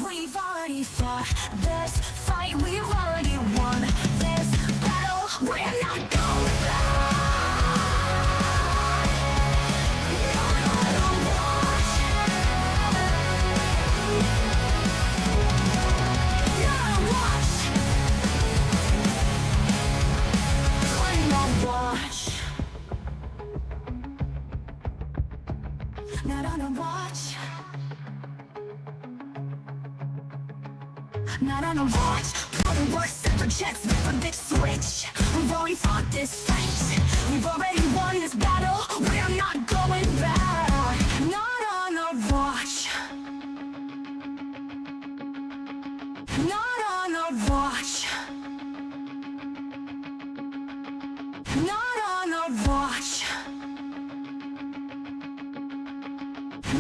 We've already fought this fight, we've already won this battle. We're not going back. You're gonna watch. You're gonna watch. We're gonna watch. Not on a watch. Not on a watch. Probably worse separate checks with a big switch. We've already fought this fight. We've already won this battle. We're not going back. Not on a watch. Not on a watch. Not on a watch.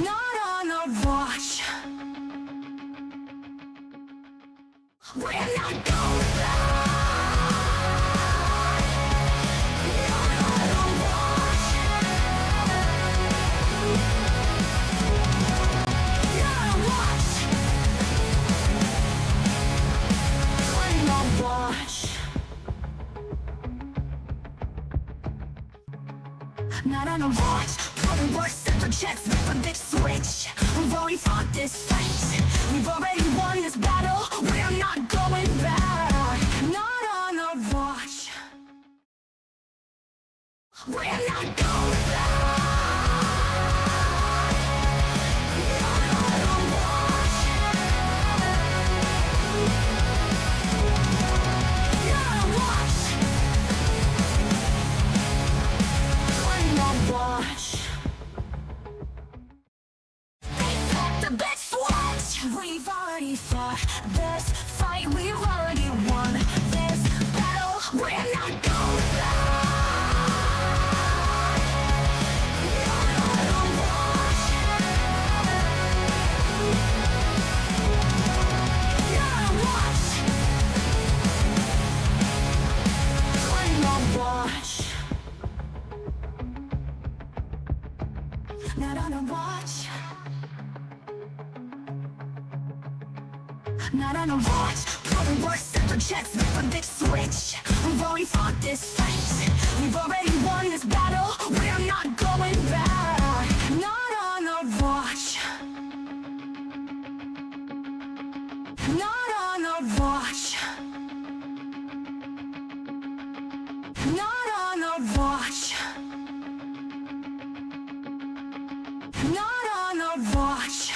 Not on a watch. We're not going back. You're gonna watch. You're gonna watch. We're gonna watch. Not on a watch. Probably worse separate checks with a big switch. We've already fought this fight. We've already won this battle. We're not going back. Not on a watch. We're not going back. You're gonna watch. You're gonna watch. We're gonna watch. The best watch. We've already fought this fight. We've already won this battle. We're not going back. You're gonna watch. You're gonna watch. We're gonna watch. Not on a watch. Not on a watch. Probably worse separate checks with a big switch. We've already fought this fight. We've already won this battle. We're not going back. Not on a watch. Not on a watch. Not on a watch. Not on a watch.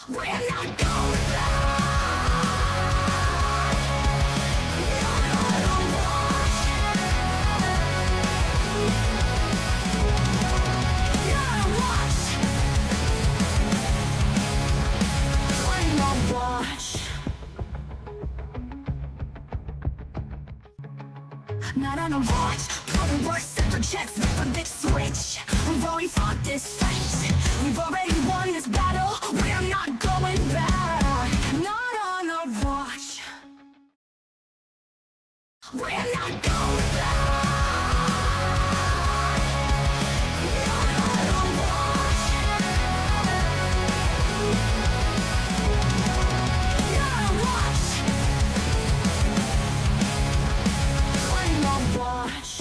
We're not going back. You're gonna watch. You're gonna watch. We're gonna watch. Not on a watch. Probably worse separate checks with a big switch. We've already fought this fight. We've already won this battle. We're not going back. Not on a watch. We're not going back. You're gonna watch. You're gonna watch. We're gonna watch.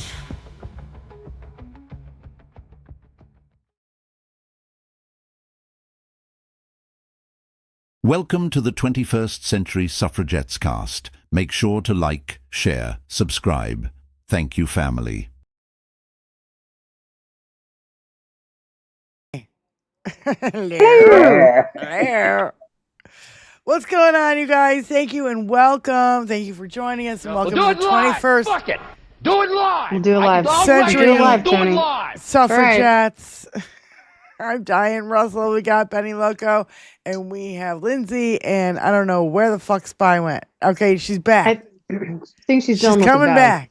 Welcome to the 21st Century Suffragettes cast. Make sure to like, share, subscribe. Thank you, family. Hello. Hello. What's going on, you guys? Thank you and welcome. Thank you for joining us and welcome to the 21st Fuck it. Do it live. We'll do it live. Century Do it live, Do it Tony. live. Suffragettes. I'm Diane Russell. We got Benny Loco and we have Lindsay, and I don't know where the fuck Spy went. Okay, she's back. I think she's She's done with the coming dog. back.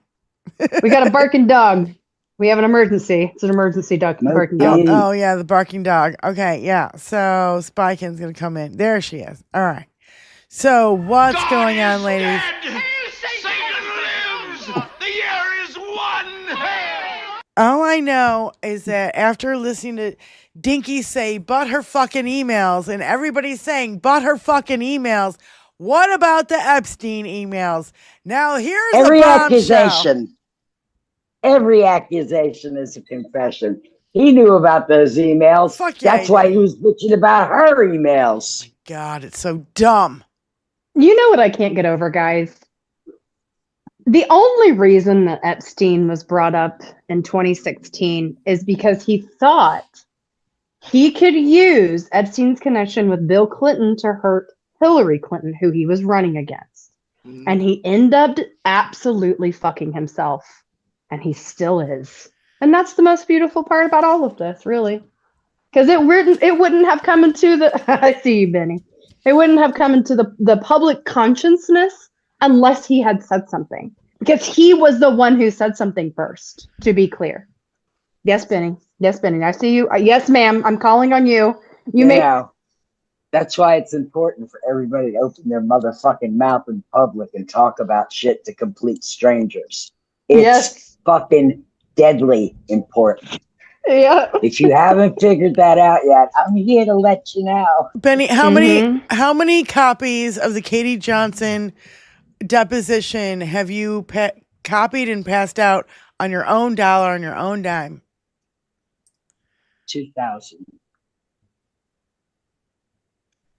We got a barking dog. We have an emergency. It's an emergency dog. Barking dog. Oh, yeah, the barking dog. Okay, yeah. So Spykin's going to come in. There she is. All right. So what's going on, ladies? Satan lives. The year is one. All I know is that after listening to Dinky say, but her fucking emails, and everybody's saying, but her fucking emails, what about the Epstein emails? Now, here's Every a bombshell. accusation is a confession. He knew about those emails. Fuck yeah, That's he why did. he was bitching about her emails. God, it's so dumb. You know what I can't get over, guys? The only reason that Epstein was brought up in 2016 is because he thought he could use Epstein's connection with Bill Clinton to hurt Hillary Clinton, who he was running against. And he ended up absolutely fucking himself. And he still is. And that's the most beautiful part about all of this, really. Because it wouldn't have come into the I see you, Benny. It wouldn't have come into the public consciousness unless he had said something. Because he was the one who said something first, to be clear. Yes, Benny. Yes, Benny. I see you. Yes, ma'am. I'm calling on you. That's why it's important for everybody to open their motherfucking mouth in public and talk about shit to complete strangers. It's fucking deadly important. Yeah. If you haven't figured that out yet, I'm here to let you know. Benny, how many copies of the Katie Johnson deposition have you copied and passed out on your own dollar, on your own dime? 2,000.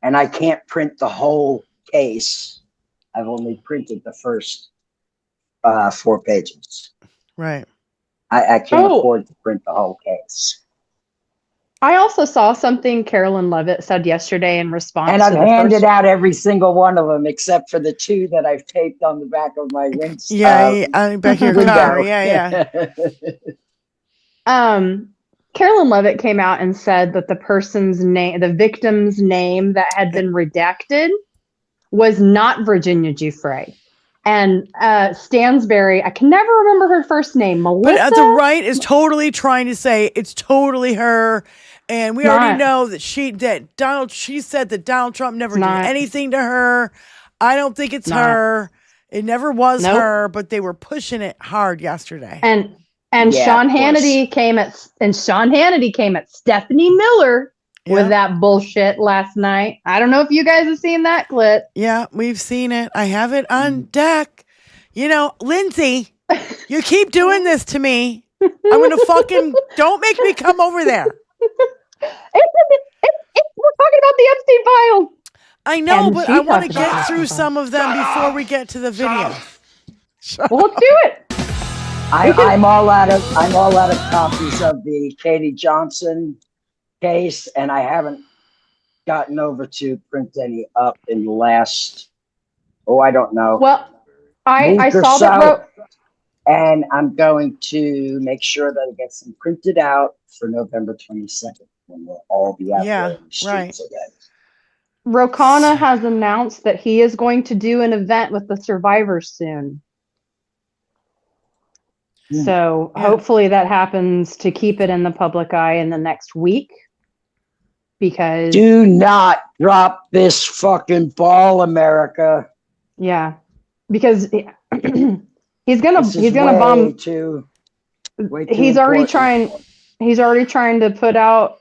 And I can't print the whole case. I've only printed the first 4 pages. Right. I can't afford to print the whole case. I also saw something Carolyn Levitt said yesterday in response And to I've the handed out every single one of them except for the 2 that I've taped on the back of my window. Yeah, on the back of your car. Yeah. Carolyn Levitt came out and said that the person's name, the victim's name that had been redacted was not Virginia Giuffre. And Stansberry, I can never remember her first name, Melissa? But the right is totally trying to say it's totally her. And we already know that she said that Donald Trump never did anything to her. I don't think it's her. It never was her, but they were pushing it hard yesterday. And Sean Hannity came at Stephanie Miller with that bullshit last night. I don't know if you guys have seen that clip. Yeah, we've seen it. I have it on deck. You know, Lindsay, you keep doing this to me. I'm going to fucking, don't make me come over there. We're talking about the Epstein file. I know, but I want to get through some of them before we get to the video. Well, let's do it. I'm all out of copies of the Katie Johnson case, and I haven't gotten over to print any up in the last, I don't know. Well, I saw that. And I'm going to make sure that it gets them printed out for November 22nd when we'll all be out there in the streets again. Rokana has announced that he is going to do an event with the survivors soon. So hopefully that happens to keep it in the public eye in the next week. Because do not drop this fucking ball, America. Yeah. Because he's gonna bomb he's already trying to put out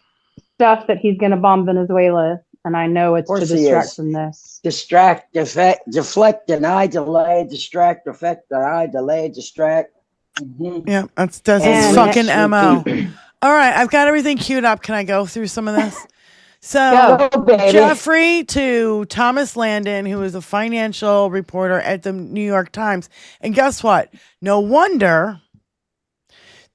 stuff that he's gonna bomb Venezuela, and I know it's to distract from this. Distract, deflect, deny, delay, distract, defect, deny, delay, distract. Mm-hmm. Yeah, that's his fucking MO. All right, I've got everything queued up. Can I go through some of this? So, Jeffrey to Thomas Landon, who is a financial reporter at the New York Times. And guess what? No wonder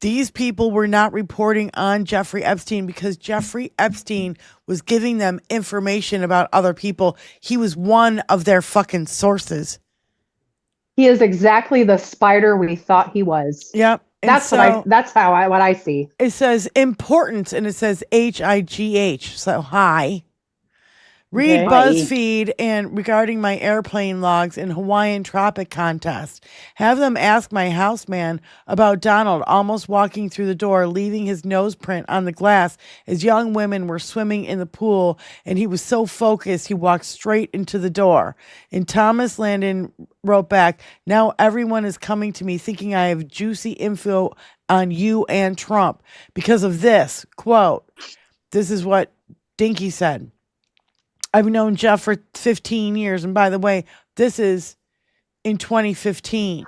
these people were not reporting on Jeffrey Epstein, because Jeffrey Epstein was giving them information about other people. He was one of their fucking sources. He is exactly the spider we thought he was. Yep. That's what I see. It says important, and it says HIGH. So hi. Read BuzzFeed and regarding my airplane logs in Hawaiian Tropic contest. Have them ask my houseman about Donald almost walking through the door, leaving his nose print on the glass as young women were swimming in the pool, and he was so focused he walked straight into the door. And Thomas Landon wrote back, now everyone is coming to me thinking I have juicy info on you and Trump because of this. Quote, this is what Dinky said. I've known Jeff for 15 years. And by the way, this is in 2015.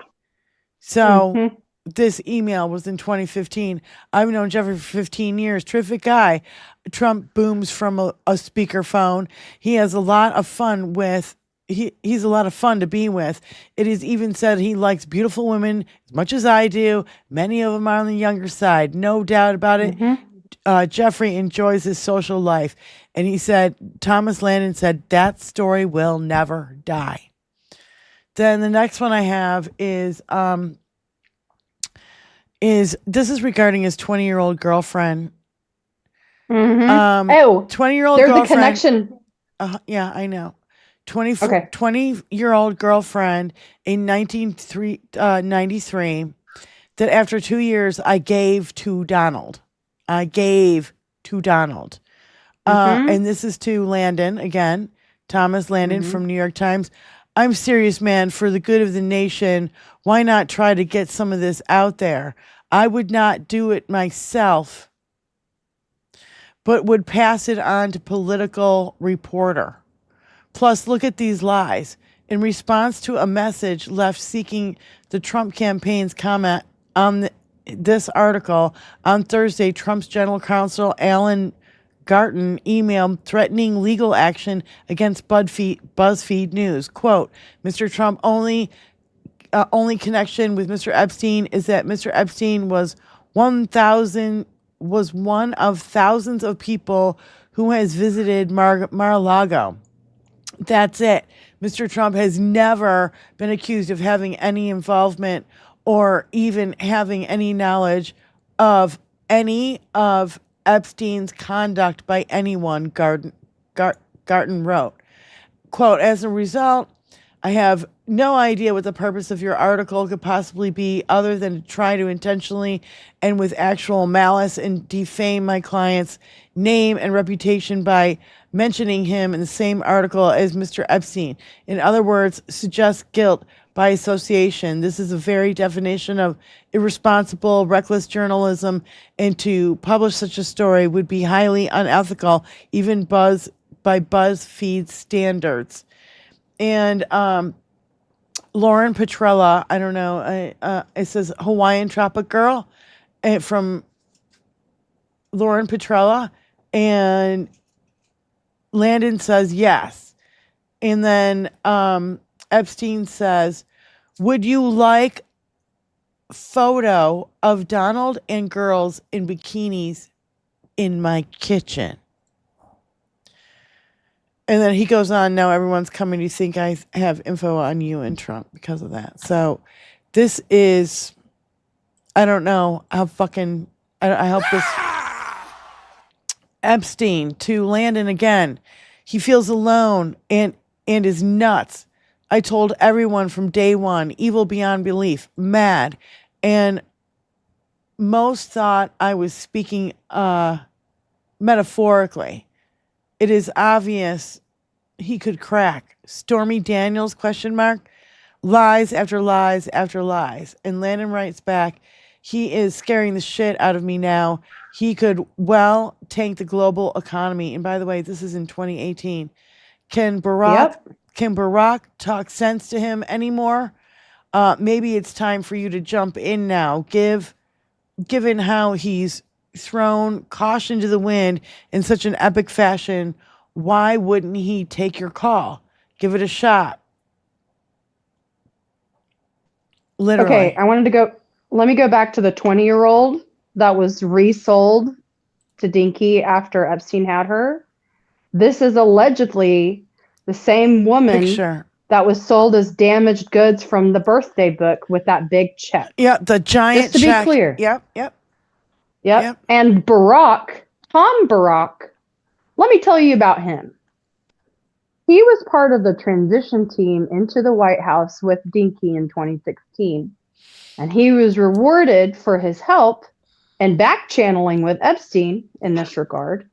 So this email was in 2015. I've known Jeffrey for 15 years. Terrific guy. Trump booms from a speakerphone. He has a lot of fun with, he's a lot of fun to be with. It is even said he likes beautiful women as much as I do. Many of them are on the younger side. No doubt about it. Jeffrey enjoys his social life. And he said, Thomas Landon said, that story will never die. Then the next one I have is this is regarding his 20-year-old girlfriend. 20-year-old there's girlfriend. a connection. Yeah, I know. 20-year-old girlfriend in 1993 that after 2 years I gave to Donald. And this is to Landon again, Thomas Landon from New York Times. I'm serious, man, for the good of the nation. Why not try to get some of this out there? I would not do it myself, but would pass it on to political reporter. Plus, look at these lies. In response to a message left seeking the Trump campaign's comment on this article, on Thursday, Trump's general counsel, Alan Garten, emailed threatening legal action against BuzzFeed News. Quote, Mr. Trump only connection with Mr. Epstein is that Mr. Epstein was one of thousands of people who has visited Mar-a-Lago. That's it. Mr. Trump has never been accused of having any involvement or even having any knowledge of any of Epstein's conduct by anyone, Garten wrote. Quote, as a result, I have no idea what the purpose of your article could possibly be other than to try to intentionally and with actual malice and defame my client's name and reputation by mentioning him in the same article as Mr. Epstein. In other words, suggest guilt by association. This is a very definition of irresponsible, reckless journalism, and to publish such a story would be highly unethical, even by BuzzFeed standards. And Lauren Petrella, I don't know, it says Hawaiian Tropic Girl from Lauren Petrella, and Landon says yes. And then Epstein says, would you like photo of Donald and girls in bikinis in my kitchen? And then he goes on, now everyone's coming to think I have info on you and Trump because of that. So this is, I don't know how fucking, I hope this, Epstein to Landon again. He feels alone and is nuts. I told everyone from day one, evil beyond belief, mad. And most thought I was speaking metaphorically. It is obvious he could crack. Stormy Daniels, ? Lies after lies after lies. And Landon writes back, he is scaring the shit out of me now. He could well tank the global economy. And by the way, this is in 2018. Can Barack talk sense to him anymore? Maybe it's time for you to jump in now. Given how he's thrown caution to the wind in such an epic fashion, why wouldn't he take your call? Give it a shot. Literally. Okay, let me go back to the 20-year-old that was resold to Dinky after Epstein had her. This is allegedly the same woman that was sold as damaged goods from the birthday book with that big check. Yeah, the giant check. Just to be clear. Yep. And Tom Barack, let me tell you about him. He was part of the transition team into the White House with Dinky in 2016. And he was rewarded for his help and back channeling with Epstein in this regard.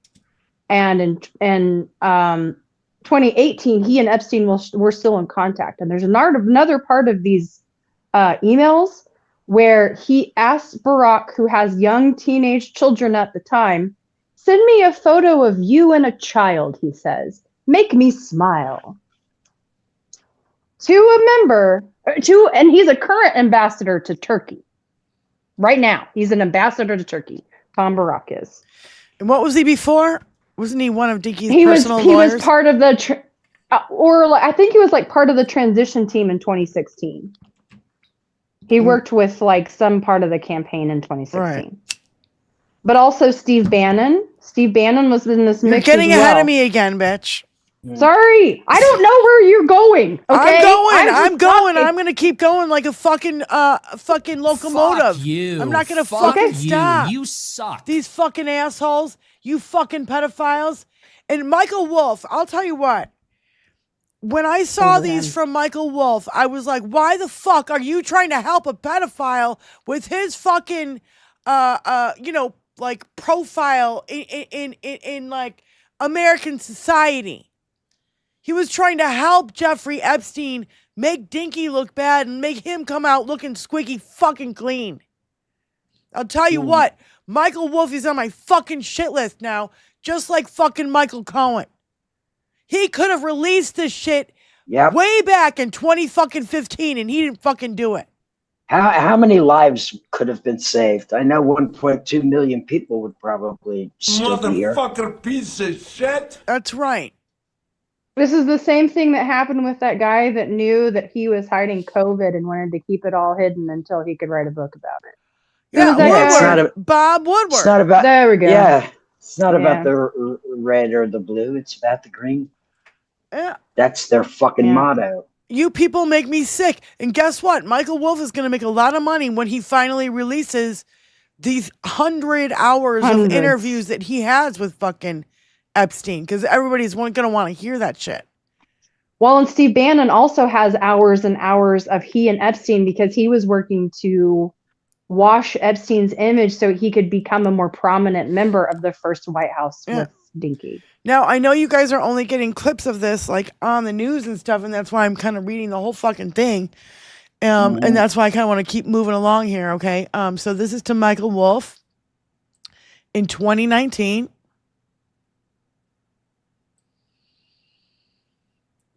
And in 2018, he and Epstein were still in contact. And there's another part of these emails where he asked Barack, who has young teenage children at the time, "Send me a photo of you and a child," he says. "Make me smile." And he's a current ambassador to Turkey. Right now, he's an ambassador to Turkey. Tom Barack is. And what was he before? Wasn't he one of Dinky's personal lawyers? He was part of the, I think he was like part of the transition team in 2016. He worked with like some part of the campaign in 2016. Right. But also Steve Bannon. Steve Bannon was in this mix. You're getting ahead of me again, bitch. Sorry, I don't know where you're going. Okay? I'm going. I'm going to keep going like a fucking locomotive. Fuck you. I'm not going to fucking stop. You suck. These fucking assholes. You fucking pedophiles. And Michael Wolff, I'll tell you what. When I saw these from Michael Wolff, I was like, why the fuck are you trying to help a pedophile with his fucking, like profile in like American society? He was trying to help Jeffrey Epstein make Dinky look bad and make him come out looking squeaky fucking clean. I'll tell you what, Michael Wolff is on my fucking shit list now, just like fucking Michael Cohen. He could have released this shit way back in 2015 and he didn't fucking do it. How many lives could have been saved? I know 1.2 million people would probably still be here. Motherfucker piece of shit. That's right. This is the same thing that happened with that guy that knew that he was hiding COVID and wanted to keep it all hidden until he could write a book about it. Yeah, Bob Woodward. It's not about, there we go. Yeah, it's not about the red or the blue. It's about the green. Yeah. That's their fucking motto. You people make me sick. And guess what? Michael Wolff is going to make a lot of money when he finally releases these 100 hours of interviews that he has with fucking Epstein, because everybody's going to want to hear that shit. Well, and Steve Bannon also has hours and hours of he and Epstein because he was working to wash Epstein's image so he could become a more prominent member of the first White House with Dinky. Now, I know you guys are only getting clips of this like on the news and stuff, and that's why I'm kind of reading the whole fucking thing. And that's why I kind of want to keep moving along here, okay? So this is to Michael Wolff in 2019.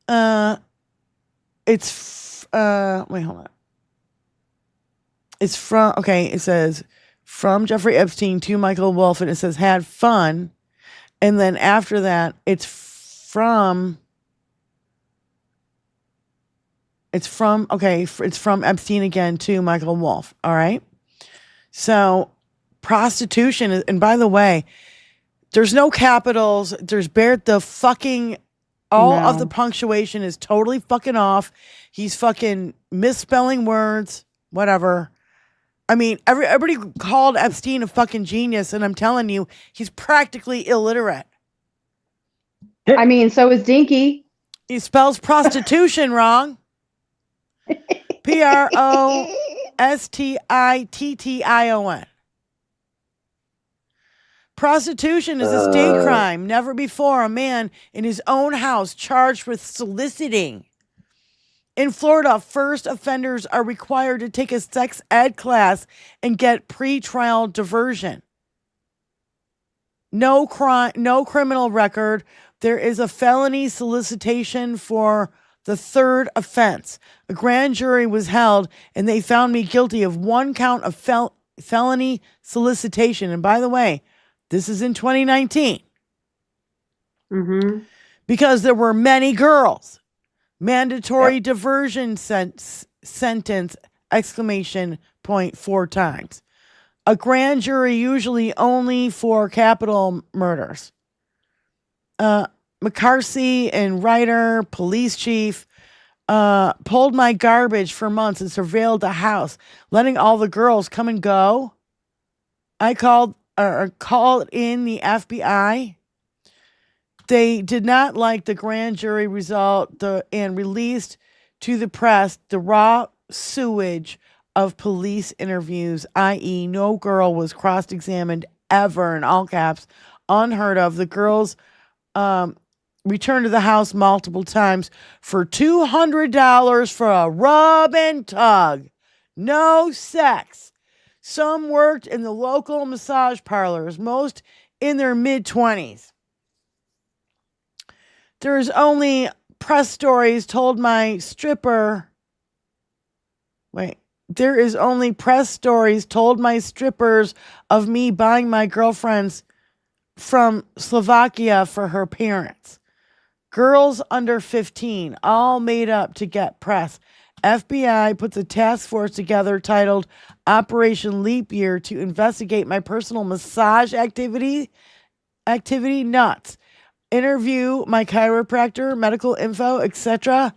Wait, hold on. It's from, it says, from Jeffrey Epstein to Michael Wolff, and it says, had fun. And then after that, it's from Epstein again to Michael Wolff. All right. So prostitution is, and by the way, there's no capitals. There's all of the punctuation is totally fucking off. He's fucking misspelling words, whatever. I mean, everybody called Epstein a fucking genius, and I'm telling you, he's practically illiterate. I mean, so is Dinky. He spells prostitution wrong. Prostitution. Prostitution is a state crime. Never before a man in his own house charged with soliciting. In Florida, first offenders are required to take a sex ed class and get pre-trial diversion. No criminal record. There is a felony solicitation for the third offense. A grand jury was held and they found me guilty of one count of felony solicitation. And by the way, this is in 2019. Because there were many girls. Mandatory diversion sentence, exclamation point 4 times. A grand jury usually only for capital murders. McCarthy and Ryder, police chief, pulled my garbage for months and surveilled the house, letting all the girls come and go. I called in the FBI. They did not like the grand jury result and released to the press the raw sewage of police interviews, i.e. no girl was cross-examined ever, in all caps, unheard of. The girls returned to the house multiple times for $200 for a rub and tug. No sex. Some worked in the local massage parlors, most in their mid-20s. There's only press stories told my stripper. There is only press stories told my strippers of me buying my girlfriends from Slovakia for her parents. Girls under 15, all made up to get press. FBI puts a task force together titled Operation Leap Year to investigate my personal massage activity. Nuts. Interview my chiropractor, medical info, etc.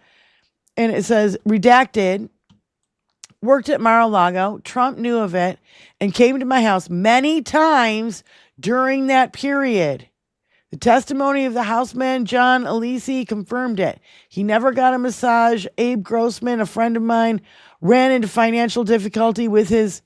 And it says, redacted, worked at Mar-a-Lago. Trump knew of it and came to my house many times during that period. The testimony of the houseman, John Alisi, confirmed it. He never got a massage. Abe Grossman, a friend of mine, ran into financial difficulty with his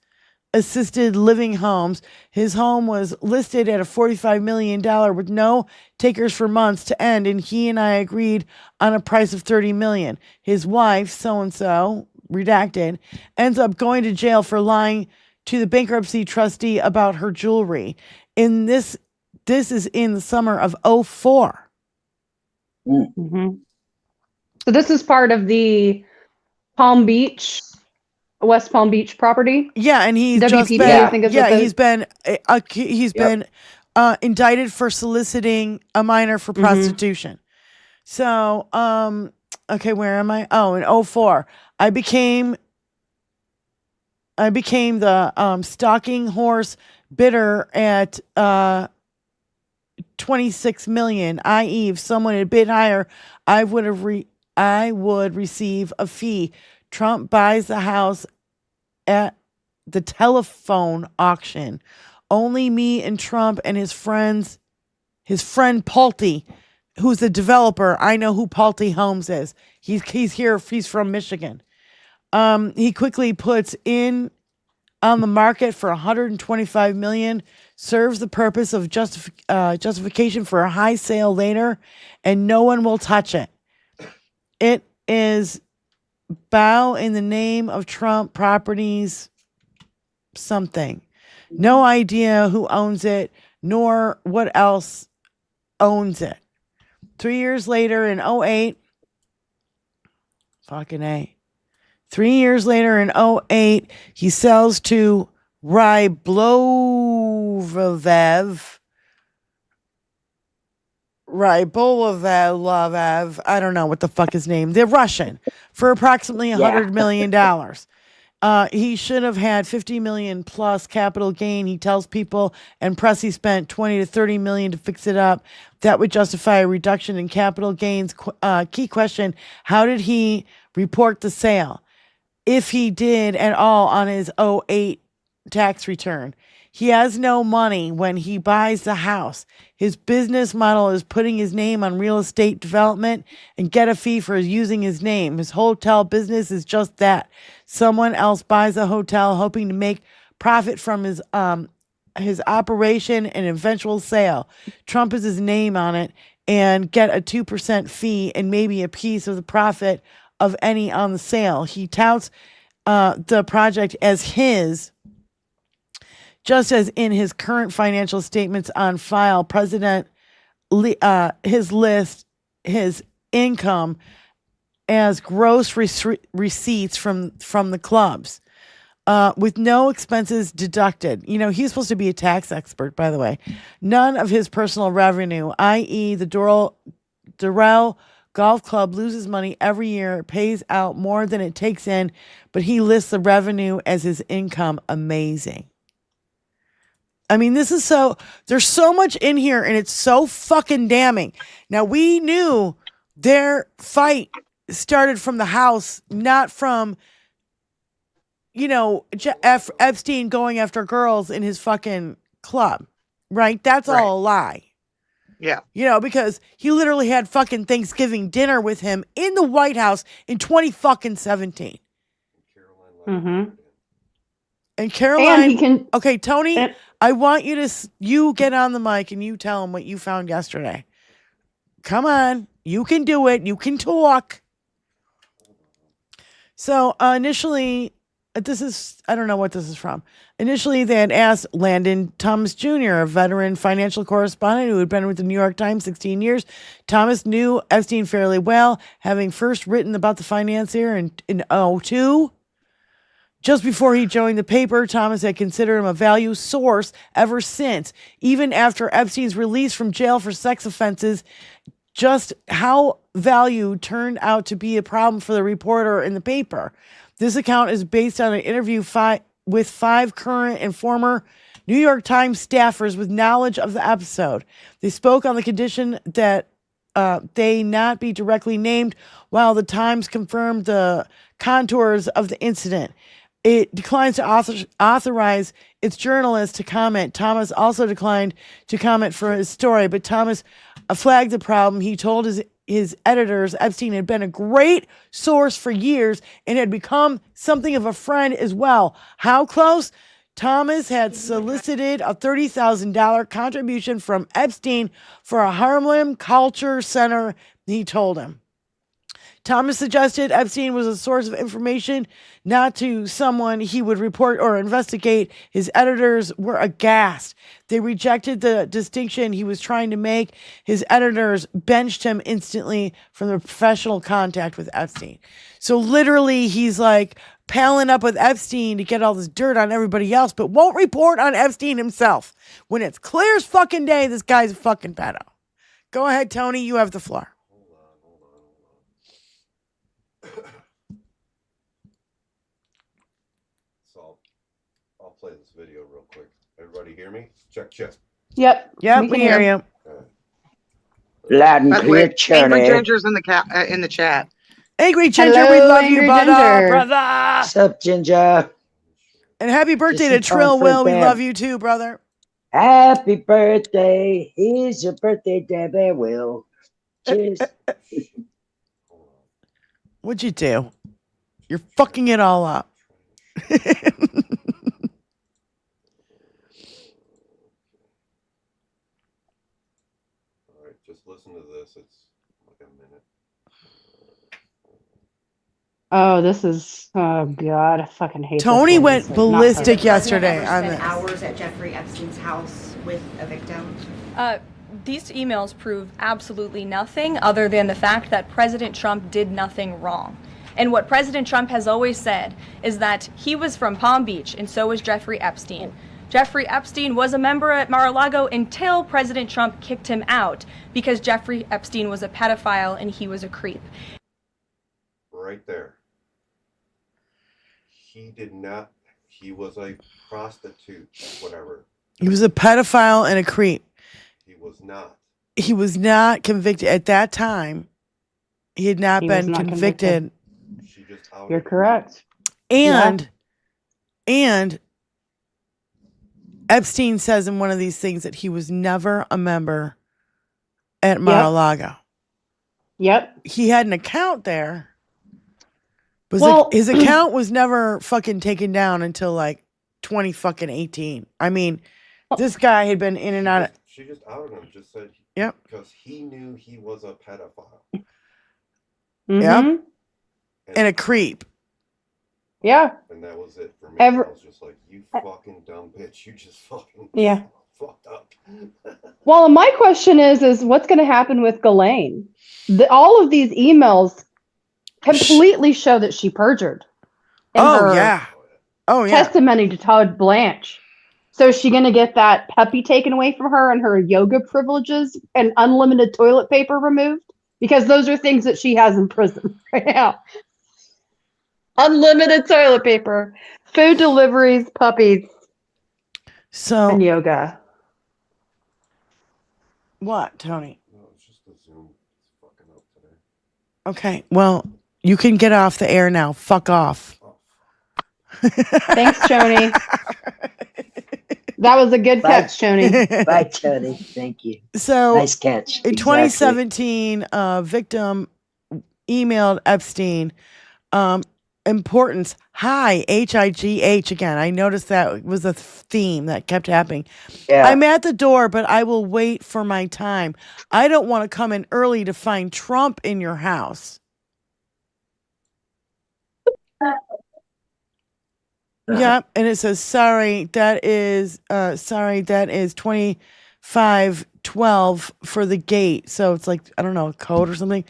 assisted living homes. His home was listed at a $45 million with no takers for months to end, and he and I agreed on a price of $30 million. His wife, so-and-so, redacted, ends up going to jail for lying to the bankruptcy trustee about her jewelry. This is in the summer of 2004. Mm-hmm. So this is part of the West Palm Beach property. Yeah, and he's WPP, just been, I think he's been indicted for soliciting a minor for prostitution. So, okay, where am I? Oh, in 2004, I became the stalking horse bidder at 26 million, i.e., if someone had bid higher, I would receive a fee. Trump buys the house at the telephone auction. Only me and Trump and his friend Pulte, who's the developer. I know who Pulte Homes is. He's here. He's from Michigan. He quickly puts in on the market for $125 million, serves the purpose of justification for a high sale later, and no one will touch it. It is bow in the name of Trump Properties something. No idea who owns it, nor what else owns it. 3 years later in 2008, fucking A. 3 years later in 2008, he sells to Rybolovev, I don't know what the fuck his name. They're Russian, for approximately $100 million. He should have had 50 million plus capital gain. He tells people and press he spent 20 to 30 million to fix it up. That would justify a reduction in capital gains. Key question: how did he report the sale, if he did at all, on his 2008 tax return? He has no money when he buys the house. His business model is putting his name on real estate development and get a fee for using his name. His hotel business is just that. Someone else buys a hotel hoping to make profit from his operation and eventual sale. Trump is his name on it and get a 2% fee and maybe a piece of the profit of any on the sale. He touts the project as his, just as in his current financial statements on file. His income as gross receipts from the clubs, with no expenses deducted. You know, he's supposed to be a tax expert, by the way. None of his personal revenue, i.e. the Doral Golf Club loses money every year, pays out more than it takes in, but he lists the revenue as his income. Amazing. I mean, there's so much in here, and it's so fucking damning. Now, we knew their fight started from the house, not from, Epstein going after girls in his fucking club, right? That's all a lie. Yeah. Because he literally had fucking Thanksgiving dinner with him in the White House in 2017. Mm-hmm. And Caroline, and okay, Tony, I want you get on the mic and you tell him what you found yesterday. Come on, you can do it. You can talk. So initially, This is, I don't know what this is from. Initially, they had asked Landon Thomas Jr., a veteran financial correspondent who had been with the New York Times 16 years. Thomas knew Epstein fairly well, having first written about the financier in 2002. Just before he joined the paper, Thomas had considered him a value source ever since, even after Epstein's release from jail for sex offenses. Just how value turned out to be a problem for the reporter in the paper. This account is based on an interview with 5 current and former New York Times staffers with knowledge of the episode. They spoke on the condition that they not be directly named, while the Times confirmed the contours of the incident. It declines to authorize its journalists to comment. Thomas also declined to comment for his story, but Thomas flagged the problem. He told his editors Epstein had been a great source for years and had become something of a friend as well. How close? Thomas had solicited a $30,000 contribution from Epstein for a Harlem Culture Center, he told him. Thomas suggested Epstein was a source of information, not to someone he would report or investigate. His editors were aghast. They rejected the distinction he was trying to make. His editors benched him instantly from the professional contact with Epstein. So literally, he's like palling up with Epstein to get all this dirt on everybody else, but won't report on Epstein himself. When it's clear as fucking day, this guy's a fucking pedo. Go ahead, Tony. You have the floor. I'll play this video real quick. Everybody hear me? Check. Yep. Yep, we hear you. Loud and By the clear, way, Johnny. Angry Ginger's in the chat. Angry Ginger, Hello, we love Angry you, brother. Ginger. What's up, Ginger? And happy birthday Just to in time Trill for Will. We Deb. love you too, brother. Happy birthday. Here's your birthday, Debbie Will. Cheers. What'd you do? You're fucking it all up. All right, just listen to this. It's like a minute. Oh, this is, oh God, I fucking hate Tony this one. went It's like, ballistic not yesterday Ever on spent this. hours at Jeffrey Epstein's house with a victim? These emails prove absolutely nothing other than the fact that President Trump did nothing wrong. And what President Trump has always said is that he was from Palm Beach, and so was Jeffrey Epstein. Jeffrey Epstein was a member at Mar-a-Lago until President Trump kicked him out because Jeffrey Epstein was a pedophile and he was a creep. Right there. He did not. He was a prostitute, whatever. He was a pedophile and a creep. He was not. He was not convicted at that time. He had not He was been not convicted. She just outed You're him. correct. And Epstein says in one of these things that he was never a member at Mar-a-Lago. Yep. He had an account there. But Well- his account was never fucking taken down until like 2018. I mean, this guy had been in and out of. She just outed him. Just said. Yep. Because he knew he was a pedophile. Mhm. And a creep. Yeah. And that was it for me. Ever- I was just like, you fucking dumb bitch. You just fucking Yeah. fucked up. Well, my question is what's going to happen with Ghislaine? All of these emails completely show that she perjured. in Oh her yeah. Oh yeah. testimony to Todd Blanche. So is she going to get that puppy taken away from her and her yoga privileges and unlimited toilet paper removed? Because those are things that she has in prison right now. Unlimited toilet paper, food deliveries, puppies, So and yoga. what, Tony? No, it's just the Zoom. It's fucking up today. Okay. Well, you can get off the air now. Fuck off. Thanks, Choni. That was a good Bye. catch, Choni. Bye, Tony. Thank you. So Nice catch. in Exactly. 2017, victim emailed Epstein. Importance. Hi, HIGH again. I noticed that was a theme that kept happening. Yeah. I'm at the door, but I will wait for my time. I don't want to come in early to find Trump in your house. Yep, and it says sorry. That is 2512 for the gate. So it's like I don't know, a code or something.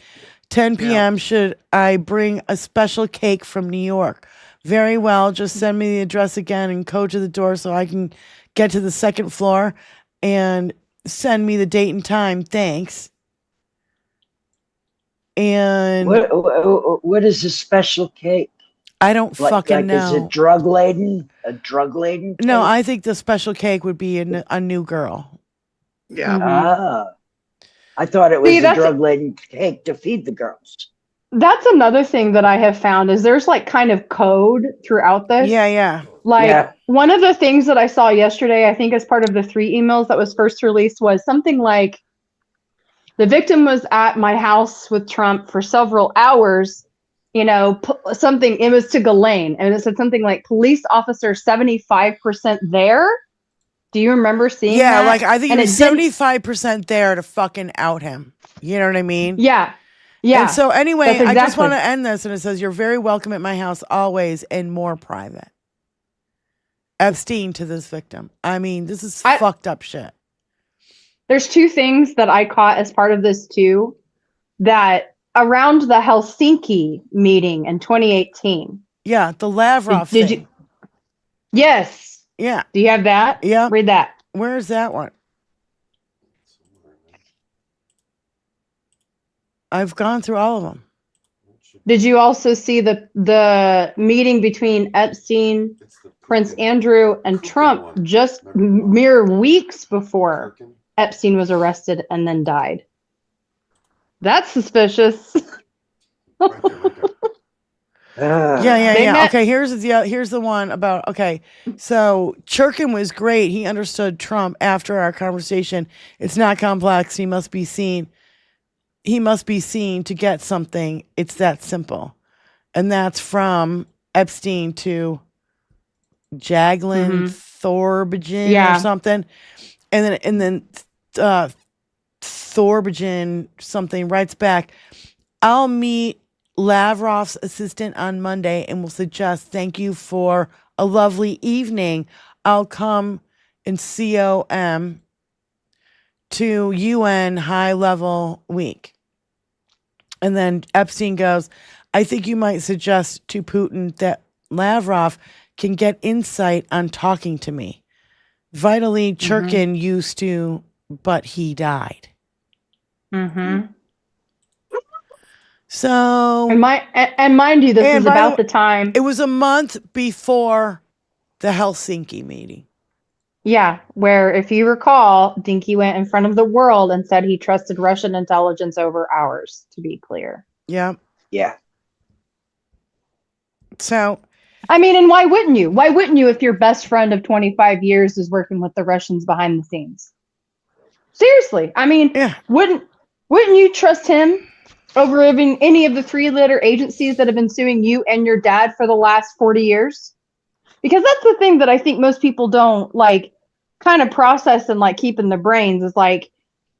10 p.m. Should I bring a special cake from New York? Very well. Just send me the address again and code to the door so I can get to the second floor and send me the date and time. Thanks. And what is a special cake? I don't fucking know. Is it drug laden? A drug laden cake? No, I think the special cake would be a new girl. Yeah. I thought it was a drug laden cake to feed the girls. That's another thing that I have found is there's like kind of code throughout this. Yeah. Like one of the things that I saw yesterday, I think as part of the 3 emails that was first released was something like the victim was at my house with Trump for several hours. You know, something, it was to Ghislaine, and it said something like police officer 75% there. Do you remember seeing that? Yeah, like I think it was 75% there to fucking out him. You know what I mean? Yeah. And so anyway, I just want to end this, and it says, you're very welcome at my house always and more private. Epstein to this victim. I mean, this is fucked up shit. There's 2 things that I caught as part of this too, that around the Helsinki meeting in 2018. Yeah, the Lavrov thing. Did you? Yes. Yeah. Do you have that? Yeah. Read that. Where is that one? I've gone through all of them. Did you also see the meeting between Epstein, Prince Andrew, and Trump just mere weeks before Epstein was arrested and then died? That's suspicious. Yeah. Okay, here's the one about, so Churkin was great. He understood Trump after our conversation. It's not complex. He must be seen to get something. It's that simple. And that's from Epstein to Jaglin Thorbjorn or something. And then Thorbjorn something writes back, I'll meet Lavrov's assistant on Monday and will suggest thank you for a lovely evening. I'll come in COM to UN high level week. And then Epstein goes, I think you might suggest to Putin that Lavrov can get insight on talking to me. Vitally, Churkin used to, but he died. So, and mind you, this is about the time. It was a month before the Helsinki meeting. Yeah, where if you recall, DINKY went in front of the world and said he trusted Russian intelligence over ours, to be clear. Yeah. Yeah. So, I mean, and why wouldn't you? Why wouldn't you if your best friend of 25 years is working with the Russians behind the scenes? Seriously. I mean, wouldn't you trust him over even any of the 3-letter agencies that have been suing you and your dad for the last 40 years? Because that's the thing that I think most people don't like kind of process and like keep in their brains is like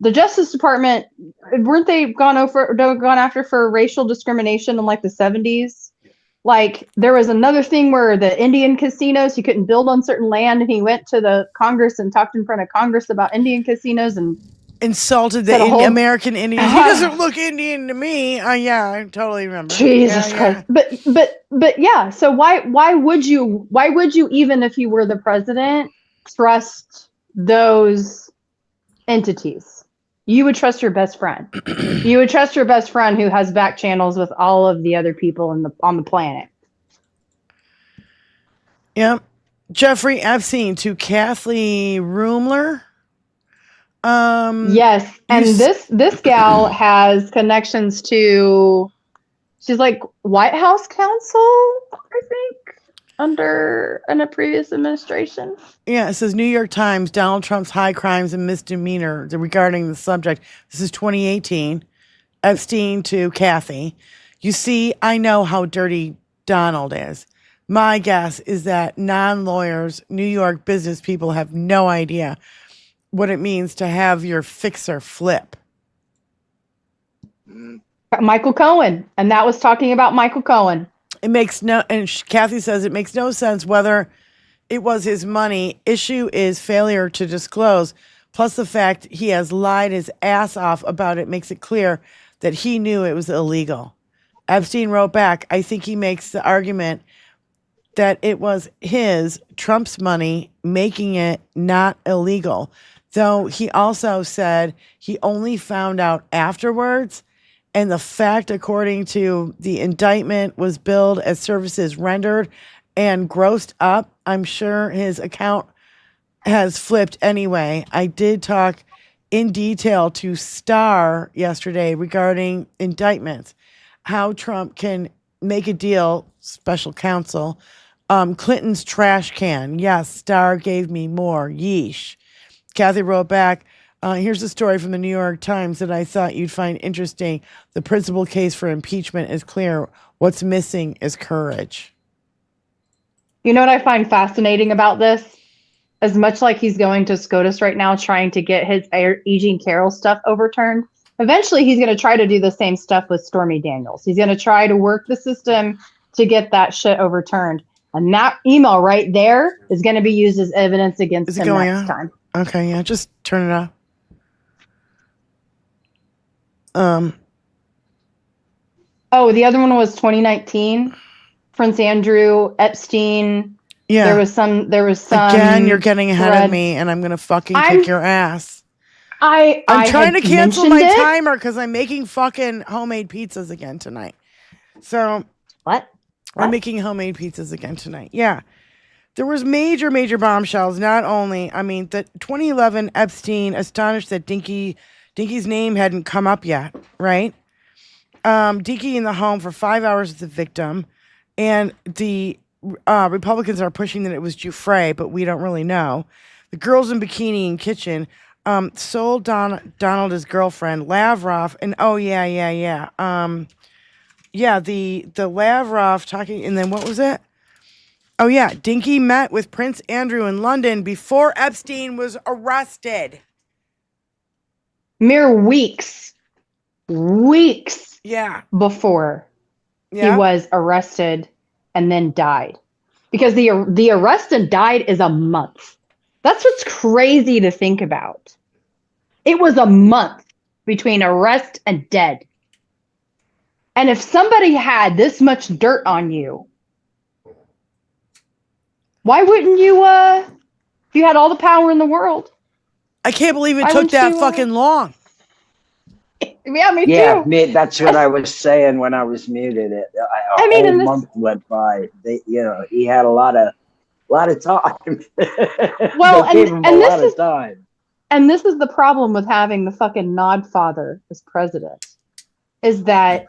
the Justice Department, weren't they gone after for racial discrimination in like the 70s? Like there was another thing where the Indian casinos, you couldn't build on certain land, and he went to the Congress and talked in front of Congress about Indian casinos and insulted the American Indians. He doesn't look Indian to me. Yeah, I totally remember. Jesus Christ. But yeah, so why would you even if you were the president trust those entities? You would trust your best friend. You would trust your best friend who has back channels with all of the other people on the planet. Yep. Jeffrey Epstein to Kathy Rumler. Yes, and this gal has connections to, she's like White House counsel, I think, in a previous administration. Yeah, it says New York Times, Donald Trump's high crimes and misdemeanor regarding the subject. This is 2018. Epstein to Kathy. You see, I know how dirty Donald is. My guess is that non-lawyers, New York business people have no idea what it means to have your fixer flip. Michael Cohen. And that was talking about Michael Cohen. It makes no, and Kathy says it makes no sense whether it was his money. Issue is failure to disclose. Plus the fact he has lied his ass off about it makes it clear that he knew it was illegal. Epstein wrote back, I think he makes the argument that it was Trump's money, making it not illegal. Though he also said he only found out afterwards. And the fact, according to the indictment, was billed as services rendered and grossed up. I'm sure his account has flipped anyway. I did talk in detail to Starr yesterday regarding indictments, how Trump can make a deal, special counsel, Clinton's trash can. Yes, Starr gave me more. Yeesh. Kathy wrote back, here's a story from the New York Times that I thought you'd find interesting. The principal case for impeachment is clear. What's missing is courage. You know what I find fascinating about this? As much like he's going to SCOTUS right now trying to get his E. Jean Carroll stuff overturned, eventually he's going to try to do the same stuff with Stormy Daniels. He's going to try to work the system to get that shit overturned. And that email right there is going to be used as evidence against him next time. Okay, yeah, just turn it off. Oh, the other one was 2019. Prince Andrew, Epstein. Yeah. There was some. Again, you're getting ahead of me, and I'm gonna fucking kick your ass. I'm trying to cancel my timer because I'm making fucking homemade pizzas again tonight. So what? I'm making homemade pizzas again tonight. Yeah. There was major bombshells. Not only, the 2011 Epstein astonished that Dinky's name hadn't come up yet, right? Dinky in the home for 5 hours with the victim, and the Republicans are pushing that it was Giuffre, but we don't really know. The girls in bikini in kitchen sold Donald his girlfriend, Lavrov, and the Lavrov talking, and then what was it? Oh yeah, Dinky met with Prince Andrew in London before Epstein was arrested. Mere weeks before he was arrested and then died. Because the arrest and died is a month. That's what's crazy to think about. It was a month between arrest and dead. And if somebody had this much dirt on you, why wouldn't you, if you had all the power in the world? I can't believe it took that fucking long. Yeah, me too. Yeah, that's what I was saying when I was muted. A whole month went by. He had a lot of time. Well, and this is the problem with having the fucking Nodfather as president, is that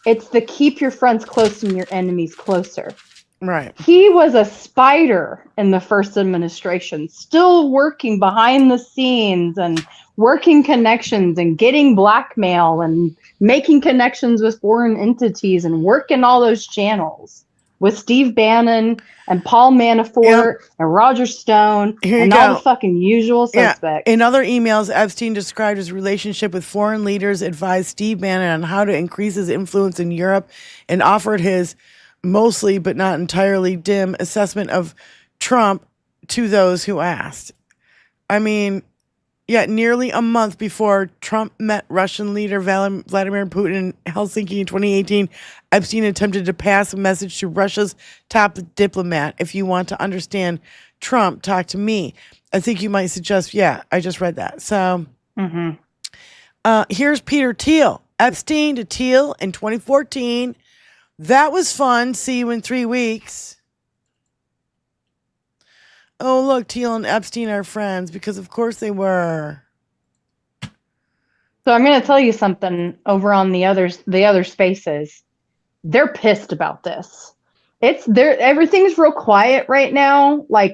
it's the keep your friends close and your enemies closer. Right. He was a spider in the first administration, still working behind the scenes and working connections and getting blackmail and making connections with foreign entities and working all those channels with Steve Bannon and Paul Manafort and Roger Stone and all the fucking usual suspects. In other emails, Epstein described his relationship with foreign leaders, advised Steve Bannon on how to increase his influence in Europe, and offered his mostly but not entirely dim assessment of Trump to those who asked. Nearly a month before Trump met Russian leader Vladimir Putin in Helsinki in 2018, Epstein attempted to pass a message to Russia's top diplomat. If you want to understand Trump, talk to me. I think you might suggest, I just read that. So here's Peter Thiel. Epstein to Thiel in 2014. That was fun. See you in 3 weeks. Oh, look, Thiel and Epstein are friends because, of course, they were. So I'm going to tell you something over on the other spaces. They're pissed about this. Everything's real quiet right now. Like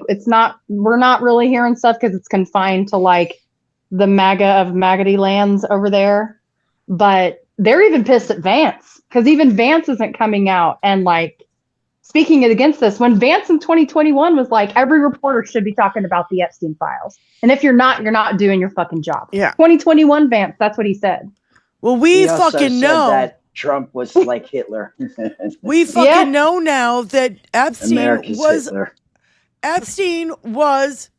we're not really hearing stuff because it's confined to like the MAGA of Maggotty lands over there. But they're even pissed at Vance because even Vance isn't coming out and like speaking against this. When Vance in 2021 was like, every reporter should be talking about the Epstein files. And if you're not doing your fucking job. Yeah. 2021 Vance, that's what he said. Well, we fucking know Trump was like Hitler. We fucking know now that America's Hitler. Epstein was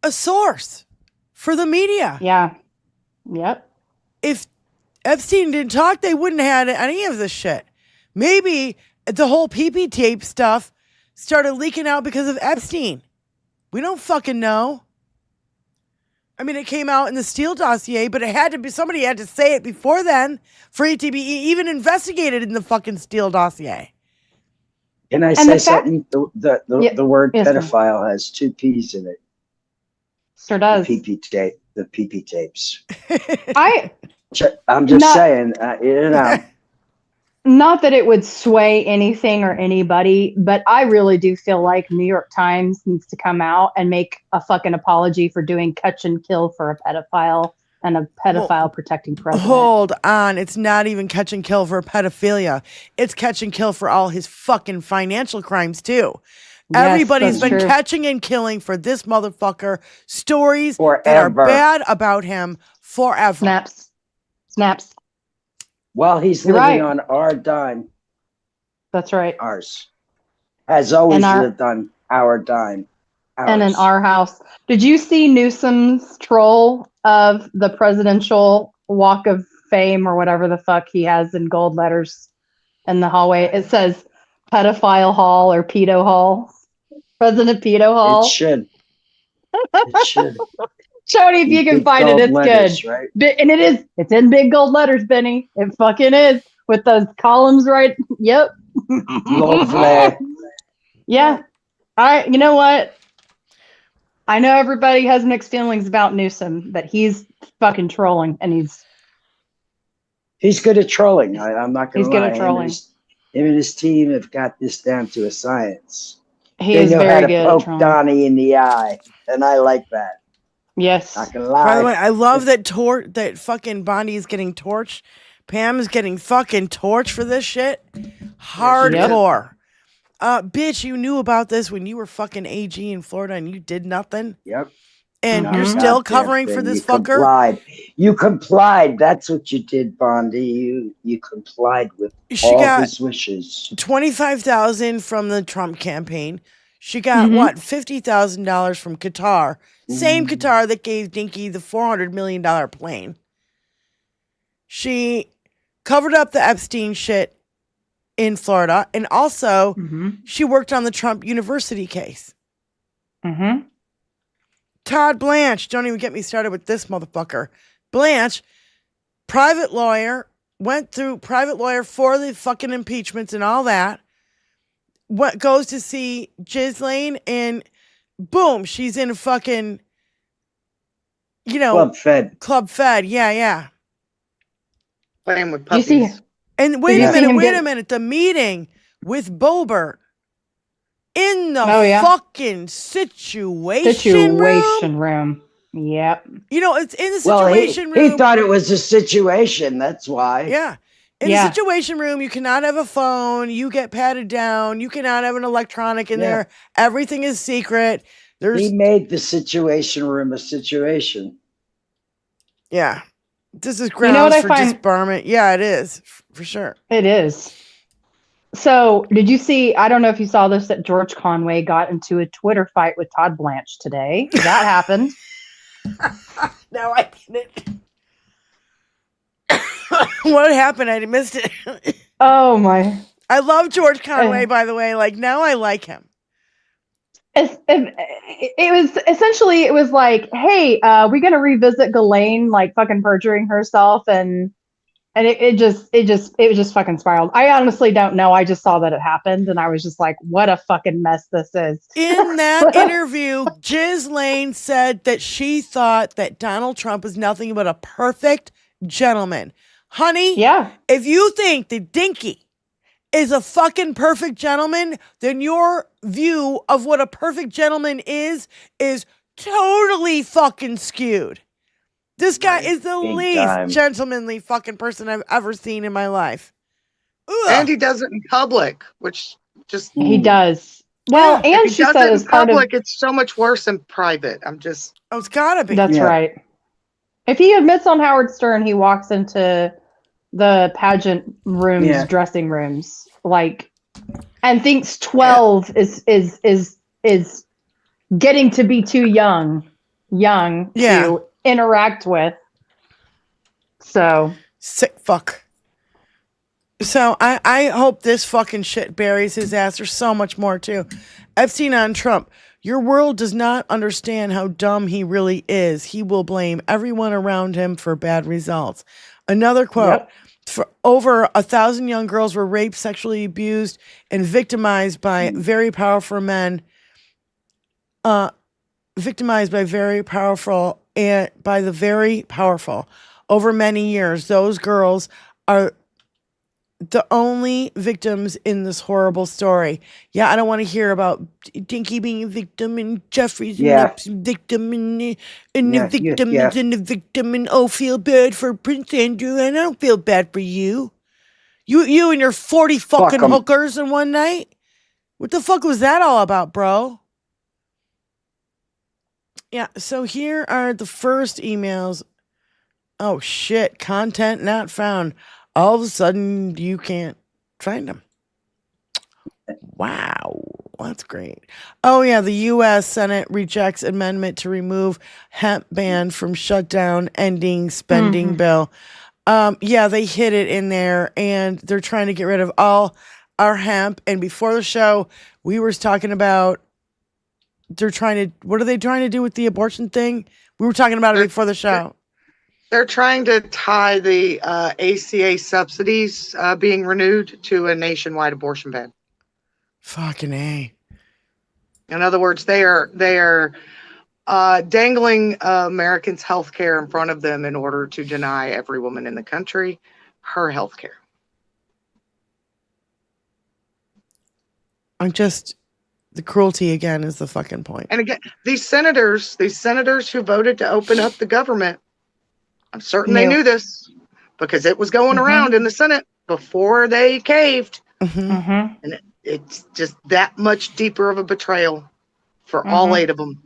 a source for the media. Yeah. Yep. If Epstein didn't talk, they wouldn't have had any of this shit. Maybe the whole PP tape stuff started leaking out because of Epstein. We don't fucking know. I mean, it came out in the Steele dossier, but it had to be, somebody had to say it before then for it to be even investigated in the fucking Steele dossier. Can I say something? The word pedophile has 2 P's in it. Sure does. The PP tapes. I'm just saying, Not that it would sway anything or anybody, but I really do feel like New York Times needs to come out and make a fucking apology for doing catch and kill for a pedophile and a pedophile protecting president. Hold on. It's not even catch and kill for pedophilia. It's catch and kill for all his fucking financial crimes too. Yes, everybody's been catching and killing for this motherfucker. Stories that are bad about him forever. Snaps. Well, he's living on our dime. That's right. Ours. Has always lived on our dime. Ours. And in our house. Did you see Newsom's troll of the presidential walk of fame or whatever the fuck he has in gold letters in the hallway? It says pedophile hall or pedo hall. President Pedo Hall. It should. It should. Tony, if you can find it, it's letters, good. Right? And it's in big gold letters, Benny. It fucking is. With those columns right. Yep. Lovely. Yeah. You know what? I know everybody has mixed feelings about Newsom, but he's fucking trolling and he's good at trolling. I'm not going to lie. He's good at trolling. Him and his team have got this down to a science. He is very good at trolling. Poke Donnie in the eye, and I like that. Yes. Not gonna lie. By the way, I love that fucking Bondi is getting torched. Pam is getting fucking torched for this shit. Hardcore. Bitch, you knew about this when you were fucking AG in Florida and you did nothing. Yep. And you're still covering for this fucker. You complied. That's what you did, Bondi. You complied with all his wishes. $25,000 from the Trump campaign. She got what? $50,000 from Qatar. Same Qatar that gave DINKY the $400 million plane. She covered up the Epstein shit in Florida. And also, she worked on the Trump University case. Todd Blanche, don't even get me started with this motherfucker. Blanche, private lawyer, went through private lawyer for the fucking impeachments and all that. What goes to see Ghislaine and boom, she's in a fucking, Club Fed. Yeah. Playing with puppies. And wait a minute. The meeting with Boebert in the fucking situation room. Yep. It's in the situation room. He thought it was a situation. That's why. Yeah. In the situation room, you cannot have a phone. You get patted down. You cannot have an electronic in there. Everything is secret. He made the situation room a situation. Yeah. This is grounds for disbarment. Yeah, it is. For sure. It is. So, did you see, I don't know if you saw this, that George Conway got into a Twitter fight with Todd Blanche today. That happened. No, I didn't. What happened? I missed it. Oh, my. I love George Conway, by the way. Like, now I like him. It was like, hey, we're going to revisit Ghislaine, like, fucking perjuring herself, and it just fucking spiraled. I honestly don't know. I just saw that it happened, and I was just like, what a fucking mess this is. In that interview, Ghislaine said that she thought that Donald Trump was nothing but a perfect gentleman. Honey, if you think that DINKY is a fucking perfect gentleman, then your view of what a perfect gentleman is totally fucking skewed. This guy is the least gentlemanly fucking person I've ever seen in my life. Ugh. And he does it in public, which just... He does. Well, and if he does it in public, it's so much worse in private. it's gotta be. That's right. If he admits on Howard Stern he walks into the pageant rooms, dressing rooms, like, and thinks 12 is getting to be too young to interact with. So sick fuck. So I hope this fucking shit buries his ass. There's so much more too. Epstein on Trump. Your world does not understand how dumb he really is. He will blame everyone around him for bad results. Another quote. For over 1,000 young girls were raped, sexually abused, and victimized by very powerful men. Victimized by very powerful and by the very powerful over many years. Those girls are the only victims in this horrible story. Yeah, I don't want to hear about Dinky being a victim and Jeffrey's a victim and the victim is in the victim and feel bad for Prince Andrew and I don't feel bad for you. You and your 40 fucking hookers in one night? What the fuck was that all about, bro? Yeah, so here are the first emails. Oh shit, content not found. All of a sudden, you can't find them. Wow, that's great. Oh, yeah, the U.S. Senate rejects amendment to remove hemp ban from shutdown ending spending bill. Yeah, they hid it in there, and they're trying to get rid of all our hemp. And before the show, we were talking about what are they trying to do with the abortion thing? We were talking about it before the show. They're trying to tie the ACA subsidies being renewed to a nationwide abortion ban. Fucking A. In other words, they are dangling Americans' health care in front of them in order to deny every woman in the country her health care. The cruelty again is the fucking point. And again, these senators who voted to open up the government, I'm certain they knew this because it was going around in the Senate before they caved. And it's just that much deeper of a betrayal for all 8 of them.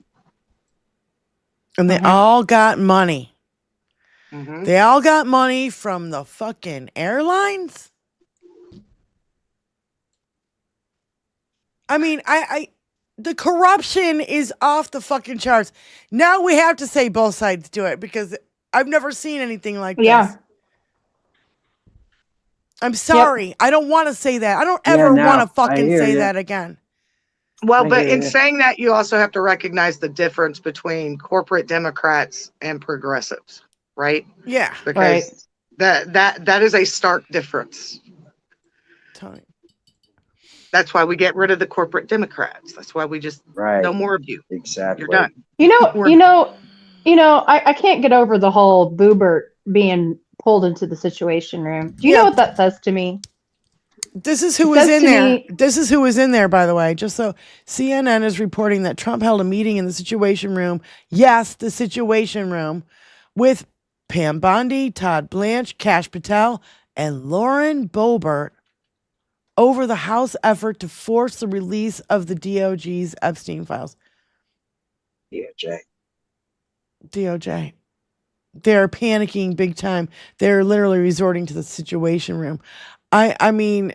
And they all got money. They all got money from the fucking airlines. I mean, the corruption is off the fucking charts. Now we have to say both sides do it because I've never seen anything like this. I'm sorry. I don't want to say that. I don't ever want to fucking say that again. Well, but in saying that, you also have to recognize the difference between corporate Democrats and progressives, right? Yeah. Because that is a stark difference. That's why we get rid of the corporate Democrats. That's why we just no more of you. Exactly. You're done. I can't get over the whole Boobert being pulled into the Situation Room. Do you know what that says to me? This is who was in there. This is who was in there, by the way. Just so CNN is reporting that Trump held a meeting in the Situation Room. Yes, the Situation Room with Pam Bondi, Todd Blanche, Kash Patel, and Lauren Boebert over the House effort to force the release of the DOJ's Epstein files. DOJ. They're panicking big time. They're literally resorting to the Situation Room. I mean,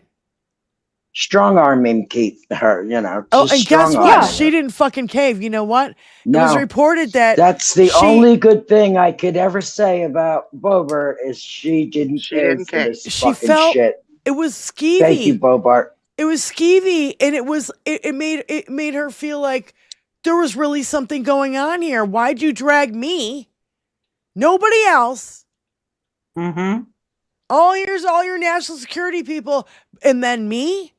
strong arming Keith, her, and guess what? She didn't fucking cave. You know what? No, it was reported that that's the only good thing I could ever say about Boebert is she didn't cave. She felt shit. It was skeevy. Thank you, Boebert. It was skeevy, and it made her feel like there was really something going on here. Why'd you drag me? Nobody else. All your national security people, and then me?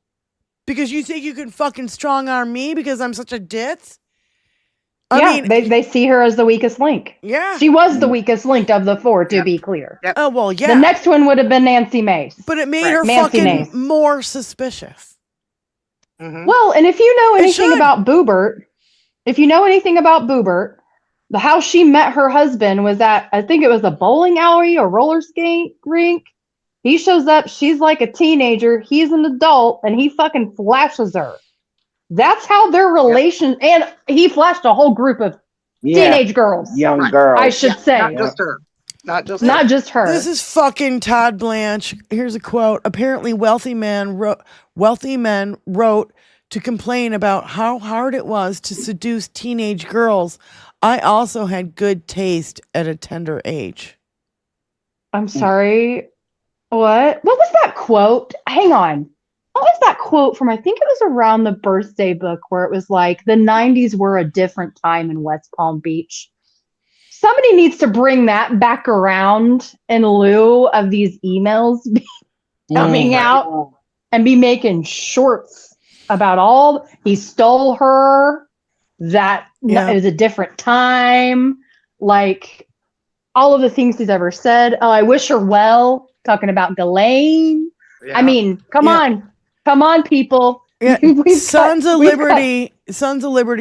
Because you think you can fucking strong arm me because I'm such a ditz? I mean, they see her as the weakest link. Yeah. She was the weakest link of the 4, to be clear. Oh, well, yeah. The next one would have been Nancy Mace. But it made her fucking more suspicious. Well, and if you know anything about Boebert, the house she met her husband was at, I think it was a bowling alley or roller skate rink. He shows up, she's like a teenager, he's an adult, and he fucking flashes her. That's how their relation, and he flashed a whole group of teenage girls. Young girls. I should say. Not just her. Not just her. This is fucking Todd Blanche. Here's a quote. Apparently, wealthy men wrote to complain about how hard it was to seduce teenage girls. I also had good taste at a tender age. I'm sorry. What was that quote? Hang on. What was that quote from? I think it was around the birthday book where it was like the 90s were a different time in West Palm Beach. Somebody needs to bring that back around in lieu of these emails coming out and be making shorts about all he stole her, that it was a different time, like all of the things he's ever said. Oh, I wish her well, talking about Ghislaine. Yeah. I mean, come on, people. Yeah. Sons of Liberty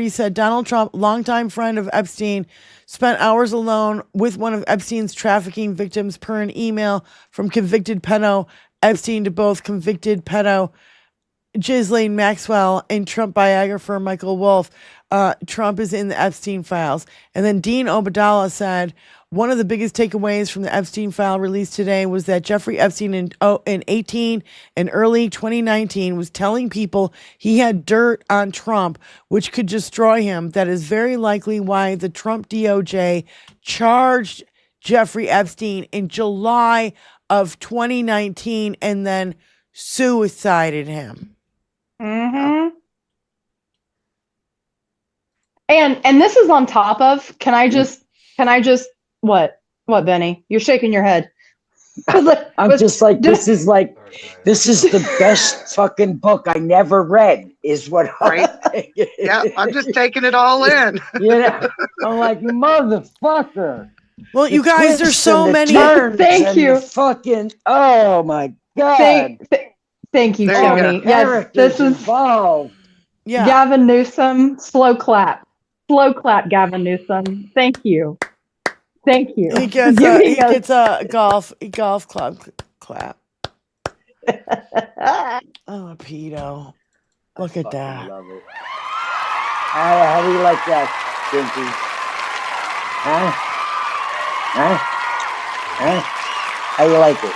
said Donald Trump, longtime friend of Epstein, spent hours alone with one of Epstein's trafficking victims per an email from convicted pedo Epstein to both convicted pedo Ghislaine Maxwell and Trump biographer Michael Wolff. Trump is in the Epstein files. And then Dean Obadala said, one of the biggest takeaways from the Epstein file released today was that Jeffrey Epstein in 2018 and early 2019 was telling people he had dirt on Trump, which could destroy him. That is very likely why the Trump DOJ charged Jeffrey Epstein in July of 2019 and then suicided him. Mm-hmm. And this is on top of, can I just what, Benny? You're shaking your head. I'm just like, this is the best fucking book I never read, is what Yeah, I'm just taking it all in. I'm like, motherfucker. Well, you guys, there's so many. Thank you. Fucking, oh my God. Thank you, Tony. Yes, this is involved. Yeah. Gavin Newsom, slow clap. Slow clap, Gavin Newsom. Thank you. Thank you. He gets a golf club clap. Oh, pedo. Look at that. Love it. How do you like that, Dinky? How you like it?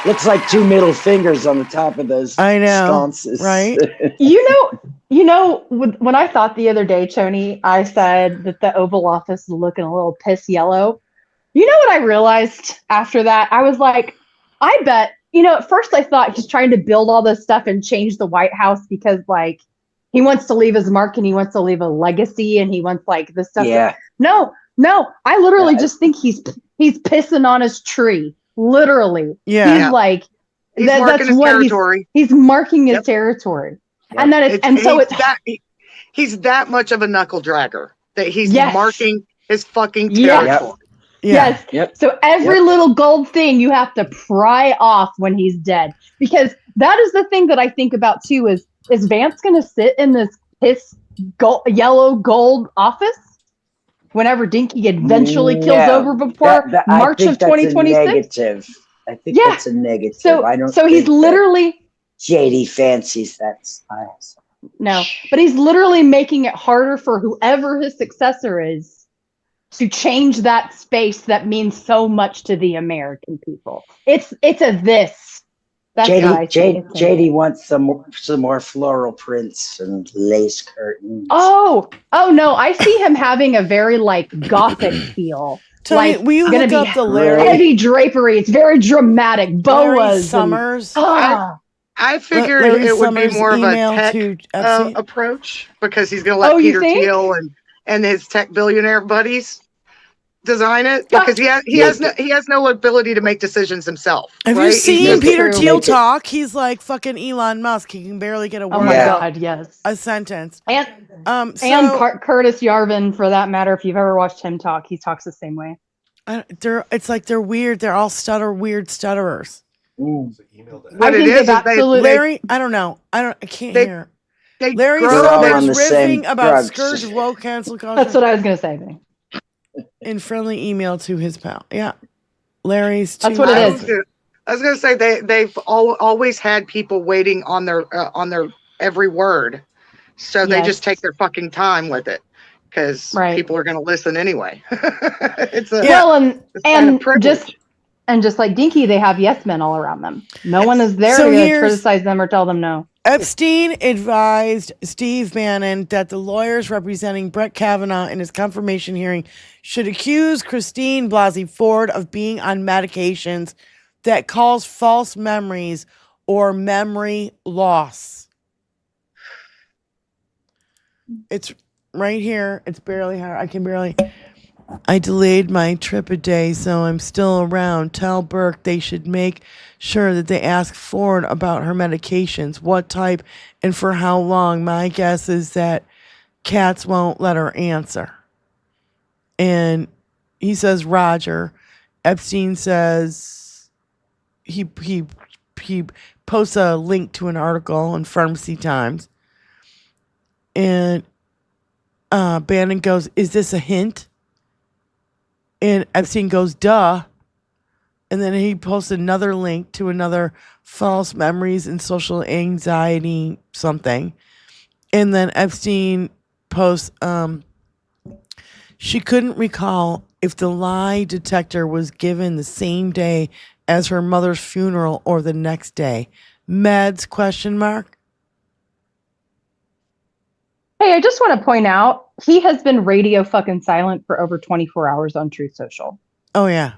Looks like two middle fingers on the top of those sconces. Right? You know, when I thought the other day, Tony, I said that the Oval Office is looking a little piss yellow. You know what I realized after that? I was like, I bet, at first I thought he's trying to build all this stuff and change the White House because, like, he wants to leave his mark and he wants to leave a legacy and he wants, like, this stuff. Yeah. No, I literally just think he's pissing on his tree. Literally. Yeah. He's like, he's marking his territory. He's marking his territory. Yep. And then he's that much of a knuckle dragger that he's marking his fucking territory. Yes. Yep. So every little gold thing you have to pry off when he's dead, because that is the thing that I think about too. Is Vance going to sit in this yellow gold office whenever Dinky eventually kills over before March of 2026? I think that's a negative. So he's literally JD fancies that size. No, but he's literally making it harder for whoever his successor is to change that space that means so much to the American people. It's a this. That's JD wants some more floral prints and lace curtains. Oh no! I see him having a very like gothic feel. Tony, will you look up the Larry? Heavy drapery. It's very dramatic. Boas. Larry Summers. I figured it would be more of a tech approach because he's going to let Peter Thiel and his tech billionaire buddies design it because he has no ability to make decisions himself. Have you seen Peter Thiel talk? He's like fucking Elon Musk. He can barely get a word. Oh my God, yes. A sentence. And Curtis Yarvin, for that matter. If you've ever watched him talk, he talks the same way. It's like they're weird. They're all weird stutterers. What it is Larry, I don't know. I can't hear. Larry Summers riffing about Scourge of low cancel culture. That's what I was going to say. In friendly email to his pal. Yeah. Larry's That's what it is. I was going to say they've always had people waiting on their every word. So they just take their fucking time with it. because Right. people are going to listen anyway. It's a Well, kind of and privilege. just like Dinky, they have yes men all around them. No one is there So to here's- criticize them or tell them no. Epstein advised Steve Bannon that the lawyers representing Brett Kavanaugh in his confirmation hearing should accuse Christine Blasey Ford of being on medications that cause false memories or memory loss. It's right here. It's barely hard. I delayed my trip a day, so I'm still around. Tell Burke they should make sure that they ask Ford about her medications, what type, and for how long. My guess is that Katz won't let her answer. And he says, Roger. Epstein says he posts a link to an article in Pharmacy Times. And Bannon goes, is this a hint? And Epstein goes, duh. And then he posts another link to another false memories and social anxiety something. And then Epstein posts, she couldn't recall if the lie detector was given the same day as her mother's funeral or the next day. Meds, question mark. Hey, I just want to point out, he has been radio fucking silent for over 24 hours on Truth Social. Oh, yeah.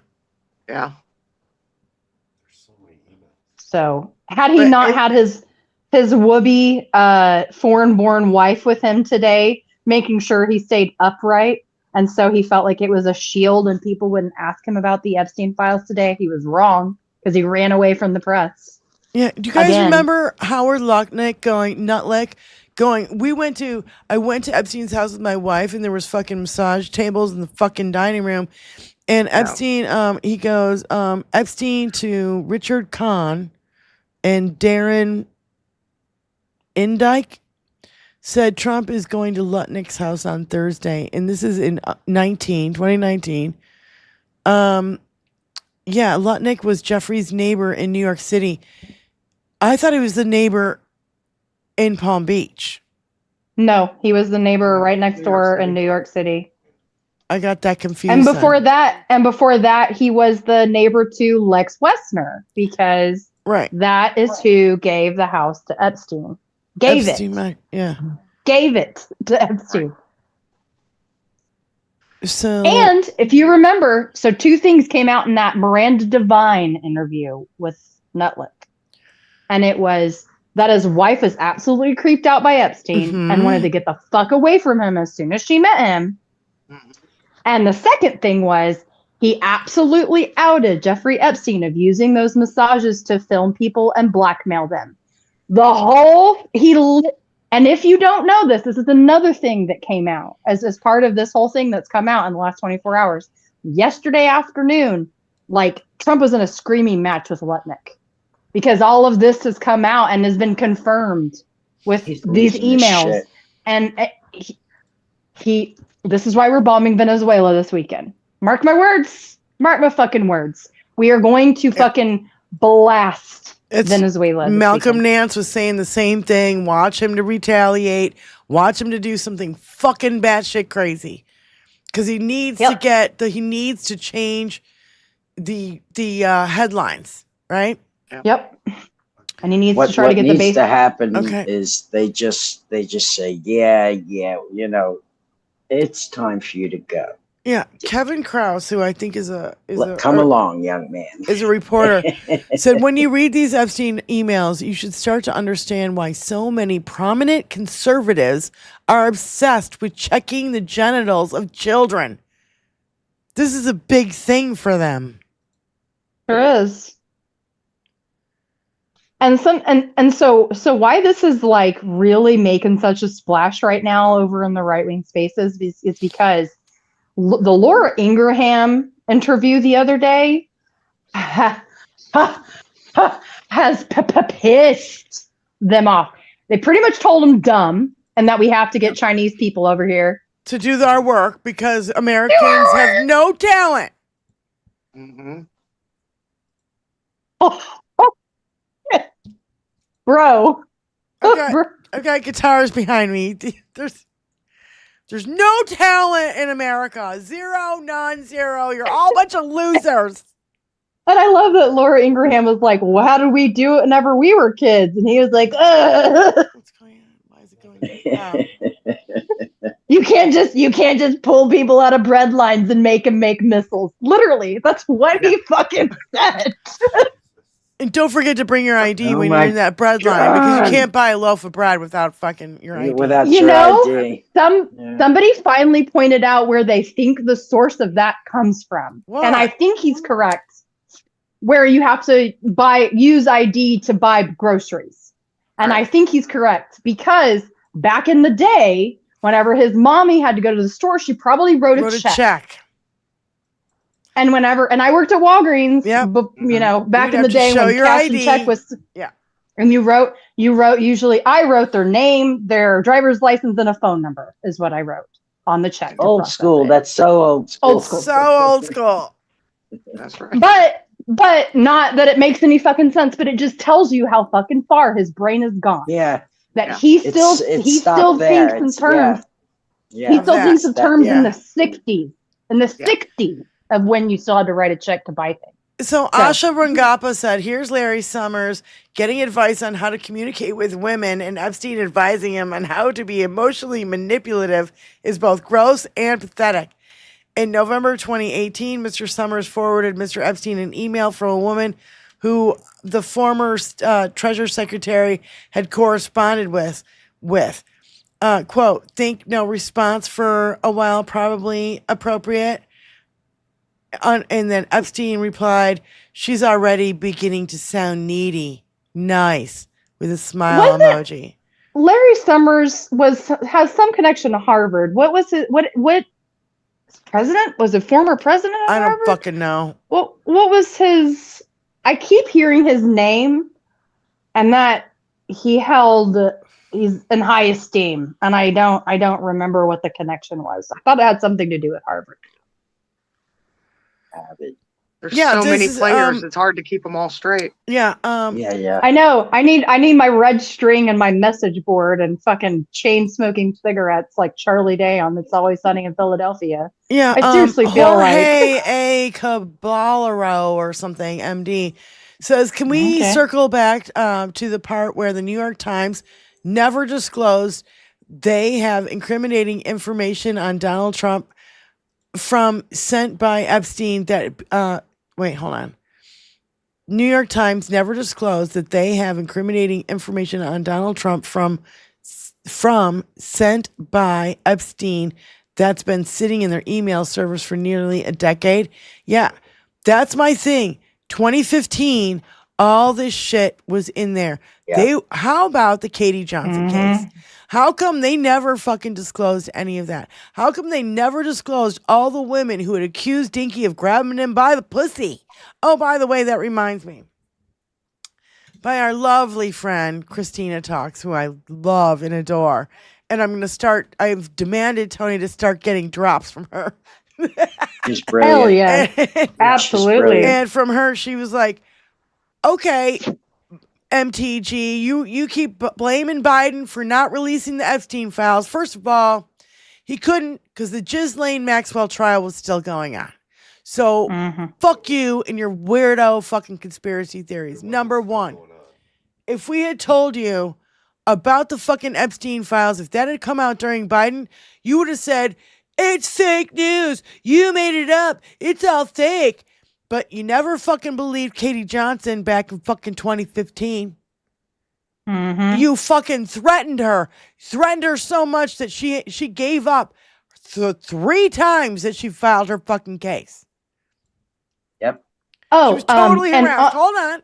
Yeah. So had he not had his whoopee foreign-born wife with him today, making sure he stayed upright, and so he felt like it was a shield and people wouldn't ask him about the Epstein files today, he was wrong because he ran away from the press. Yeah. Do you guys remember Howard Lucknick going, I went to Epstein's house with my wife and there was fucking massage tables in the fucking dining room. And Epstein, he goes, Epstein to Richard Kahn and Darren Indike said Trump is going to Lutnick's house on Thursday. And this is in 2019. Yeah, Lutnick was Jeffrey's neighbor in New York City. I thought he was the neighbor in Palm Beach. No, he was the neighbor right next door in New York City. I got that confused. And before that, he was the neighbor to Lex Wessner because that is who gave the house to Epstein. Gave it to Epstein. So, and if you remember, so two things came out in that Miranda Devine interview with Nutlick. And it was that his wife was absolutely creeped out by Epstein and wanted to get the fuck away from him as soon as she met him. And the second thing was he absolutely outed Jeffrey Epstein of using those massages to film people and blackmail them. And if you don't know this is another thing that came out as part of this whole thing that's come out in the last 24 hours. Yesterday afternoon, like Trump was in a screaming match with Lutnick because all of this has come out and has been confirmed with these emails. And this is why we're bombing Venezuela this weekend. Mark my words. Mark my fucking words. We are going to fucking blast Venezuela. Malcolm Nance was saying the same thing. Watch him to retaliate. Watch him to do something fucking batshit crazy. Because he needs he needs to change the headlines, right? Yep. And he needs to try to get the base. What needs to happen is they just say, yeah, it's time for you to go. Yeah, Kevin Krause, who I think come along, young man, is a reporter, said when you read these Epstein emails, you should start to understand why so many prominent conservatives are obsessed with checking the genitals of children. This is a big thing for them. There is. And so why this is like really making such a splash right now over in the right-wing spaces is because the Laura Ingraham interview the other day has pissed them off. They pretty much told them dumb and that we have to get Chinese people over here to do our work because Americans have no talent. Bro. I've got guitars behind me. There's no talent in America. Zero, non-zero. You're all a bunch of losers. And I love that Laura Ingraham was like, well, how did we do it whenever we were kids? And he was like, What's going on? Why is it going? You can't just pull people out of bread lines and make them make missiles. Literally, that's what he fucking said. And don't forget to bring your ID when you're in that bread line, because you can't buy a loaf of bread without fucking your ID. Without you your know, ID. Somebody finally pointed out where they think the source of that comes from. What? And I think he's correct. Where you have to use ID to buy groceries. And I think he's correct, because back in the day, whenever his mommy had to go to the store, she probably wrote a check. And I worked at Walgreens, back in the day when cash and check was, and I wrote their name, their driver's license, and a phone number is what I wrote on the check. Old school. That's so old school. Old school. So old school. That's right. But not that it makes any fucking sense, but it just tells you how fucking far his brain has gone. Yeah. That he still thinks in terms. Yeah. He still thinks in terms in the 60s. In the 60s of when you still had to write a check to buy things. So Asha Rangappa said, here's Larry Summers getting advice on how to communicate with women, and Epstein advising him on how to be emotionally manipulative is both gross and pathetic. In November 2018, Mr. Summers forwarded Mr. Epstein an email from a woman who the former Treasury Secretary had corresponded with. Quote, think no response for a while, probably appropriate. And then Epstein replied, she's already beginning to sound needy. Nice. With a smile emoji. Larry Summers has some connection to Harvard. What was it? What president? Was it former president of Harvard? I don't fucking know. What was his? I keep hearing his name, and that he's in high esteem, and I don't remember what the connection was. I thought it had something to do with Harvard. There's so many players, it's hard to keep them all straight. Yeah. I know. I need my red string and my message board and fucking chain smoking cigarettes like Charlie Day on It's Always Sunny in Philadelphia. Yeah. I seriously feel Jorge like A. Caballero or something, MD, says, can we circle back to the part where the New York Times never disclosed they have incriminating information on Donald Trump sent by Epstein that wait, hold on. New York Times never disclosed that they have incriminating information on Donald Trump from sent by Epstein that's been sitting in their email servers for nearly a decade. Yeah, that's my thing. 2015, all this shit was in there. Yeah. How about the Katie Johnson case? How come they never fucking disclosed any of that? How come they never disclosed all the women who had accused Dinky of grabbing him by the pussy? Oh, by the way, that reminds me. By our lovely friend, Christina Talks, who I love and adore. And I've demanded Tony to start getting drops from her. She's brilliant. Hell yeah. Absolutely. And from her, she was like, okay, MTG, you keep blaming Biden for not releasing the Epstein files. First of all, he couldn't because the Ghislaine Maxwell trial was still going on. So fuck you and your weirdo fucking conspiracy theories. Number one, if we had told you about the fucking Epstein files, if that had come out during Biden, you would have said, it's fake news. You made it up. It's all fake. But you never fucking believed Katie Johnson back in fucking 2015. You fucking threatened her so much that she gave up 3 times that she filed her fucking case. Yep. Oh, she was totally harassed. Hold on.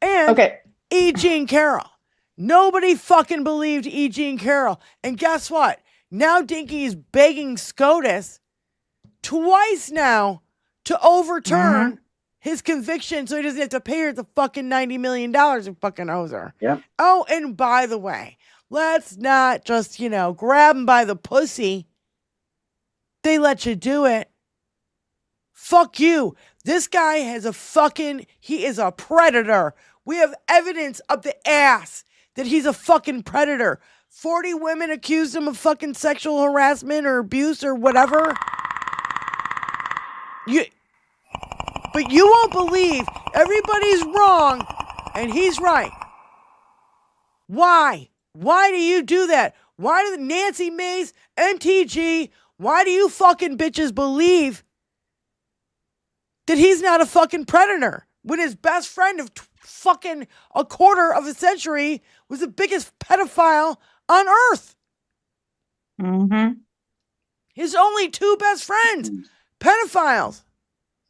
And E. Jean Carroll. Nobody fucking believed E. Jean Carroll. And guess what? Now Dinky is begging SCOTUS twice now to overturn his conviction so he doesn't have to pay her the fucking $90 million he fucking owes her. Yep. Oh, and by the way, let's not just, grab him by the pussy. They let you do it. Fuck you. This guy he is a predator. We have evidence up the ass that he's a fucking predator. 40 women accused him of fucking sexual harassment or abuse or whatever. But you won't believe everybody's wrong and he's right. Why? Why do you do that? Why do Nancy Mace, MTG, why do you fucking bitches believe that he's not a fucking predator when his best friend of fucking a quarter of a century was the biggest pedophile on earth? Mm-hmm. His only two best friends, pedophiles.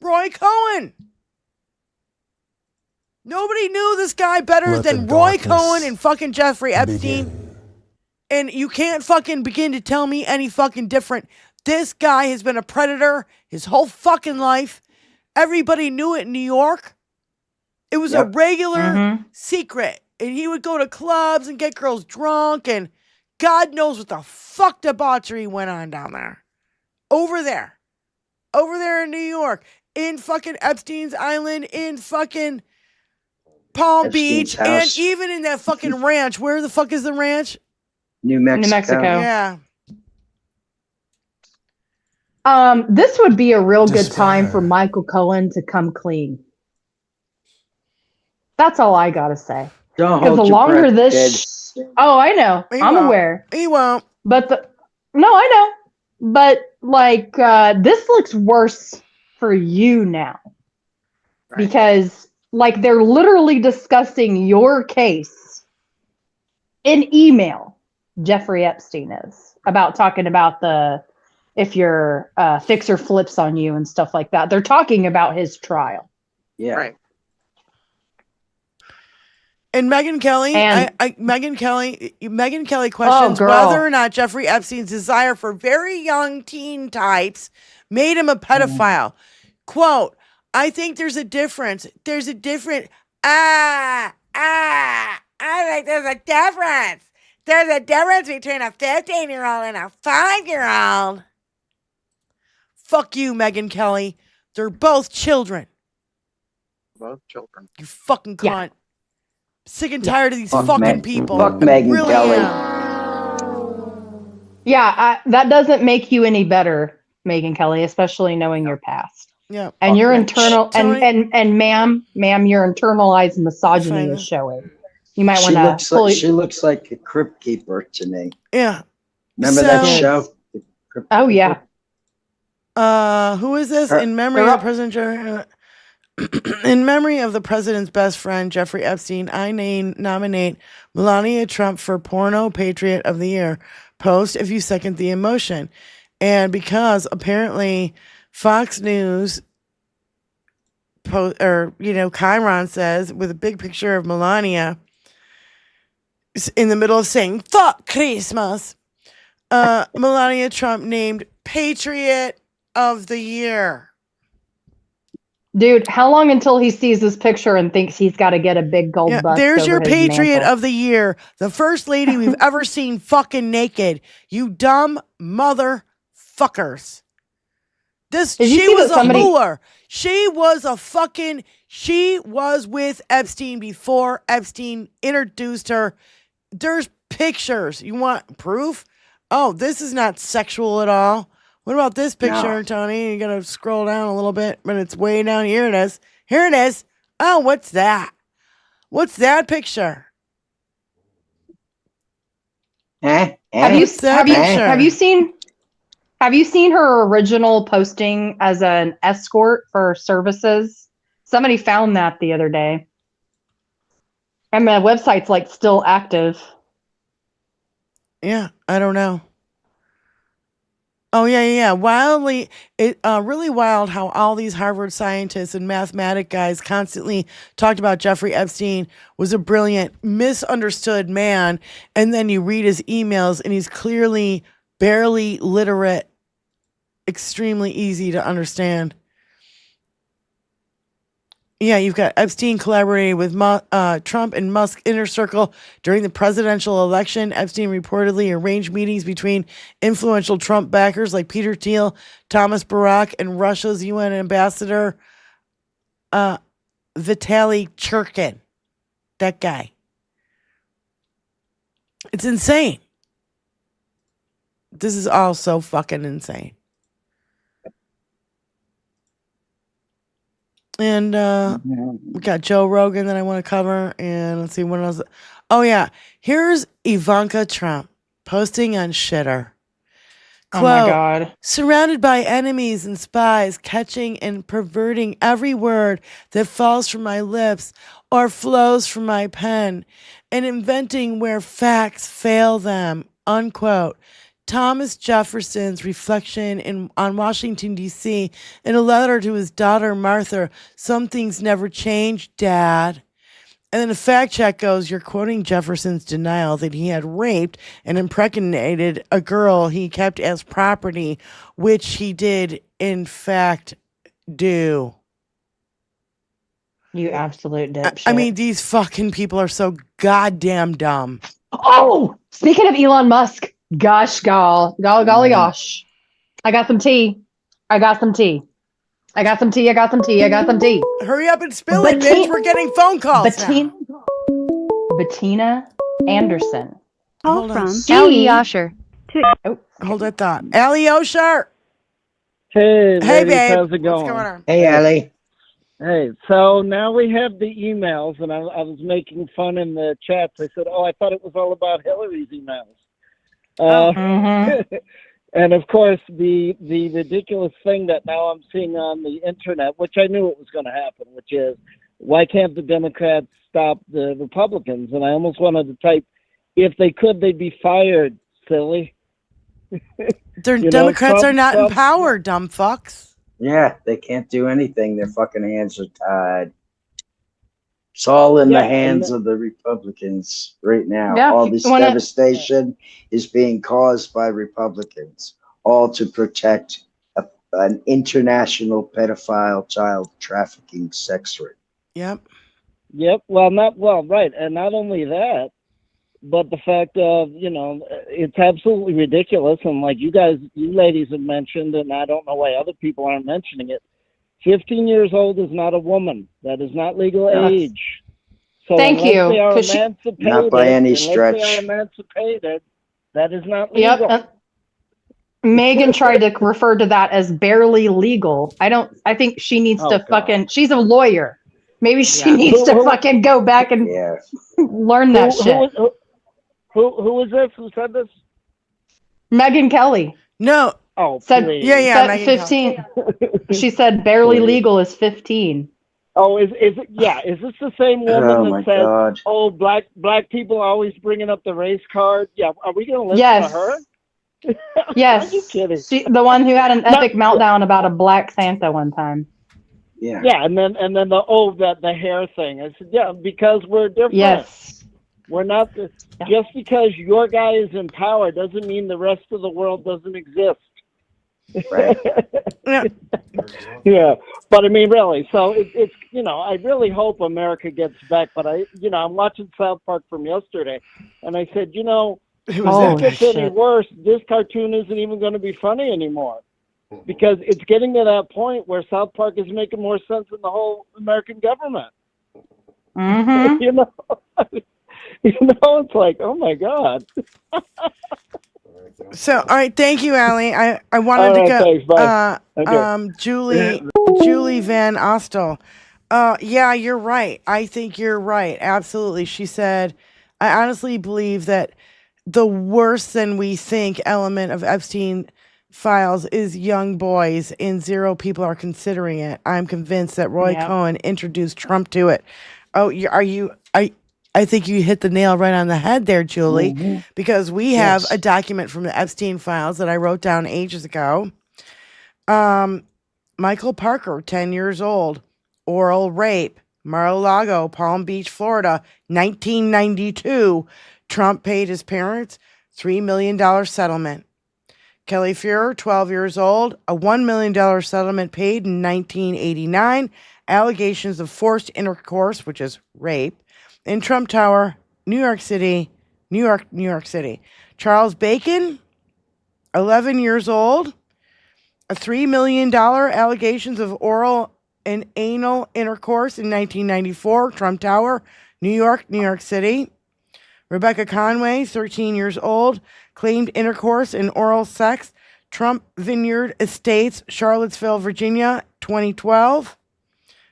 Roy Cohen. Nobody knew this guy better than Roy Cohen and fucking Jeffrey Epstein. And you can't fucking begin to tell me any fucking different. This guy has been a predator his whole fucking life. Everybody knew it in New York. It was a regular secret. And he would go to clubs and get girls drunk. And God knows what the fuck debauchery went on down there. Over there in New York. In fucking Epstein's Island. In fucking Palm Beach. House. And even in that fucking ranch. Where the fuck is the ranch? New Mexico. Yeah. This would be a real good time for Michael Cohen to come clean. That's all I gotta say. Because the longer this, I know, I'm aware. He won't. But I know. But like, this looks worse for you now, because like they're literally discussing your case in email. Jeffrey Epstein is talking about if your fixer flips on you and stuff like that. They're talking about his trial. Yeah. Right. And Megyn Kelly, Megyn Kelly questions whether or not Jeffrey Epstein's desire for very young teen types made him a pedophile. Quote, I think there's a difference. There's a difference. I think there's a difference. There's a difference between a 15-year-old and a 5-year-old. Fuck you, Megyn Kelly. They're both children. Both children. You fucking cunt. Sick and tired of these fucking people. Fuck Megyn really Kelly. Yeah, that doesn't make you any better, Megyn Kelly, especially knowing your past. Yeah. And your internal and ma'am, your internalized misogyny is showing. You might want to. She looks like a crypt keeper to me. Yeah. Remember that show? Oh yeah. Who is this? In memory of President in memory of the president's best friend, Jeffrey Epstein, I nominate Melania Trump for Porno Patriot of the Year. Post if you second the emotion. And because apparently Fox News Chiron says with a big picture of Melania in the middle of saying fuck Christmas, Melania Trump named Patriot of the Year. Dude, how long until he sees this picture and thinks he's got to get a big gold bust? There's your Patriot mantle. of the Year. The first lady we've ever seen fucking naked. You dumb motherfuckers. She was a whore. She was with Epstein before Epstein introduced her. There's pictures. You want proof? Oh, this is not sexual at all. What about this picture, Tony? You gotta scroll down a little bit, but it's way down. Here it is. Here it is. Oh, what's that? What's that picture? Have you seen her original posting as an escort for services? Somebody found that the other day. And the website's like still active. Yeah, I don't know. Oh, yeah. Really wild how all these Harvard scientists and mathematic guys constantly talked about Jeffrey Epstein was a brilliant, misunderstood man. And then you read his emails and he's clearly barely literate, extremely easy to understand. Yeah, you've got Epstein collaborating with Trump and Musk inner circle during the presidential election. Epstein reportedly arranged meetings between influential Trump backers like Peter Thiel, Thomas Barak, and Russia's UN ambassador, Vitaly Churkin. That guy. It's insane. This is all so fucking insane. And we got Joe Rogan that I want to cover. And let's see what else. Oh, yeah. Here's Ivanka Trump posting on Shitter. Quote, oh my God. Surrounded by enemies and spies, catching and perverting every word that falls from my lips or flows from my pen, and inventing where facts fail them, unquote. Thomas Jefferson's reflection on Washington, D.C. in a letter to his daughter, Martha, some things never change, Dad. And then the fact check goes, you're quoting Jefferson's denial that he had raped and impregnated a girl he kept as property, which he did, in fact, do. You absolute dipshit. I mean, these fucking people are so goddamn dumb. Oh, speaking of Elon Musk, gosh, golly gosh. I got some tea. I got some tea. Hurry up and spill it, bitch. We're getting phone calls Bettina Anderson. Hold on. Allie Osher. Hold that thought. Allie Osher. Hey, hey, ladies, babe. how's it going? What's going on? Hey, Allie. Hey, so now we have the emails, and I was making fun in the chats. I said, I thought it was all about Hillary's emails. And of course, the ridiculous thing that now I'm seeing on the internet, which I knew it was going to happen, which is, why can't the Democrats stop the Republicans? And I almost wanted to type, if they could, they'd be fired, silly. Democrats are not in power, dumb fucks. Yeah, they can't do anything. Their fucking hands are tied. It's all in the hands of the Republicans right now. Yeah, all this devastation is being caused by Republicans, all to protect an international pedophile child trafficking sex ring. Yep. Right. And not only that, but the fact of, it's absolutely ridiculous. And like you ladies have mentioned, and I don't know why other people aren't mentioning it, 15 years old is not a woman. That is not legal age. So thank you. They are emancipated, not by any stretch. They are emancipated, that is not legal. Yep. Megan tried to refer to that as barely legal. I think she needs to she's a lawyer. Maybe she needs to fucking go back and learn that shit. Who is this? Who said this? Megyn Kelly. No. Oh, said, please. Said 15. She said barely legal is 15. Oh, is it? Yeah, is this the same woman that said, God. "Oh, black people are always bringing up the race card"? Yeah, are we going to listen to her? Yes. Are you kidding? The one who had an epic meltdown about a black Santa one time. Yeah. Yeah, and then the hair thing. I said, yeah, because we're different. Yes. We're not just because your guy is in power doesn't mean the rest of the world doesn't exist. Right. Yeah, but I mean, really. So it's I really hope America gets back. But I'm watching South Park from yesterday, and I said, if it gets any worse, this cartoon isn't even going to be funny anymore, because it's getting to that point where South Park is making more sense than the whole American government. Mm-hmm. It's like, oh my God. So, all right, thank you, Allie. I wanted to go. Thanks, bye. Okay. Julie Van Ostel. Yeah, you're right. I think you're right. Absolutely. She said, I honestly believe that the worse than we think element of Epstein files is young boys, and zero people are considering it. I'm convinced that Roy Cohn introduced Trump to it. Oh, I think you hit the nail right on the head there, Julie, because we have a document from the Epstein files that I wrote down ages ago. Michael Parker, 10 years old, oral rape, Mar-a-Lago, Palm Beach, Florida, 1992. Trump paid his parents $3 million settlement. Kelly Fuhrer, 12 years old, a $1 million settlement paid in 1989. Allegations of forced intercourse, which is rape, in Trump Tower, New York City. Charles Bacon, 11 years old, a $3 million allegations of oral and anal intercourse in 1994, Trump Tower, New York City. Rebecca Conway, 13 years old, claimed intercourse and oral sex. Trump Vineyard Estates, Charlottesville, Virginia, 2012.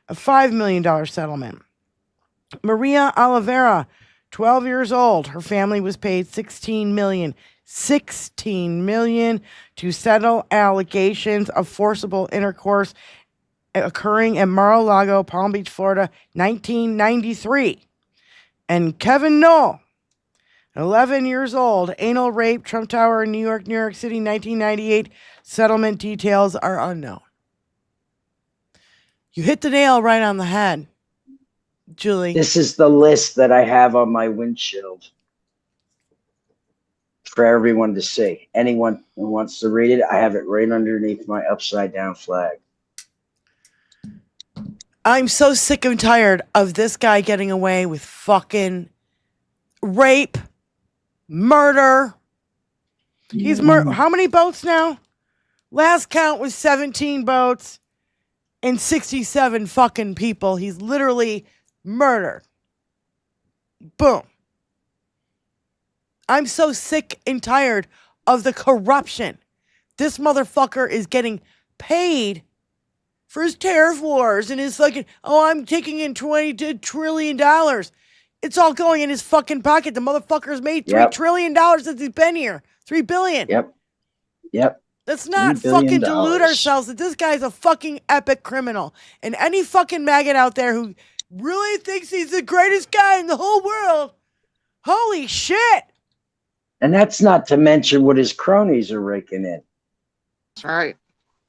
A $5 million settlement. Maria Oliveira, 12 years old. Her family was paid $16 million to settle allegations of forcible intercourse occurring in Mar-a-Lago, Palm Beach, Florida, 1993. And Kevin Knoll, 11 years old, anal rape, Trump Tower in New York City, 1998. Settlement details are unknown. You hit the nail right on the head, Julie. This is the list that I have on my windshield for everyone to see. Anyone who wants to read it, I have it right underneath my upside down flag. I'm so sick and tired of this guy getting away with fucking rape, murder. He's how many boats now? Last count was 17 boats and 67 fucking people. He's literally murdered. Boom. I'm so sick and tired of the corruption. This motherfucker is getting paid for his tariff wars and his fucking, I'm taking in $22 trillion. It's all going in his fucking pocket. The motherfucker's made $3 trillion since he's been here. $3 billion. Yep. Let's not fucking delude ourselves that this guy's a fucking epic criminal. And any fucking maggot out there who really thinks he's the greatest guy in the whole world, holy shit. And that's not to mention what his cronies are raking in. That's right.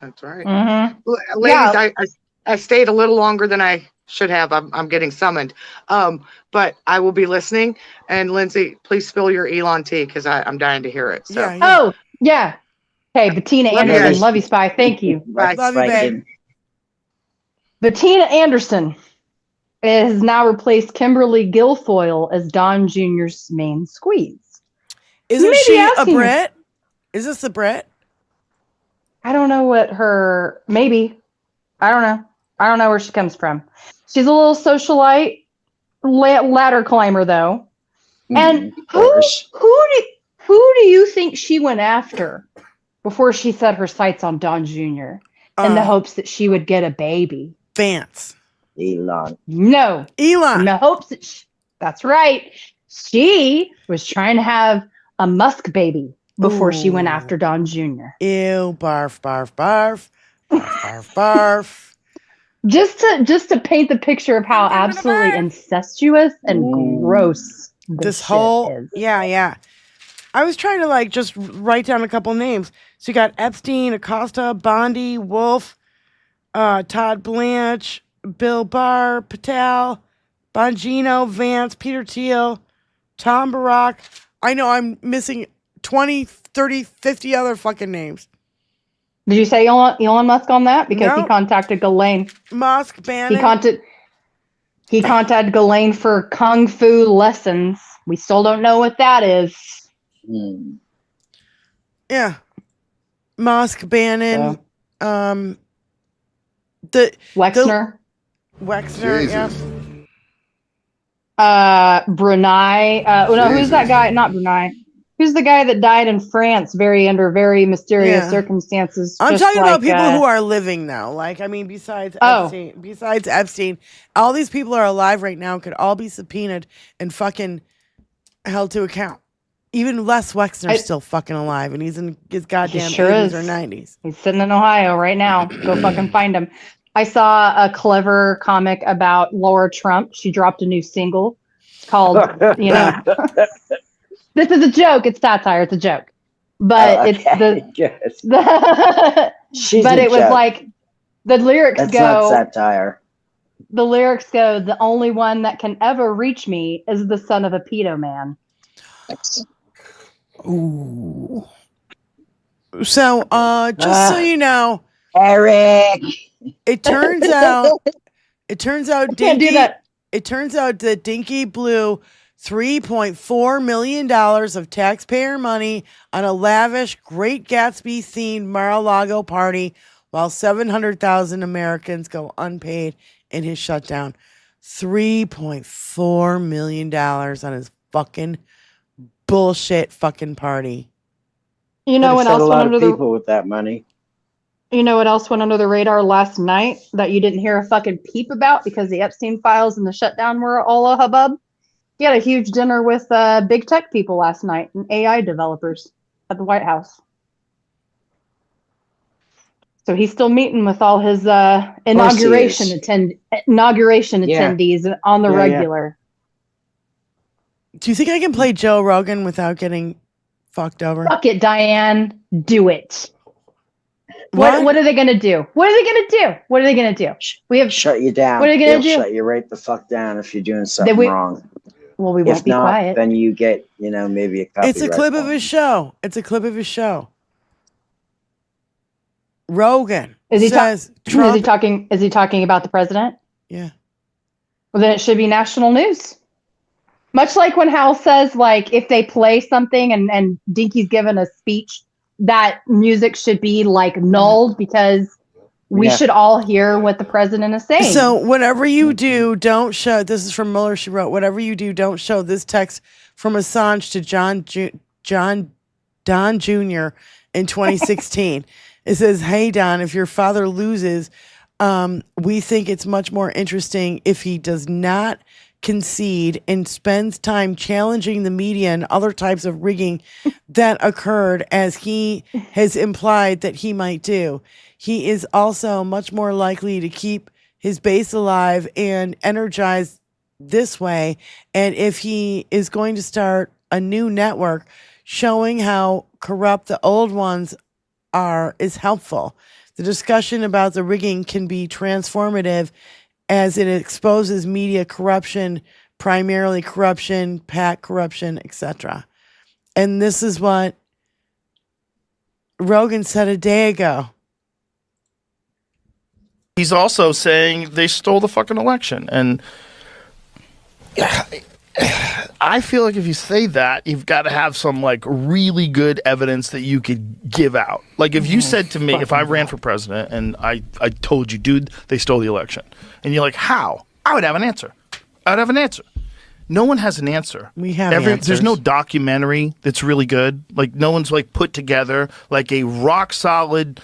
That's right. Mm-hmm. Ladies, I stayed a little longer than I should have. I'm getting summoned. But I will be listening. And Lindsay, please spill your Elon tea because I'm dying to hear it. So. Yeah. Oh, yeah. Hey, Bettina Anderson. Love you, Spy. Thank you. Bye. Love you, babe. Bettina Anderson has now replaced Kimberly Guilfoyle as Don Jr.'s main squeeze. Isn't she a Brit? Is this a Brit? I don't know what her, maybe. I don't know. I don't know where she comes from. She's a little socialite, ladder climber, though. And who do you think she went after before she set her sights on Don Jr. in the hopes that she would get a baby? Vance. Elon. No. Elon. In the hopes that that's right. She was trying to have a Musk baby before she went after Don Jr. Ew, barf, barf, barf. Barf, barf. Just to paint the picture of how absolutely incestuous and gross this whole is. Yeah. I was trying to just write down a couple names. So you got Epstein, Acosta, Bondi, Wolf, Todd Blanche, Bill Barr, Patel, Bongino, Vance, Peter Thiel, Tom Barack. I know I'm missing 20, 30, 50 other fucking names. Did you say Elon Musk on that? Because he contacted Ghislaine. Musk, Bannon. He contacted Ghislaine for Kung Fu lessons. We still don't know what that is. Yeah. Musk, Bannon. Wexner. Wexner, yeah. Brunei. Who's that guy? Not Brunei. Who's the guy that died in France under very mysterious circumstances? I'm talking about people who are living now. Besides Epstein, all these people are alive right now, could all be subpoenaed and fucking held to account. Even Les Wexner's still fucking alive, and he's in his goddamn 80s or 90s. He's sitting in Ohio right now. Go fucking find him. I saw a clever comic about Laura Trump. She dropped a new single. It's called, This is a joke. It's satire. It's a joke. But it's it was like the lyrics That's not satire. The lyrics go, the only one that can ever reach me is the son of a pedo man. Ooh. So, just so you know, Eric, it turns out Can't do that. It turns out that Dinky blew $3.4 million of taxpayer money on a lavish Great Gatsby themed Mar-a-Lago party while 700,000 Americans go unpaid in his shutdown. $3.4 million on his fucking bullshit fucking party. You know what Could've fed else a went lot under of the people with that money. You know what else went under the radar last night that you didn't hear a fucking peep about because the Epstein files and the shutdown were all a hubbub? He had a huge dinner with big tech people last night and AI developers at the White House. So he's still meeting with all his inauguration attendees on the regular. Do you think I can play Joe Rogan without getting fucked over? Fuck it, Diane. Do it. What are they going to do? What are they going to do? What are they going to do? We have shut you down. What are they going to do? Shut you right the fuck down if you're doing something wrong. Well, we won't if be not, quiet. Then you get, maybe a copyright. It's a clip of his show. Rogan says Trump. Is he talking about the president? Yeah. Well, then it should be national news. Much like when Hal says, like, if they play something and Dinky's given a speech, that music should be like nulled because we should all hear what the president is saying. So whatever you do, don't show. This is from Mueller. She wrote, whatever you do, don't show this text from Assange to Don Jr. in 2016. It says, hey, Don, if your father loses, we think it's much more interesting if he does not concede and spends time challenging the media and other types of rigging that occurred, as he has implied that he might do. He is also much more likely to keep his base alive and energized this way. And if he is going to start a new network, showing how corrupt the old ones are is helpful. The discussion about the rigging can be transformative as it exposes media corruption, primarily corruption, PAC corruption, etc. And this is what Rogan said a day ago. He's also saying they stole the fucking election. And I feel like if you say that, you've got to have some like really good evidence that you could give out. Like if you said to me, if I ran for president and I told you, dude, they stole the election. And you're like, how? I would have an answer. No one has an answer. We have answers. There's no documentary that's really good. Like no one's like put together like a rock solid,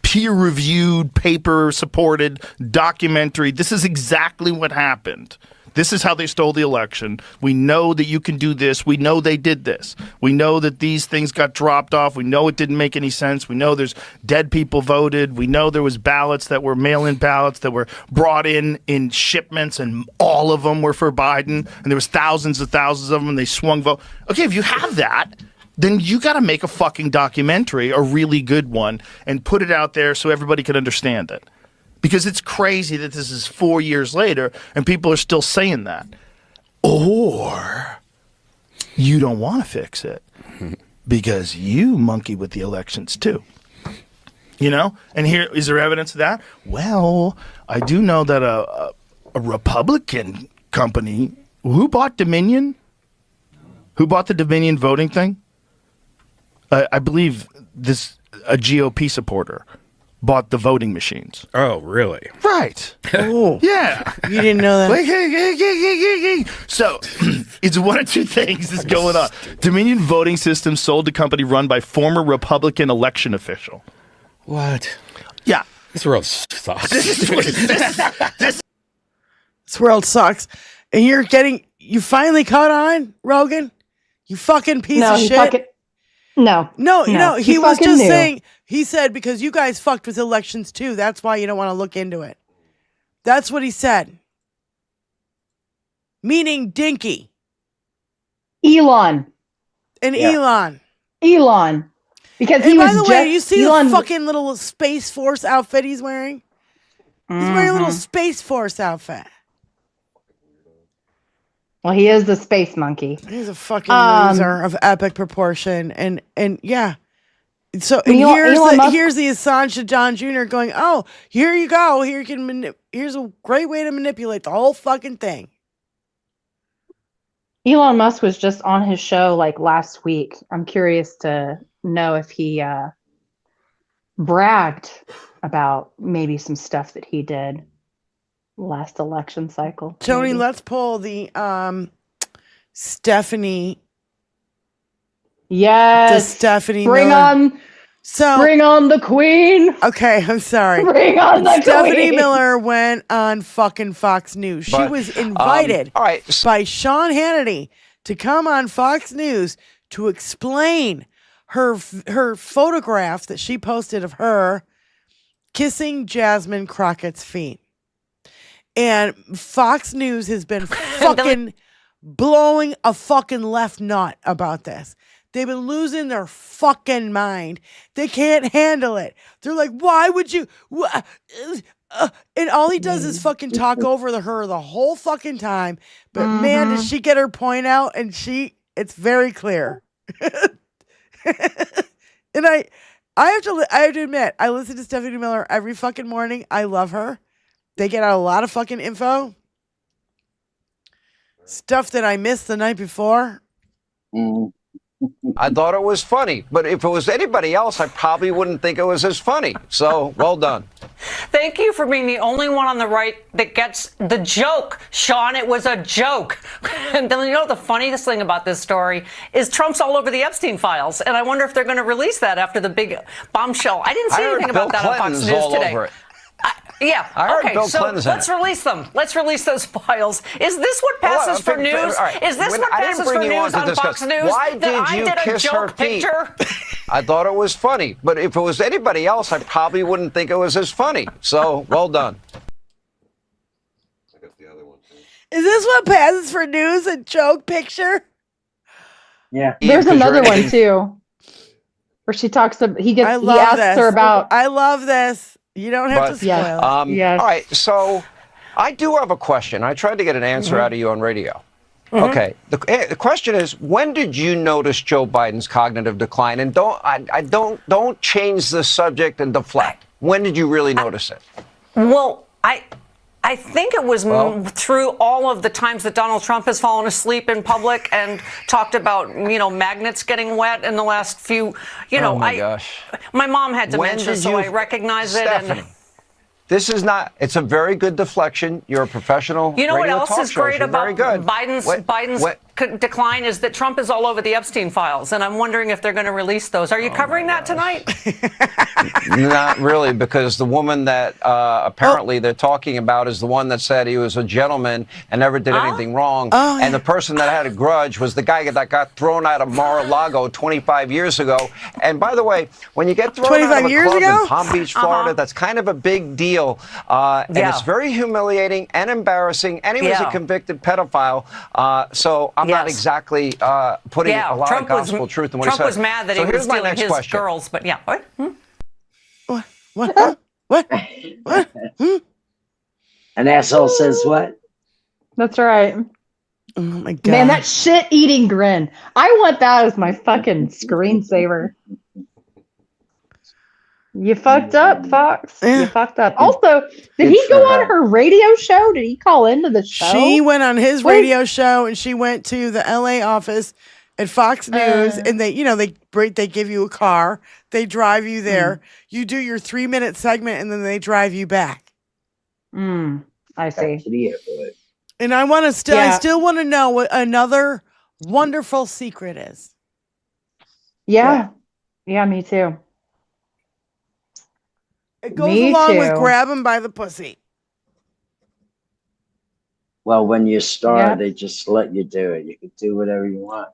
peer-reviewed, paper-supported documentary. This is exactly what happened. This is how they stole the election. We know that you can do this. We know they did this. We know that these things got dropped off. We know it didn't make any sense. We know there's dead people voted. We know there was ballots that were mail-in ballots that were brought in shipments, and all of them were for Biden. And there was thousands of them, and they swung vote. Okay, if you have that, then you got to make a fucking documentary, a really good one, and put it out there so everybody can understand it. Because it's crazy that this is 4 years later and people are still saying that. Or you don't want to fix it because you monkey with the elections too. You know? And here, is there evidence of that? Well, I do know that a Republican company, who bought Dominion? Who bought the Dominion voting thing? I believe a GOP supporter bought the voting machines. Oh, really? Right. Oh. Yeah. You didn't know that? Like, hey. So, it's one of two things is going on. Dominion Voting Systems sold to company run by former Republican election official. What? Yeah. This world sucks. This world sucks. And you finally caught on, Rogan? You fucking piece of shit. No, he was just saying, he said, because you guys fucked with elections too. That's why you don't want to look into it. That's what he said. Meaning Dinky. Elon. Elon. Because by the way, you see the fucking little Space Force outfit he's wearing? He's wearing a little Space Force outfit. Well, he is the space monkey. He's a fucking loser of epic proportion, and yeah. So here's the Assange to Don Jr. going, oh, here you go. Here's a great way to manipulate the whole fucking thing. Elon Musk was just on his show like last week. I'm curious to know if he bragged about maybe some stuff that he did last election cycle. Tony, let's pull the Stephanie Yes. To Stephanie Bring Miller. on. So bring on the queen. Okay, I'm sorry. Bring on the Stephanie queen. Miller went on fucking Fox News. She was invited by Sean Hannity to come on Fox News to explain her photograph that she posted of her kissing Jasmine Crockett's feet. And Fox News has been fucking blowing a fucking left nut about this. They've been losing their fucking mind. They can't handle it. They're like, why would you? And all he does is fucking talk over her the whole fucking time. But man, does she get her point out? And it's very clear. And I have to admit, I listen to Stephanie Miller every fucking morning. I love her. They get out a lot of fucking info. Stuff that I missed the night before. I thought it was funny, but if it was anybody else, I probably wouldn't think it was as funny. So, well done. Thank you for being the only one on the right that gets the joke, Sean. It was a joke. And then, you know, the funniest thing about this story is Trump's all over the Epstein files, and I wonder if they're going to release that after the big bombshell. I didn't see anything about that on Fox News today. Yeah. I heard okay. Bill So Clinton's in let's it. release them. Let's release those files. Is this what passes for news? All right. Is this what I didn't passes bring for you news to on Fox discuss. News? Why that did you I did a kiss her joke feet? picture? I thought it was funny, but if it was anybody else, I probably wouldn't think it was as funny. So, well done. Is this what passes for news? A joke picture? Yeah. There's another one too, where she talks about he asks her about. I love this. You don't have to spoil it. Yes. All right, so I do have a question. I tried to get an answer out of you on radio. Okay, the question is, when did you notice Joe Biden's cognitive decline? And don't change the subject and deflect. When did you really notice it? Well, I think it was through all of the times that Donald Trump has fallen asleep in public and talked about, you know, magnets getting wet in the last few, you know, gosh. My mom had When dementia, did so you- I recognize it. Stephanie, And this is not, it's a very good deflection. You're a professional. you know what radio else talk is shows. great You're very about good. Biden's decline is that Trump is all over the Epstein files, and I'm wondering if they're going to release those. Are you covering that tonight? Not really, because the woman that apparently they're talking about is the one that said he was a gentleman and never did anything wrong. And the person that had a grudge was the guy that got thrown out of Mar-a-Lago 25 years ago. And by the way, when you get thrown out of a club in Palm Beach, Florida, that's kind of a big deal. And it's very humiliating and embarrassing. And he was a convicted pedophile. So I'm not exactly putting a lot of gospel truth in what he said. Trump was mad that he was stealing his girls, but yeah. What? What? An asshole says what? That's right. Oh my God. Man, that shit-eating grin. I want that as my fucking screensaver. You fucked up, Fox. You fucked up. Also, did he go on her radio show? Did he call into the show? She went on his radio show, and she went to the LA office at Fox News, and they give you a car, they drive you there, you do your 3-minute segment, and then they drive you back. I see. And I still want to know what another wonderful secret is. Yeah, me too. It goes along with grab him by the pussy. Well, when you're a star, they just let you do it. You can do whatever you want.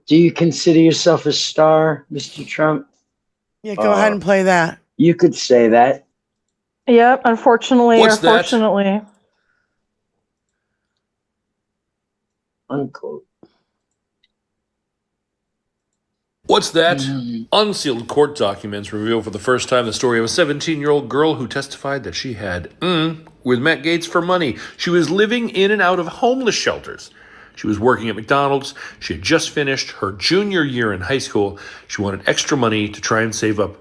Do you consider yourself a star, Mr. Trump? Yeah, go ahead and play that. You could say that. Yep, unfortunately What's or that? fortunately. Unquote. What's that? Unsealed court documents reveal for the first time the story of a 17-year-old girl who testified that she had with Matt Gaetz for money. She was living in and out of homeless shelters. She was working at McDonald's. She had just finished her junior year in high school. She wanted extra money to try and save up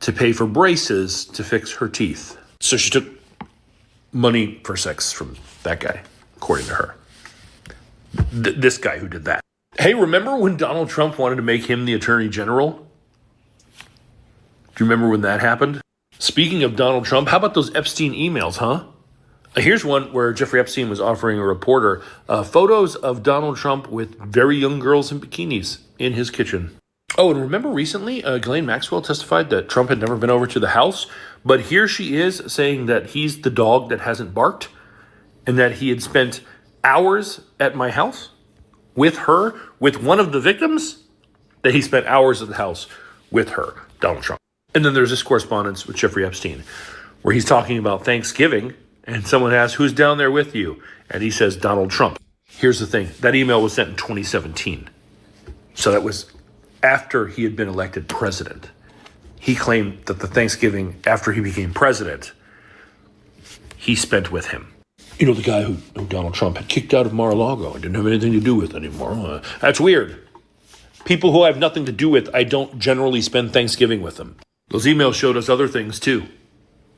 to pay for braces to fix her teeth. So she took money for sex from that guy, according to her. This guy who did that. Hey, remember when Donald Trump wanted to make him the Attorney General? Do you remember when that happened? Speaking of Donald Trump, how about those Epstein emails, huh? Here's one where Jeffrey Epstein was offering a reporter photos of Donald Trump with very young girls in bikinis in his kitchen. Oh, and remember recently, Ghislaine Maxwell testified that Trump had never been over to the house, but here she is saying that he's the dog that hasn't barked and that he had spent hours at my house with her, with one of the victims, that he spent hours at the house with her, Donald Trump. And then there's this correspondence with Jeffrey Epstein where he's talking about Thanksgiving, and someone asks, who's down there with you? And he says, Donald Trump. Here's the thing. That email was sent in 2017. So that was after he had been elected president. He claimed that the Thanksgiving after he became president, he spent with him. You know, the guy who Donald Trump had kicked out of Mar-a-Lago and didn't have anything to do with anymore. That's weird. People who I have nothing to do with, I don't generally spend Thanksgiving with them. Those emails showed us other things too.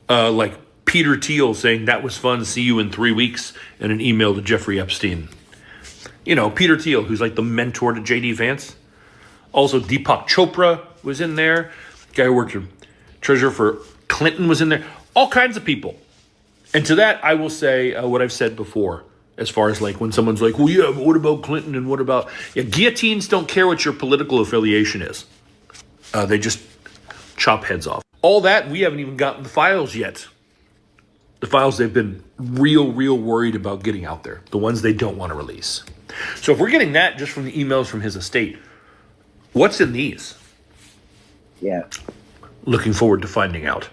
Like Peter Thiel saying that was fun, see you in 3 weeks, in an email to Jeffrey Epstein. You know, Peter Thiel, who's like the mentor to J.D. Vance. Also, Deepak Chopra was in there. The guy who worked as treasurer for Clinton was in there. All kinds of people. And to that, I will say what I've said before, as far as like when someone's like, well, yeah, but what about Clinton and what about... Yeah, guillotines don't care what your political affiliation is. They just chop heads off. All that, we haven't even gotten the files yet. The files they've been real worried about getting out there. The ones they don't want to release. So if we're getting that just from the emails from his estate, what's in these? Yeah. Looking forward to finding out.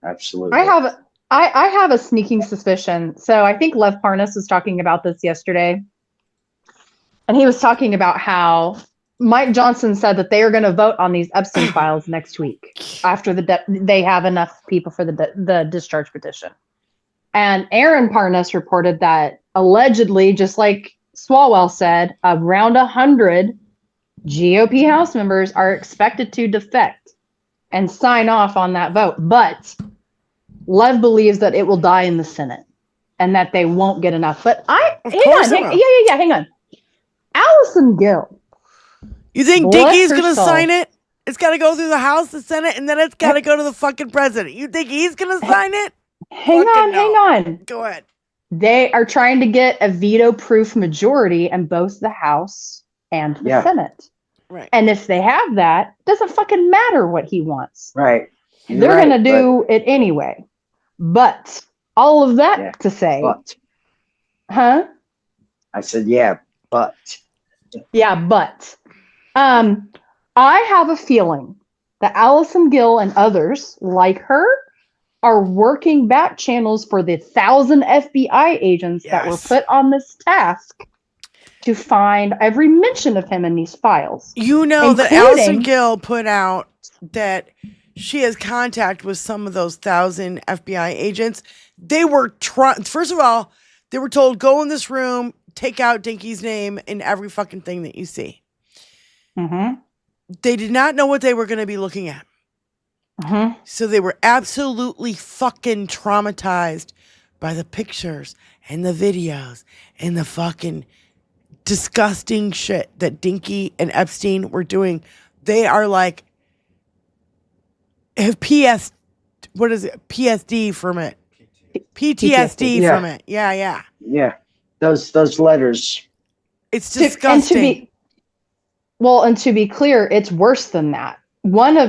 Absolutely. I have a sneaking suspicion. So I think Lev Parnas was talking about this yesterday. And he was talking about how Mike Johnson said that they are going to vote on these Epstein files next week after they have enough people for the discharge petition. And Aaron Parnas reported that allegedly, just like Swalwell said, around 100 GOP House members are expected to defect and sign off on that vote. But Lev believes that it will die in the Senate and that they won't get enough. But hang on. Allison Gill. You think Dinky's going to sign it? It's got to go through the House, the Senate, and then it's got to go to the fucking president. You think he's going to sign it? Hang on. Go ahead. They are trying to get a veto-proof majority in both the House and the Senate. Right. And if they have that, it doesn't fucking matter what he wants. Right. They're going to do it anyway. But all of that to say. But. Huh? I said, yeah, but. Yeah, but. I have a feeling that Allison Gill and others like her are working back channels for the 1,000 FBI agents that were put on this task to find every mention of him in these files. You know that Allison Gill put out that she has contact with some of those 1,000 FBI agents. They were first of all, they were told, go in this room, take out Dinky's name in every fucking thing that you see. Mm-hmm. They did not know what they were going to be looking at. Mm-hmm. So they were absolutely fucking traumatized by the pictures and the videos and the fucking disgusting shit that Dinky and Epstein were doing. They are like, have PSD from it. PTSD from it. Yeah. Yeah. Those letters. It's disgusting. And to be clear, it's worse than that.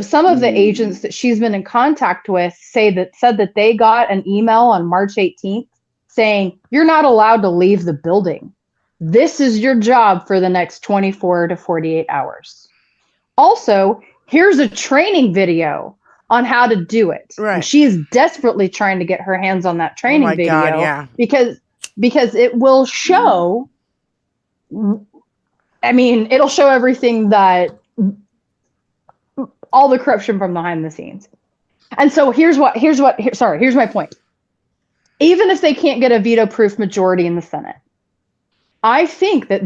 Some of the agents that she's been in contact with said that they got an email on March 18th saying, you're not allowed to leave the building. This is your job for the next 24 to 48 hours. Also, here's a training video on how to do it. Right. And she is desperately trying to get her hands on that training video. God, yeah. Because it will show, it'll show everything that all the corruption from behind the scenes. And so here's my point. Even if they can't get a veto-proof majority in the Senate, I think that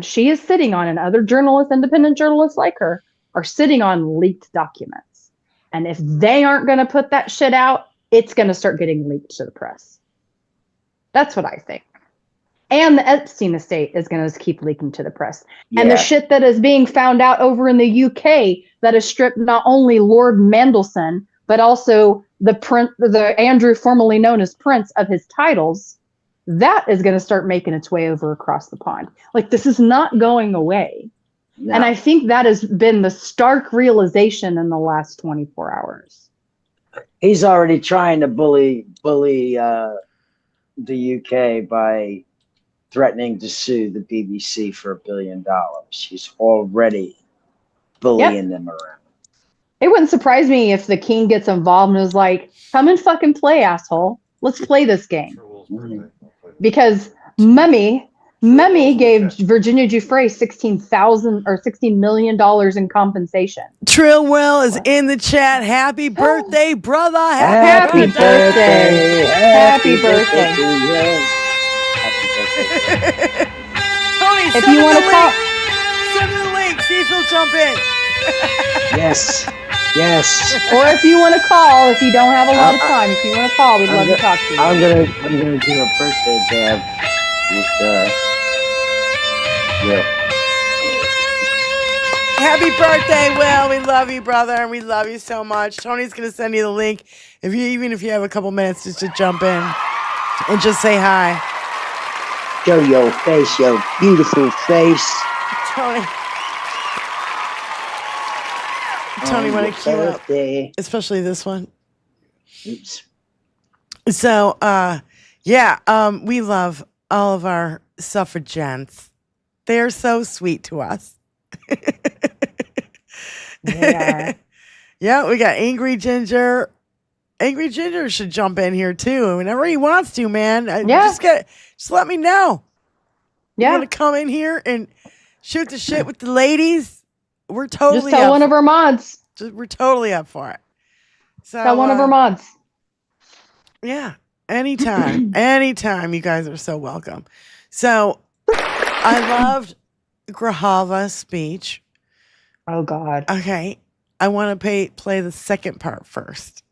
she is sitting on, and other journalists, independent journalists like her, are sitting on leaked documents. And if they aren't going to put that shit out, it's going to start getting leaked to the press. That's what I think. And the Epstein estate is going to keep leaking to the press. Yeah. And the shit that is being found out over in the UK that has stripped not only Lord Mandelson, but also the Andrew formerly known as Prince of his titles, that is going to start making its way over across the pond. Like, this is not going away. No. And I think that has been the stark realization in the last 24 hours. He's already trying to bully the UK by threatening to sue the BBC for $1 billion. He's already bullying them around. It wouldn't surprise me if the king gets involved and is like, come and fucking play, asshole. Let's play this game. Because Mummy gave Virginia Giuffre $16 million in compensation. Trillwell is in the chat. Happy birthday, brother. Happy birthday. Happy birthday. Tony, if you want to call, send me the link. See if he'll jump in. Yes. Or if you want to call, if you don't have a lot of time, if you want to call, we'd love to talk to you. I'm gonna do a birthday jab with Will. Happy birthday, Will. We love you, brother, and we love you so much. Tony's gonna send you the link. Even if you have a couple minutes just to jump in and just say hi. Show your face, your beautiful face. Tony, want to cue up, especially this one. Oops. So, we love all of our suffragets. They are so sweet to us. They are. Yeah, we got Angry Ginger. Angry Ginger should jump in here too whenever he wants to, man. Just let me know. Yeah. You want to come in here and shoot the shit with the ladies? We're totally just tell one of our mods. We're totally up for it. So tell one of our mods. Yeah, anytime, anytime. You guys are so welcome. So I loved Grahava's speech. Oh God. Okay, I want to play the second part first.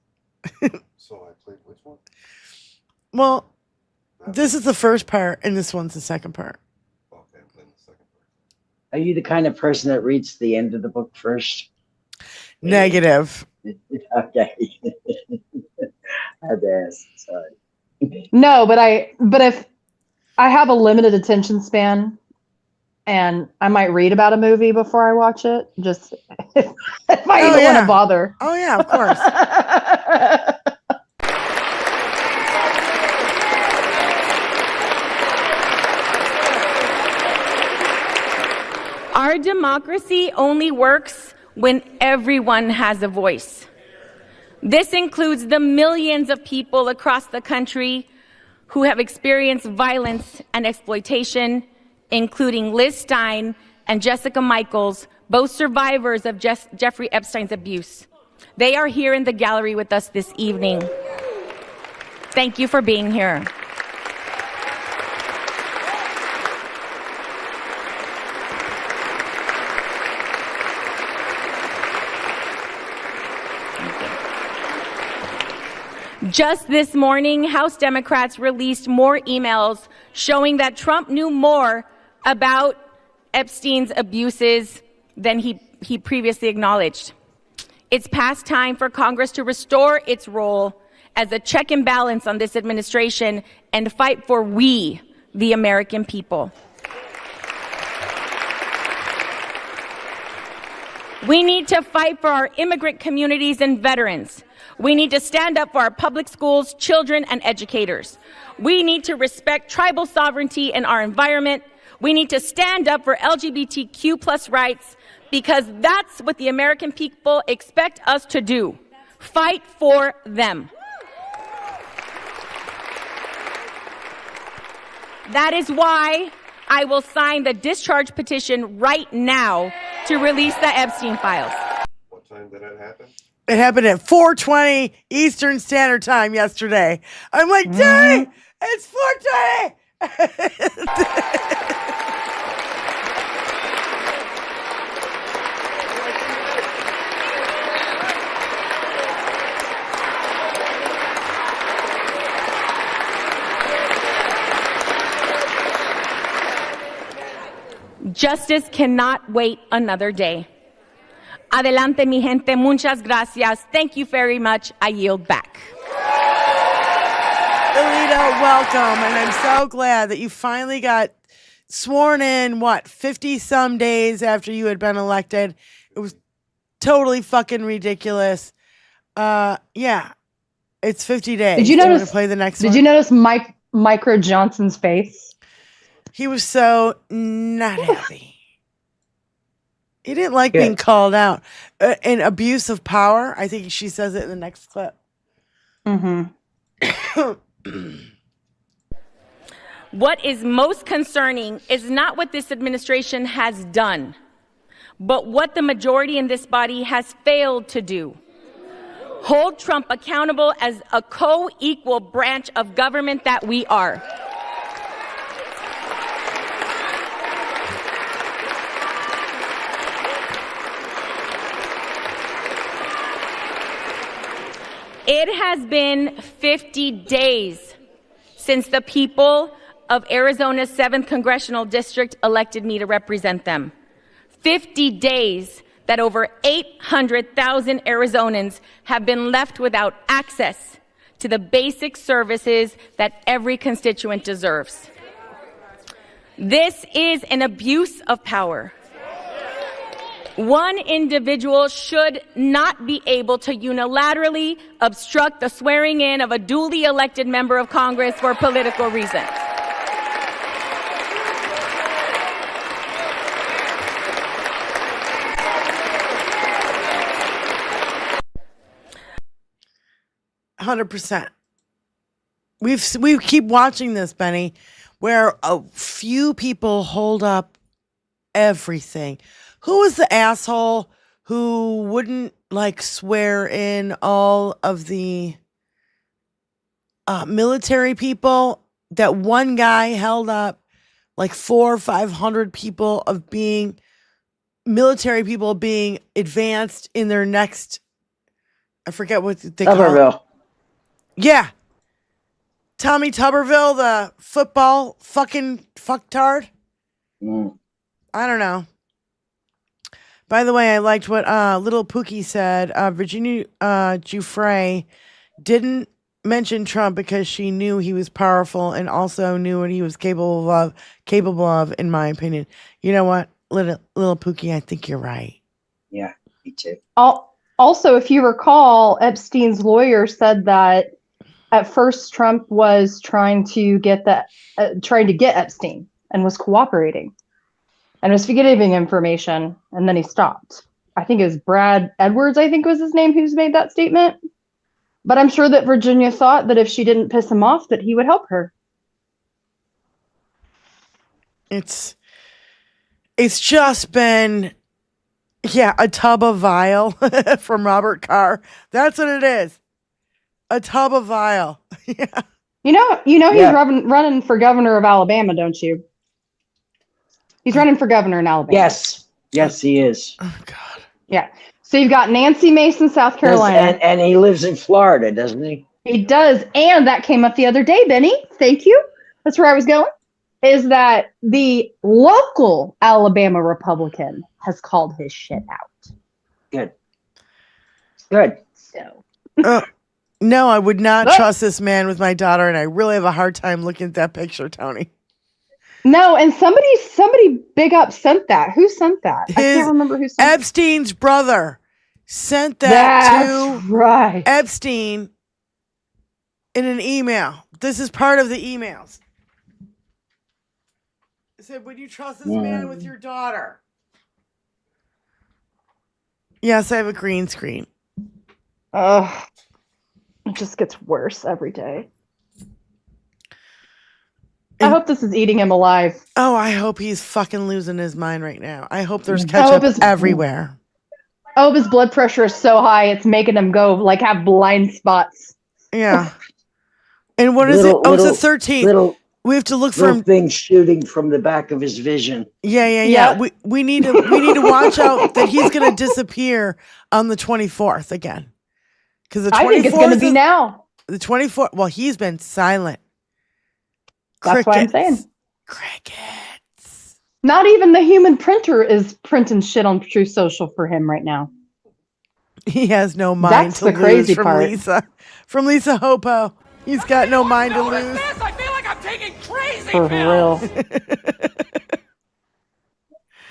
So I played which one? Well, this is the first part, and this one's the second part. Okay, I'm playing the second part. Are you the kind of person that reads the end of the book first? Negative. Okay. I had to ask. Sorry. No, but if I have a limited attention span, and I might read about a movie before I watch it, just if I don't want to bother. Oh yeah, of course. Our democracy only works when everyone has a voice. This includes the millions of people across the country who have experienced violence and exploitation, including Liz Stein and Jessica Michaels, both survivors of Jeffrey Epstein's abuse. They are here in the gallery with us this evening. Thank you for being here. Just this morning, House Democrats released more emails showing that Trump knew more about Epstein's abuses than he previously acknowledged. It's past time for Congress to restore its role as a check and balance on this administration and fight for we, the American people. We need to fight for our immigrant communities and veterans. We need to stand up for our public schools, children, and educators. We need to respect tribal sovereignty in our environment. We need to stand up for LGBTQ plus rights because that's what the American people expect us to do. Fight for them. That is why I will sign the discharge petition right now to release the Epstein files. What time did that happen? It happened at 4:20 Eastern Standard Time yesterday. I'm like, dang, it's 4:20. Justice cannot wait another day. Adelante, mi gente. Muchas gracias. Thank you very much. I yield back. Alito, welcome. And I'm so glad that you finally got sworn in, 50 some days after you had been elected. It was totally fucking ridiculous. Yeah. It's 50 days. Did you notice? Play the next Did one? you notice Micro Johnson's face? He was so not happy. He didn't like being called out. An abuse of power. I think she says it in the next clip. What is most concerning is not what this administration has done, but what the majority in this body has failed to do. Hold Trump accountable as a co-equal branch of government that we are. It has been 50 days since the people of Arizona's 7th Congressional District elected me to represent them. 50 days that over 800,000 Arizonans have been left without access to the basic services that every constituent deserves. This is an abuse of power. One individual should not be able to unilaterally obstruct the swearing in of a duly elected member of Congress for political reasons. %. We keep watching this, Benny, where a few people hold up everything. Who was the asshole who wouldn't swear in all of the military people? That one guy held up 400 or 500 people of being military people being advanced in their next. I forget what they call it. Yeah. Tommy Tuberville, the football fucking fucktard. I don't know. By the way, I liked what Little Pookie said. Virginia Giuffre didn't mention Trump because she knew he was powerful and also knew what he was capable of, in my opinion. You know what, Little Pookie, I think you're right. Yeah, me too. Also, if you recall, Epstein's lawyer said that at first Trump was trying to get Epstein and was cooperating and was giving information, and then he stopped. I think it was Brad Edwards, I think was his name, who's made that statement. But I'm sure that Virginia thought that if she didn't piss him off, that he would help her. It's just been, a tub of vile from Robert Carr. That's what it is. A tub of vile. Yeah. You know he's running for governor of Alabama, don't you? He's running for governor in Alabama. Yes, he is. Oh God. Yeah. So you've got Nancy Mason, South Carolina, and he lives in Florida, doesn't he? He does, and that came up the other day, Benny. Thank you. That's where I was going. Is that the local Alabama Republican has called his shit out? Good. So. No, I would not trust this man with my daughter, and I really have a hard time looking at that picture, Tony. No, and somebody big up sent that. Who sent that? I can't remember who sent it. Epstein's brother sent that to Epstein in an email. This is part of the emails. It said, would you trust this man with your daughter? Yes, I have a green screen. It just gets worse every day. I hope this is eating him alive. Oh, I hope he's fucking losing his mind right now. I hope there's ketchup everywhere. I hope his blood pressure is so high it's making him go have blind spots. Yeah. And what is it? Oh, it's the 13th. We have to look for him. Things shooting from the back of his vision. Yeah. We need to watch out that he's going to disappear on the 24th again. Because the 24th, I think it's going to be now. The 24th. Well, he's been silent. That's what I'm saying. Crickets. Not even the human printer is printing shit on True Social for him right now. He has no mind That's to the lose crazy from part. Lisa. From Lisa Hopo. He's got no mind to lose. I feel like I'm taking crazy For real.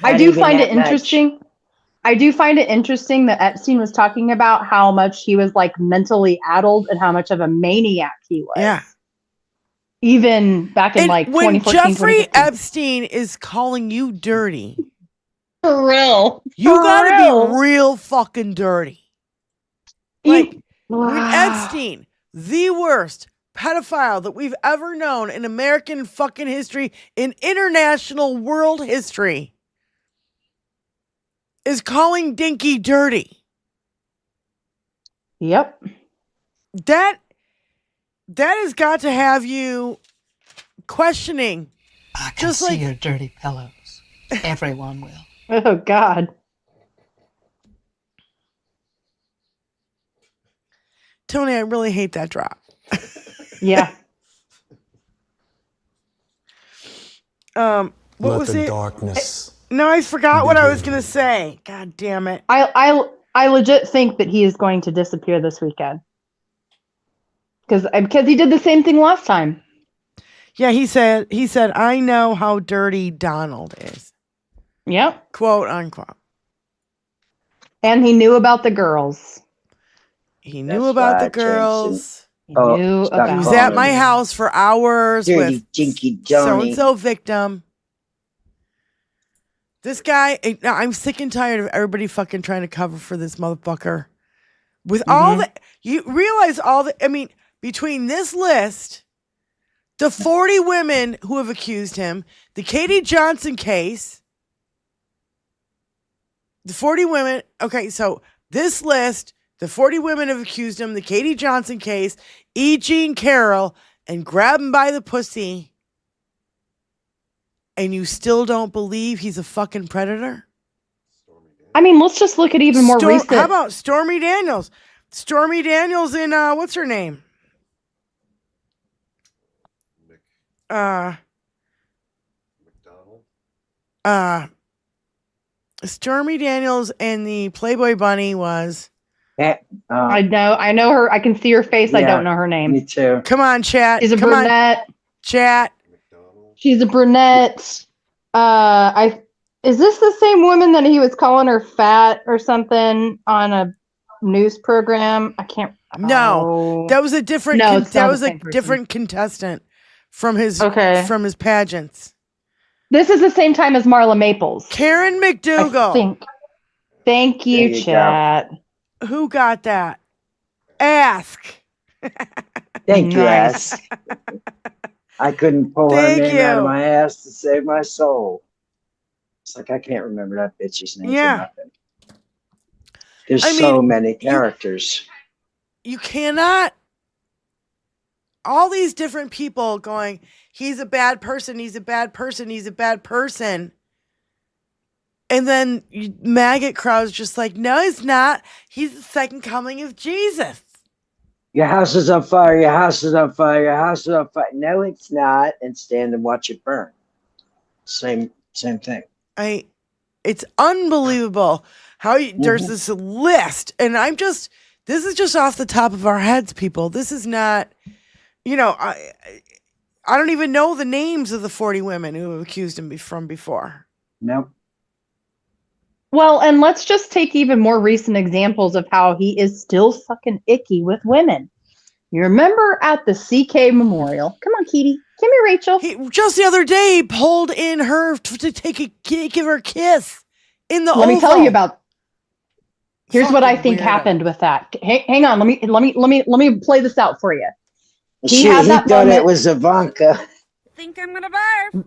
I Not do even find it that much. interesting. I do find it interesting that Epstein was talking about how much he was like mentally addled and how much of a maniac he was. Yeah. Even back in And like when 2014, Jeffrey 2015. Epstein is calling you dirty, For real. you For gotta real. be real fucking dirty. Like, when Epstein, the worst pedophile that we've ever known in American fucking history, in international world history, is calling Dinky dirty. Yep. That has got to have you questioning. I can see your dirty pillows. Everyone will. Oh, God. Tony, I really hate that drop. Yeah. What Let was the it? darkness. No, I forgot what I was gonna say. God damn it. I legit think that he is going to disappear this weekend. Because he did the same thing last time. Yeah, he said, I know how dirty Donald is. Yep. Quote unquote. And he knew about the girls. He knew about the girls. He knew about He was at my house for hours Dirty with Dinky so Johnny. and so victim. This guy, I'm sick and tired of everybody fucking trying to cover for this motherfucker. With all the, you realize between this list, the 40 women who have accused him, the Katie Johnson case, the 40 women, okay, so this list, the 40 women have accused him, the Katie Johnson case, E. Jean Carroll, and grab him by the pussy, and you still don't believe he's a fucking predator? I mean, let's just look at even more recent. How about Stormy Daniels? Stormy Daniels in, what's her name? Stormy Daniels and the Playboy Bunny was. I know her. I can see her face. I don't know her name. Me too. Come on, chat. She's a brunette. Chat. She's a brunette. Is this the same woman that he was calling her fat or something on a news program? I can't. No, that was a different. No, it's that not was the a same person. different contestant from his pageants. This is the same time as Marla Maples. Karen McDougal. I think. Thank you, There you chat. Who got that? Ask. Thank you, Nice. ass. I couldn't pull her Thank name out of you. my ass to save my soul. It's like I can't remember that bitch's name. Yeah. For nothing. There's I so mean, many characters. You cannot. All these different people going, he's a bad person, he's a bad person, he's a bad person. And then maggot crowd's just like, no, he's not. He's the second coming of Jesus. Your house is on fire. Your house is on fire. Your house is on fire. No, it's not. And stand and watch it burn. Same thing. It's unbelievable how there's this list, and this is just off the top of our heads, people. This is not, I don't even know the names of the 40 women who have accused him from before. Nope. Well, and let's just take even more recent examples of how he is still fucking icky with women. You remember at the CK Memorial? Come on, Kitty. Come here, Rachel. Just the other day, he pulled in her to give her a kiss in the Let me tell Oval. you about. Here's what I Fucking think weirdo. happened with that. Hang on. Let me play this out for you. He had that thought moment. it was Ivanka. Think I'm gonna barf.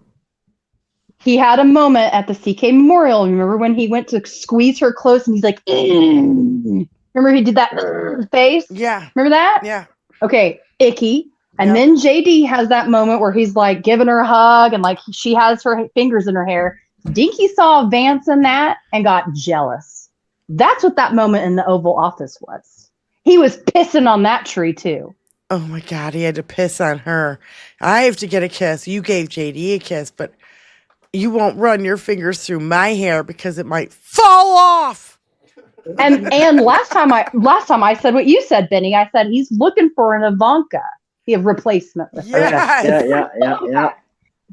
He had a moment at the CK Memorial. Remember when he went to squeeze her close and he's like, "Mm." Remember he did that face? Yeah. Remember that? Yeah. Okay, icky. And then JD has that moment where he's like giving her a hug and like she has her fingers in her hair. Dinky saw Vance in that and got jealous. That's what that moment in the Oval Office was. He was pissing on that tree too. Oh my God, he had to piss on her. I have to get a kiss. You gave JD a kiss, but you won't run your fingers through my hair because it might fall off. And last time I said what you said, Benny. I said he's looking for an Ivanka. He have replacement. Yes. Yeah.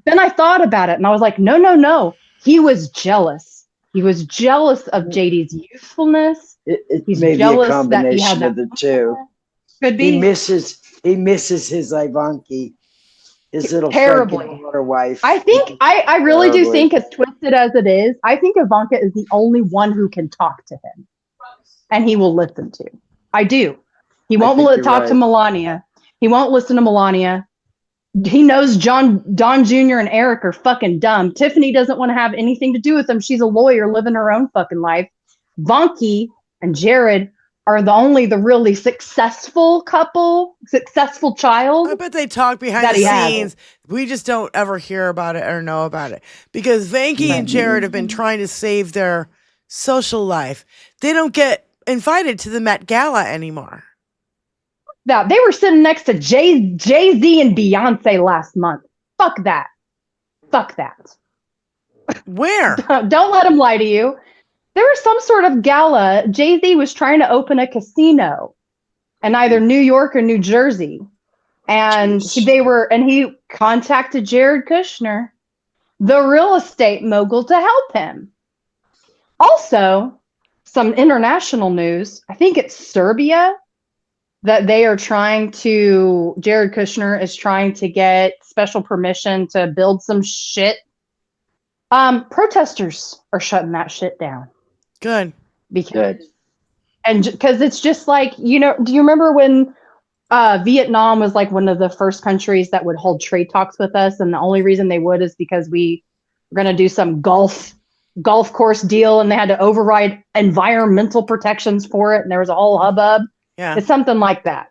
Then I thought about it, and I was like, no. He was jealous. He was jealous of JD's youthfulness. He's He's maybe jealous a that he combination had of the two. Could be. He misses his Ivanki, his little Terribly. fucking daughter wife. I really do Terribly. think, as twisted as it is, I think Ivanka is the only one who can talk to him, and he will listen to. I do. He won't talk to Melania. He won't listen to Melania. He knows Don Jr. and Eric are fucking dumb. Tiffany doesn't want to have anything to do with them. She's a lawyer living her own fucking life. Vanki and Jared are the really successful couple, successful child. I bet they talk behind the scenes. We just don't ever hear about it or know about it. Because Vanki and Jared have been trying to save their social life. They don't get invited to the Met Gala anymore. Now, they were sitting next to Jay-Z and Beyonce last month. Fuck that. Where? Don't let them lie to you. There was some sort of gala. Jay-Z was trying to open a casino in either New York or New Jersey. And he contacted Jared Kushner, the real estate mogul, to help him. Also, some international news. I think it's Serbia that Jared Kushner is trying to get special permission to build some shit. Protesters are shutting that shit down. Good. Because it's just like, do you remember when Vietnam was like one of the first countries that would hold trade talks with us, and the only reason they would is because we were going to do some golf course deal, and they had to override environmental protections for it, and there was a whole hubbub. Yeah. It's something like that.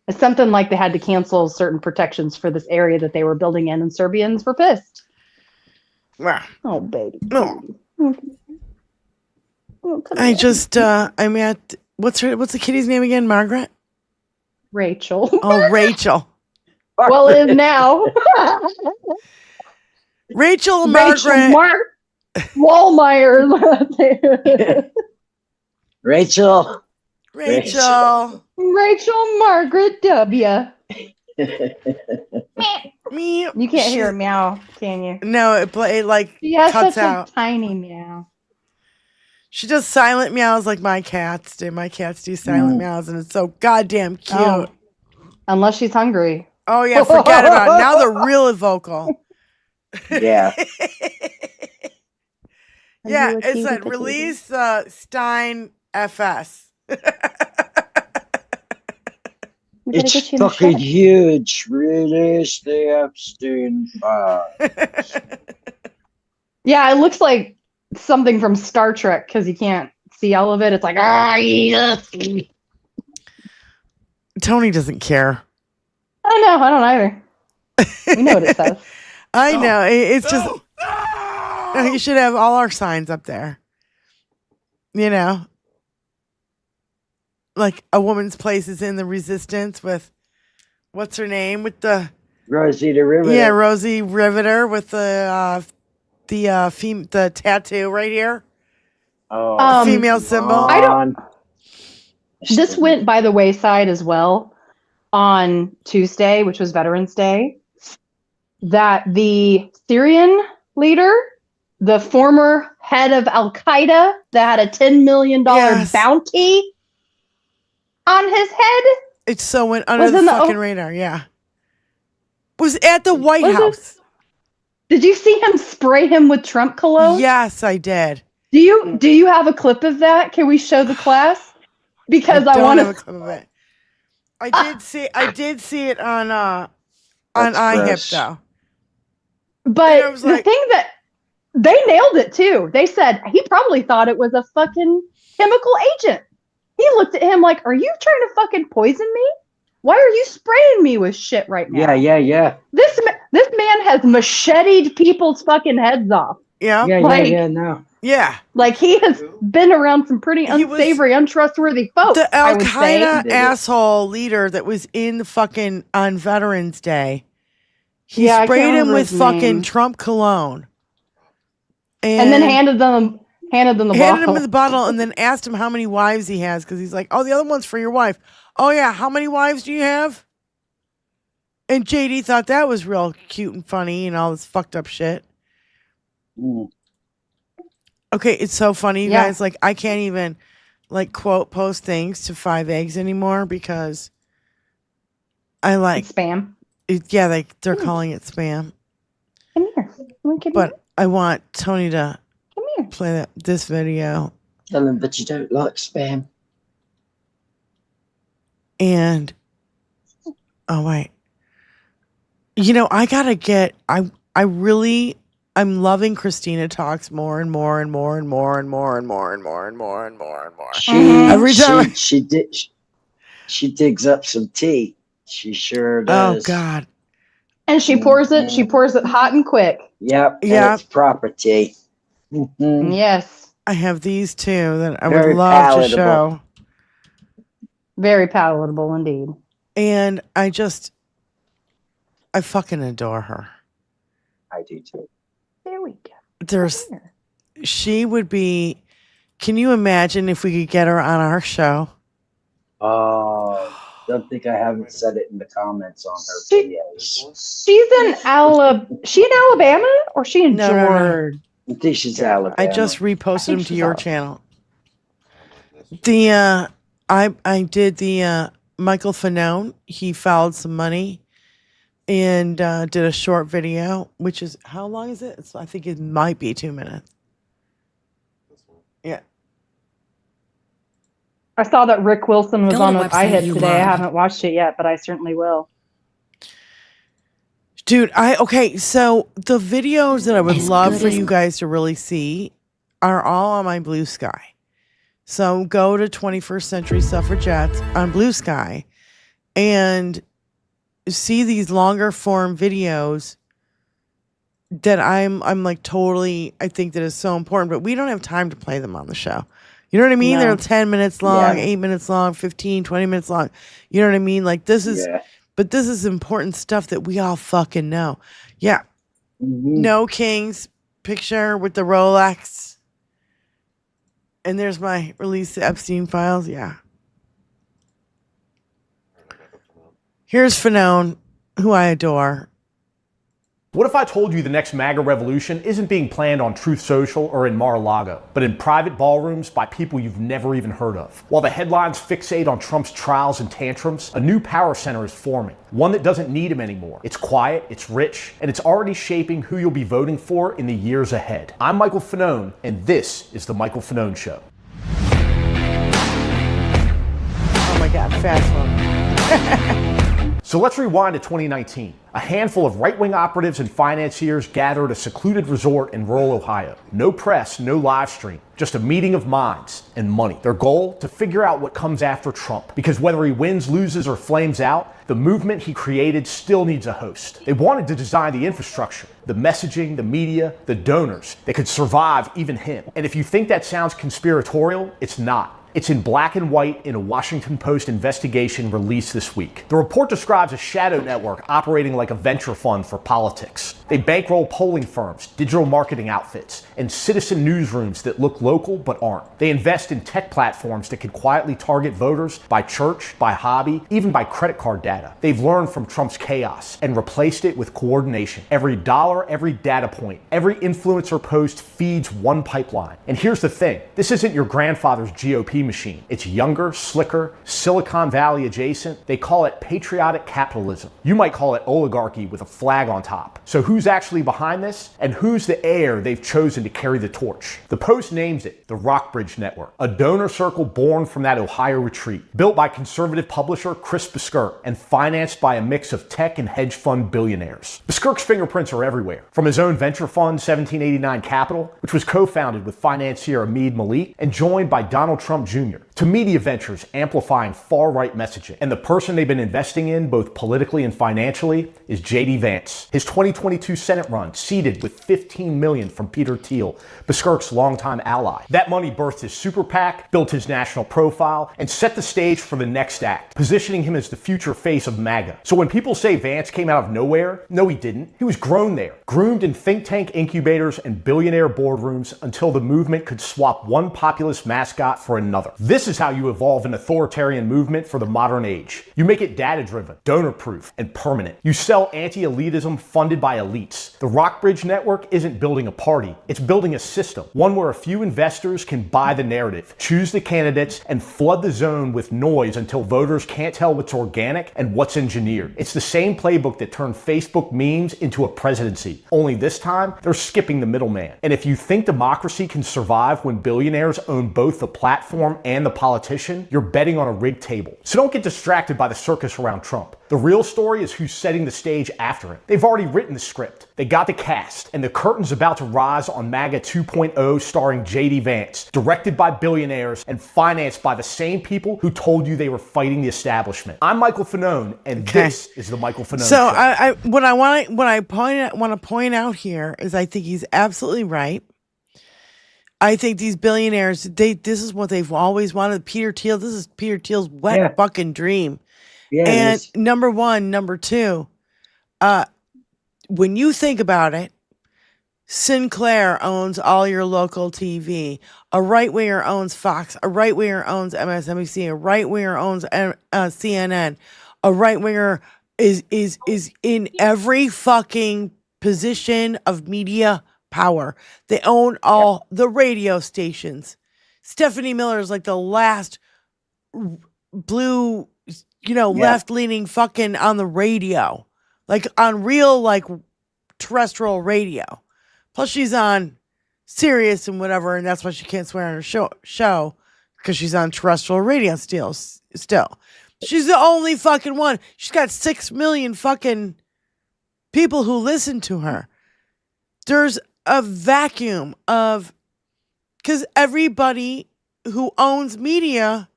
It's something like they had to cancel certain protections for this area that they were building in, and Serbians were pissed. Oh, baby. No. I just, I'm at, what's the kitty's name again? Margaret? Rachel. Oh, Rachel. Well, it is now. Rachel Margaret. Wallmeyer. Rachel Margaret W. Me. You can't hear a meow, can you? No, it like She has cuts such out. a tiny meow. She does silent meows like my cats do. My cats do silent meows, and it's so goddamn cute. Oh. Unless she's hungry. Oh yeah, forget about it. Now they're really vocal. Yeah. Yeah, it's like release Stein FS. It's fucking huge. Release the Epstein file. Yeah, it looks like something from Star Trek because you can't see all of it. It's like, yes. Tony doesn't care. I know, I don't either. We know what it says. I know. It's just you should have all our signs up there. Like a woman's place is in the Resistance with what's her name with the Rosie the Riveter. Yeah, Rosie Riveter with the tattoo right here. Oh, female symbol. This went by the wayside as well on Tuesday, which was Veterans Day, that the Syrian leader, the former head of Al-Qaeda that had a $10 million bounty on his head. It so went under the fucking radar, yeah. Was at the White House. Did you see him spray him with Trump cologne? Yes, I did. Do you have a clip of that? Can we show the class? Because I want to have a clip of it. I did see it on iHip though. But the thing that they nailed it too. They said he probably thought it was a fucking chemical agent. He looked at him like, "Are you trying to fucking poison me? Why are you spraying me with shit right now?" Yeah. This man has macheted people's fucking heads off. Yeah. No. Yeah. Like he has been around some pretty unsavory, untrustworthy folks. The Al-Qaeda asshole leader that was in fucking on Veterans Day. He sprayed him with fucking Trump cologne. And then handed them Handed him the bottle and then asked him how many wives he has because he's like, oh, the other one's for your wife. Oh, yeah. How many wives do you have? And JD thought that was real cute and funny and all this fucked up shit. Okay, it's so funny, you guys. Like, I can't even, like, quote post things to 5 eggs anymore because I like... It's spam? They're calling it spam. Come here. But I want Tony to play this video. Tell him that you don't like spam. And, oh, wait. You know, I gotta get, I'm loving Christina Talks more and more and more and more and more and more and more and more and more and more. Every time she digs up some tea. She sure does. Oh God. And she pours it hot and quick. Yep. Yeah. It's proper tea. Yes. I have these two that I Very would love palatable. to show. Very palatable indeed. And I fucking adore her. I do too. There we go. She would be, can you imagine if we could get her on our show? Oh, don't think I haven't said it in the comments on her videos. She's in Alabama or she in Georgia? I think she's Alabama. I just reposted them to your channel. I did the Michael Fanone. He filed some money and did a short video, which is, how long is it? I think it might be 2 minutes. Yeah. I saw that Rick Wilson was on with iHit today. I haven't watched it yet, but I certainly will. Dude, so the videos that I would love for you guys to really see are all on my Blue Sky. So go to 21st Century Suffragettes on Blue Sky and see these longer form videos that I'm like totally, I think that is so important, but we don't have time to play them on the show. You know what I mean? No. They're 10 minutes long, 8 minutes long, 15, 20 minutes long. You know what I mean? Like this is, but this is important stuff that we all fucking know. Yeah. No King's picture with the Rolex. And there's my release the Epstein files. Yeah. Here's Fanone, who I adore. What if I told you the next MAGA revolution isn't being planned on Truth Social or in Mar-a-Lago, but in private ballrooms by people you've never even heard of? While the headlines fixate on Trump's trials and tantrums, a new power center is forming, one that doesn't need him anymore. It's quiet, it's rich, and it's already shaping who you'll be voting for in the years ahead. I'm Michael Fanone, and this is The Michael Fanone Show. Oh my God, fast one. So let's rewind to 2019. A handful of right-wing operatives and financiers gathered at a secluded resort in rural Ohio. No press, no live stream, just a meeting of minds and money. Their goal? To figure out what comes after Trump. Because whether he wins, loses, or flames out, the movement he created still needs a host. They wanted to design the infrastructure, the messaging, the media, the donors that could survive even him. And if you think that sounds conspiratorial, it's not. It's in black and white in a Washington Post investigation released this week. The report describes a shadow network operating like a venture fund for politics. They bankroll polling firms, digital marketing outfits, and citizen newsrooms that look local but aren't. They invest in tech platforms that can quietly target voters by church, by hobby, even by credit card data. They've learned from Trump's chaos and replaced it with coordination. Every dollar, every data point, every influencer post feeds one pipeline. And here's the thing, this isn't your grandfather's GOP machine. It's younger, slicker, Silicon Valley adjacent. They call it patriotic capitalism. You might call it oligarchy with a flag on top. So who's actually behind this? And who's the heir they've chosen to carry the torch? The Post names it the Rockbridge Network, a donor circle born from that Ohio retreat, built by conservative publisher Chris Biskirk and financed by a mix of tech and hedge fund billionaires. Biskirk's fingerprints are everywhere, from his own venture fund 1789 Capital, which was co-founded with financier Ameed Malik and joined by Donald Trump Jr., to media ventures amplifying far-right messaging. And the person they've been investing in, both politically and financially, is J.D. Vance. His 2022 Senate run seeded with $15 million from Peter Thiel, Beskirk's longtime ally. That money birthed his super PAC, built his national profile, and set the stage for the next act, positioning him as the future face of MAGA. So when people say Vance came out of nowhere, no he didn't. He was grown there, groomed in think tank incubators and billionaire boardrooms until the movement could swap one populist mascot for another. This is how you evolve an authoritarian movement for the modern age. You make it data-driven, donor-proof, and permanent. You sell anti-elitism funded by elites. The Rockbridge Network isn't building a party, it's building a system, one where a few investors can buy the narrative, choose the candidates, and flood the zone with noise until voters can't tell what's organic and what's engineered. It's the same playbook that turned Facebook memes into a presidency, only this time they're skipping the middleman. And if you think democracy can survive when billionaires own both the platform and the politician, you're betting on a rigged table. So don't get distracted by the circus around Trump. The real story is who's setting the stage after him. They've already written the script. They got the cast, and the curtain's about to rise on MAGA 2.0 starring J.D. Vance, directed by billionaires and financed by the same people who told you they were fighting the establishment. I'm Michael Fanone, and this is the Michael Fanone Show. What I want to point out here is I think he's absolutely right. I think these billionaires, this is what they've always wanted. Peter Thiel, this is Peter Thiel's wet fucking dream. Yeah, and number one, number two, when you think about it, Sinclair owns all your local TV. A right-winger owns Fox. A right-winger owns MSNBC. A right-winger owns CNN. A right-winger is in every fucking position of media power. They own all the radio stations. Stephanie Miller is like the last blue, left-leaning fucking on the radio. Like on real, like terrestrial radio. Plus she's on Sirius and whatever, and that's why she can't swear on her show because she's on terrestrial radio still. She's the only fucking one. She's got 6 million fucking people who listen to her. There's a vacuum of, because everybody who owns media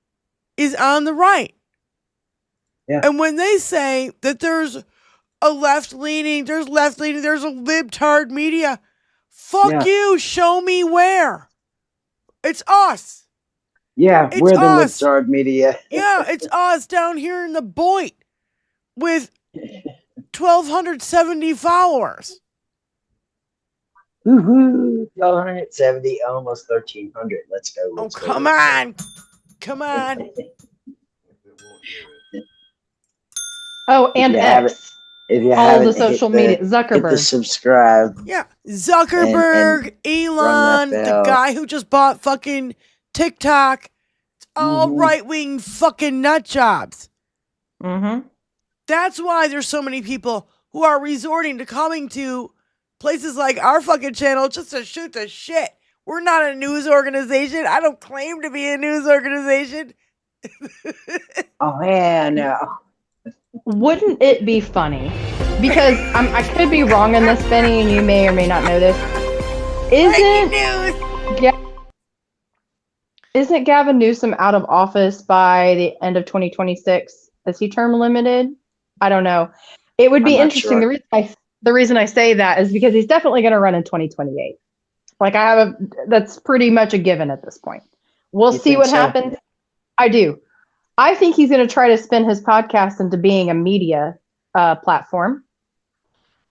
is on the right. Yeah. And when they say that there's a left-leaning, there's a libtard media, fuck you, show me where. It's us. Yeah, it's we're the us. libtard media. Yeah, it's us down here in the Boyd with 1,270 followers. Woohoo! 170, almost 1,300. Let's go. Come on. Come on. Oh, and X. If you all the social media. Zuckerberg. Hit the subscribe. Yeah. Zuckerberg, Elon, the guy who just bought fucking TikTok. It's all right-wing fucking nut jobs. Mm-hmm. That's why there's so many people who are resorting to coming to places like our fucking channel just to shoot the shit. We're not a news organization. I don't claim to be a news organization. Oh, yeah, no. Wouldn't it be funny? Because I could be wrong in this, Benny, and you may or may not know this. Isn't Gavin Newsom out of office by the end of 2026? Is he term limited? I don't know. It would be interesting. Sure. The reason I say that is because he's definitely going to run in 2028. Like that's pretty much a given at this point. We'll see what happens. I do. I think he's going to try to spin his podcast into being a media platform.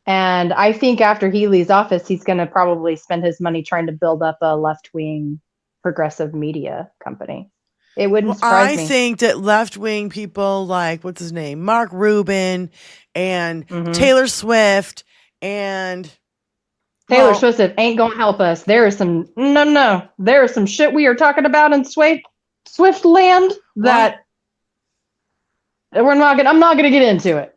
And I think after he leaves office, he's going to probably spend his money trying to build up a left-wing progressive media company. It wouldn't surprise me. I think that left-wing people like, what's his name? Mark Rubin and Taylor Swift and... Taylor Swift ain't going to help us. There is some... No. There is some shit we are talking about in Swift land that... I'm not going to get into it.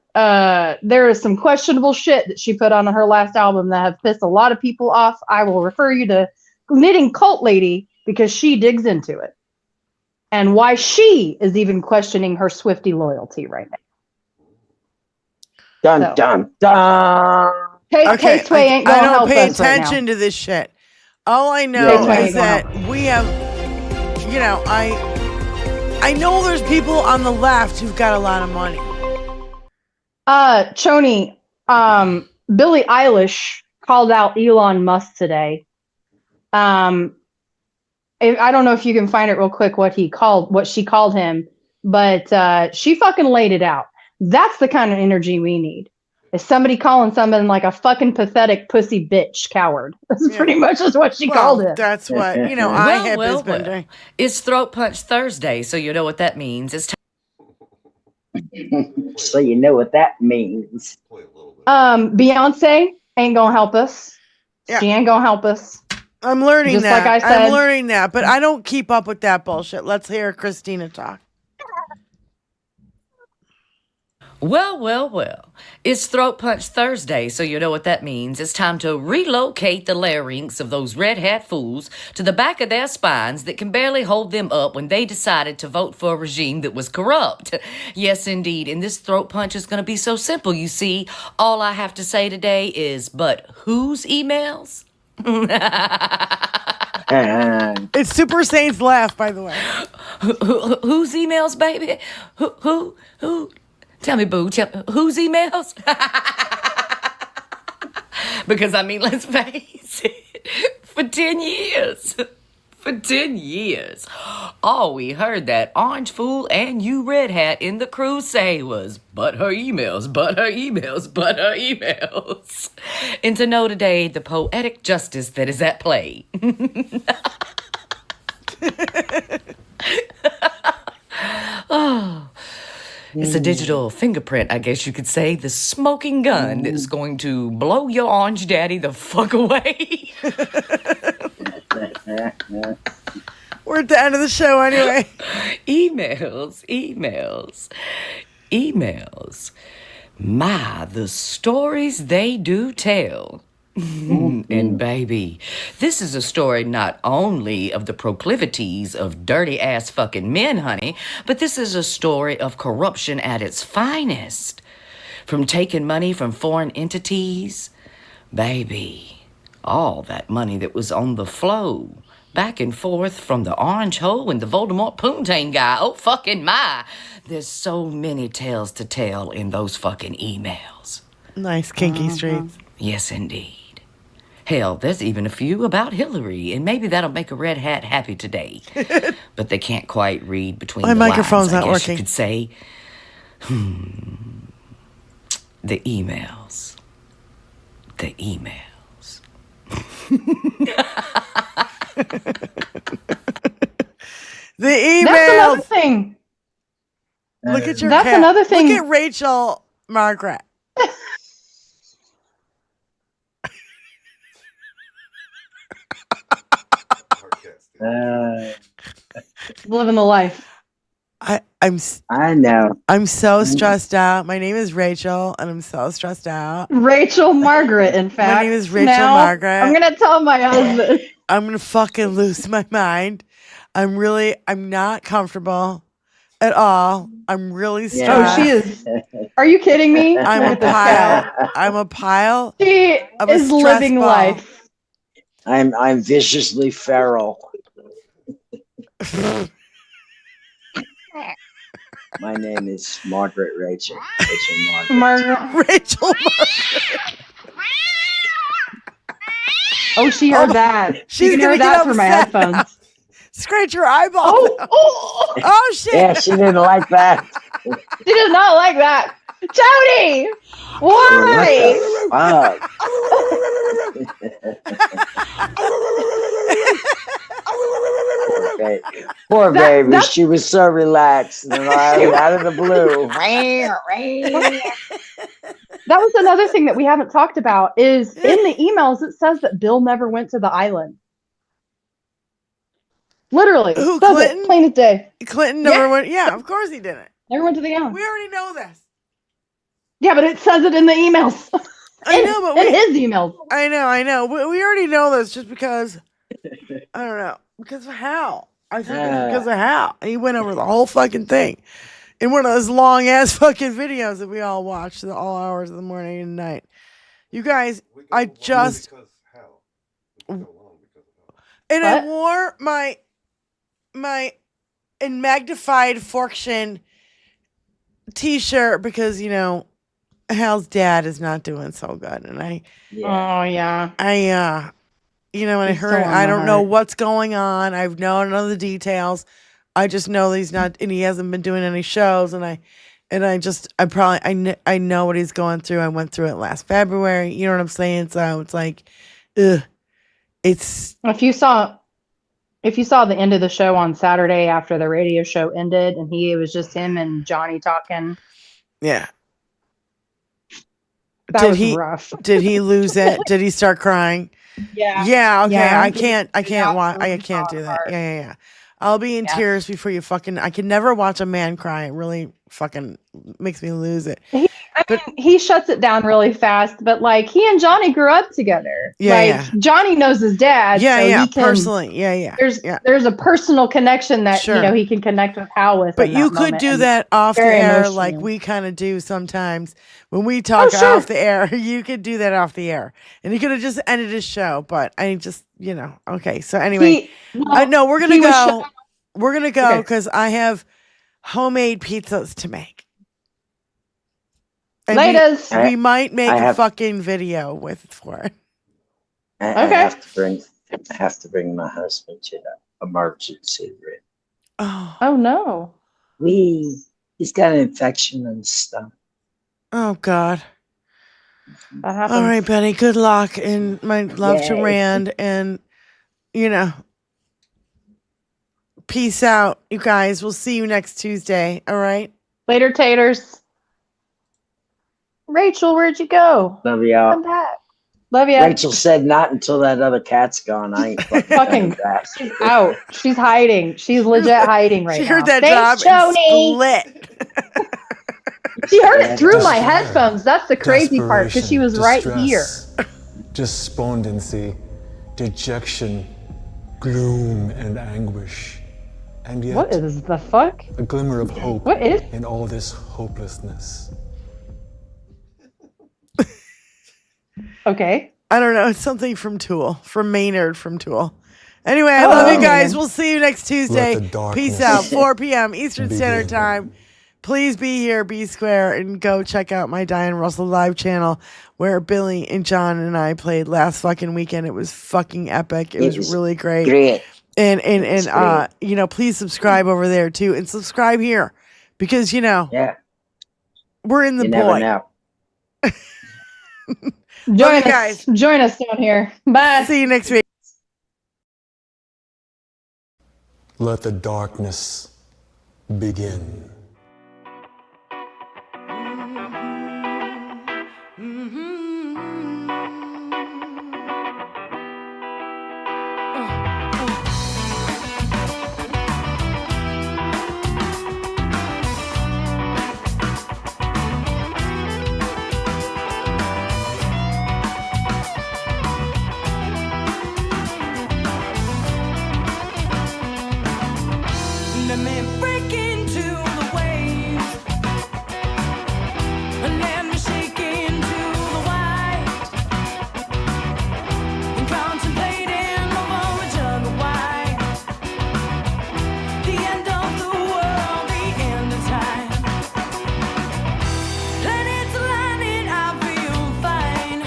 There is some questionable shit that she put on her last album that have pissed a lot of people off. I will refer you to Knitting Cult Lady because she digs into it. And why she is even questioning her Swiftie loyalty right now. Dun. K-Sway ain't going to help us right now. I don't pay attention to this shit. All I know is that we have, I know there's people on the left who've got a lot of money. Choni, Billie Eilish called out Elon Musk today. I don't know if you can find it real quick what she called him, but she fucking laid it out. That's the kind of energy we need. Is somebody calling someone like a fucking pathetic pussy bitch coward. That's pretty much just what she called him. That's what, I have been doing. It's Throat Punch Thursday, so you know what that means. It's So you know what that means. Beyonce ain't gonna help us. Yeah. She ain't gonna help us. I'm learning Just that. like I said. I'm learning that, but I don't keep up with that bullshit. Let's hear Christina talk. Well. It's Throat Punch Thursday, so you know what that means. It's time to relocate the larynx of those red hat fools to the back of their spines that can barely hold them up when they decided to vote for a regime that was corrupt. Yes, indeed. And this throat punch is going to be so simple, you see. All I have to say today is, but whose emails? It's Super Saints laugh, by the way. Whose emails, baby? Who? Tell me, boo. Whose emails? Because, I mean, let's face it. For 10 years, all we heard that orange fool and you red hat in the crew say was, but her emails. And to know today the poetic justice that is at play. Oh. It's a digital fingerprint, I guess you could say. The smoking gun that is going to blow your orange daddy the fuck away. We're at the end of the show anyway. Emails. My, the stories they do tell. And baby, this is a story not only of the proclivities of dirty ass fucking men, honey, but this is a story of corruption at its finest. From taking money from foreign entities, baby, all that money that was on the flow, back and forth from the orange hole and the Voldemort Poontang guy. Oh, fucking my. There's so many tales to tell in those fucking emails. Nice, kinky streets. Yes, indeed. Hell, there's even a few about Hillary, and maybe that'll make a red hat happy today. But they can't quite read between My the microphone's lines, not I guess working. you could say. The emails. The emails. The emails. That's another thing. Look at your That's cat. another thing. Look at Rachel Margaret. Living the life. I know. I'm so stressed out. My name is Rachel, and I'm so stressed out. Rachel Margaret, in fact. My name is Rachel Now, Margaret. I'm gonna tell my husband. I'm gonna fucking lose my mind. I'm not comfortable at all. I'm really stressed. Oh, she is. Are you kidding me? I'm a pile. I'm a pile. She of a is stress living ball. life. I'm viciously feral. My name is Margaret Rachel. Rachel Margaret. Rachel Oh, she heard that. She's You can gonna hear get that through my upset. headphones. Scratch your eyeball. Oh shit. Yeah, she didn't like that. She does not like that. Tony! Why? Poor baby. She was so relaxed. And out of the blue. That was another thing that we haven't talked about is in the emails it says that Bill never went to the island. Literally. Who, Says Clinton? it, plain as day. Clinton never went. Yeah, of course he didn't. Never went to the island. We already know this. Yeah, but it says it in the emails. I know, but in his emails. I know. We already know this just because. I don't know. Because of how? I think it's because of how. He went over the whole fucking thing in one of those long ass fucking videos that we all watched at all hours of the morning and night. You guys, I just. And I wore my in magnified fortune t-shirt because, you know, Hal's dad is not doing so good. And Oh, yeah. you know, and I He's heard, still on I the don't know heart. what's going on. I've known none of the details. I just know that he's not, and he hasn't been doing any shows. And I know what he's going through. I went through it last February. You know what I'm saying? So it's like, ugh, it's. If you saw the end of the show on Saturday after the radio show ended, and it was just him and Johnny talking. Yeah. That was rough. Did he lose it? Did he start crying? Yeah. Yeah. Okay. Yeah. I can't watch. I can't do that. Yeah. I'll be in tears before you fucking. I can never watch a man cry. It really fucking makes me lose it. He shuts it down really fast, but like he and Johnny grew up together. Johnny knows his dad. Yeah, so yeah, he can, personally. Yeah. There's a personal connection that Sure. he can connect with Hal with. But in you that could moment, do and that off the very air emotional. like we kind of do sometimes. When we talk sure. off the air, you could do that off the air. And he could have just ended his show. But I just, you know, okay. So anyway, no, we're going to go. We're going to go because I have homemade pizzas to make. And we might make a fucking video for it. I have to bring my husband to the emergency room. Oh no. He's got an infection in his stomach. Oh God. That happens. All right, Benny, good luck and my love to Yay. Rand, and you know, peace out, you guys. We'll see you next Tuesday. All right. Later, taters. Rachel, where'd you go? Love y'all. Come back. Love ya. Rachel said not until that other cat's gone. I ain't fucking back. She's out. She's hiding. She's legit hiding right now. She heard that Thanks, job and Joni. split. She heard it through my headphones. That's the crazy part because she was right here. Despondency, dejection, gloom, and anguish. And yet, What is the fuck? a glimmer of hope What is? in all this hopelessness. Okay. I don't know. It's something from Tool, from Maynard from Tool. Anyway, I love you guys. We'll see you next Tuesday. Peace out. 4 p.m. Eastern Standard Time. Please be here, be square, and go check out my Diane Russell live channel where Billy and John and I played last fucking weekend. It was fucking epic. It was really great. Great. And you know, please subscribe over there too, and subscribe here because you know, we're in the You boy. never know. Join us, guys. Join us down here. Bye. See you next week. Let the darkness begin. Let me break into the waves and let me shake into the white and contemplating over a jug of wine. The end of the world, the end of time. Planets aligning, I feel fine.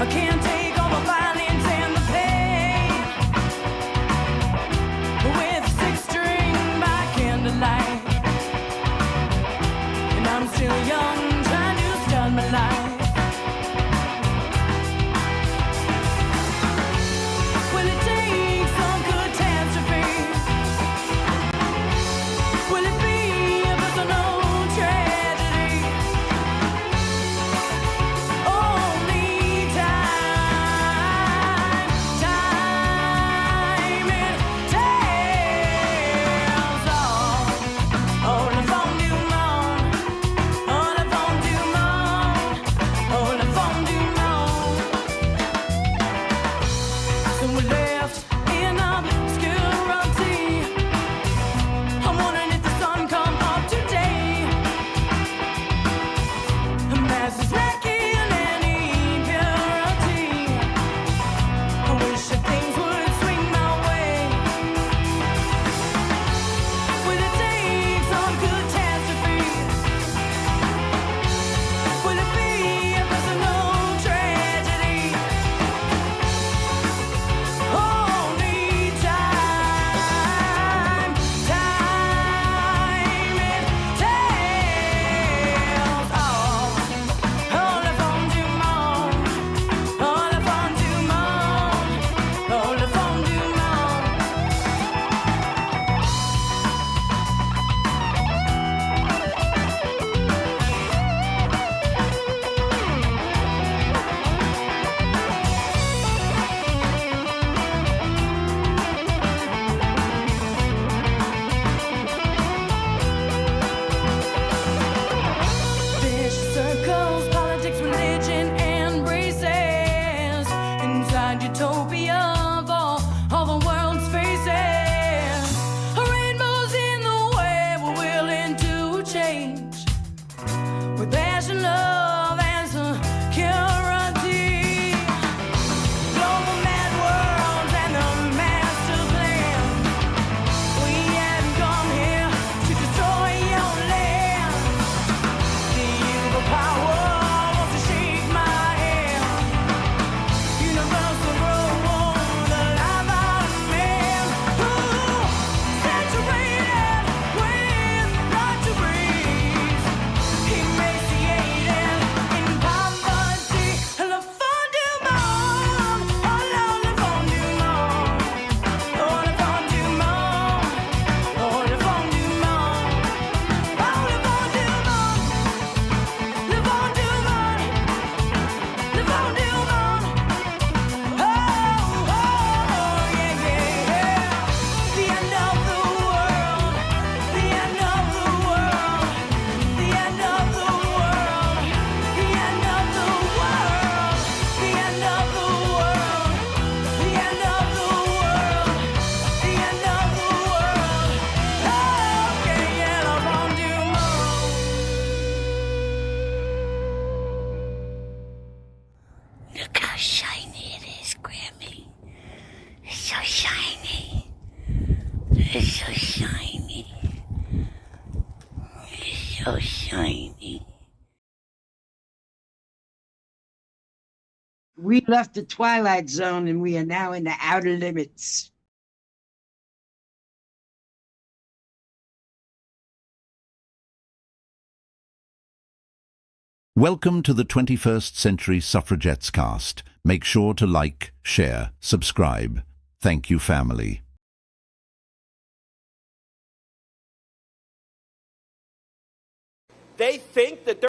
I can't take all the violence and the pain. With six-string by candlelight, and I'm still young, trying to start my life. Will it take some catastrophe? Will it be a personal tragedy? Only time it tells all. Oh, the phone you moan, oh, the phone shiny. We left the Twilight Zone and we are now in the outer limits. Welcome to the 21st Century Suffragettes cast. Make sure to like, share, subscribe. Thank you, family. They think that they're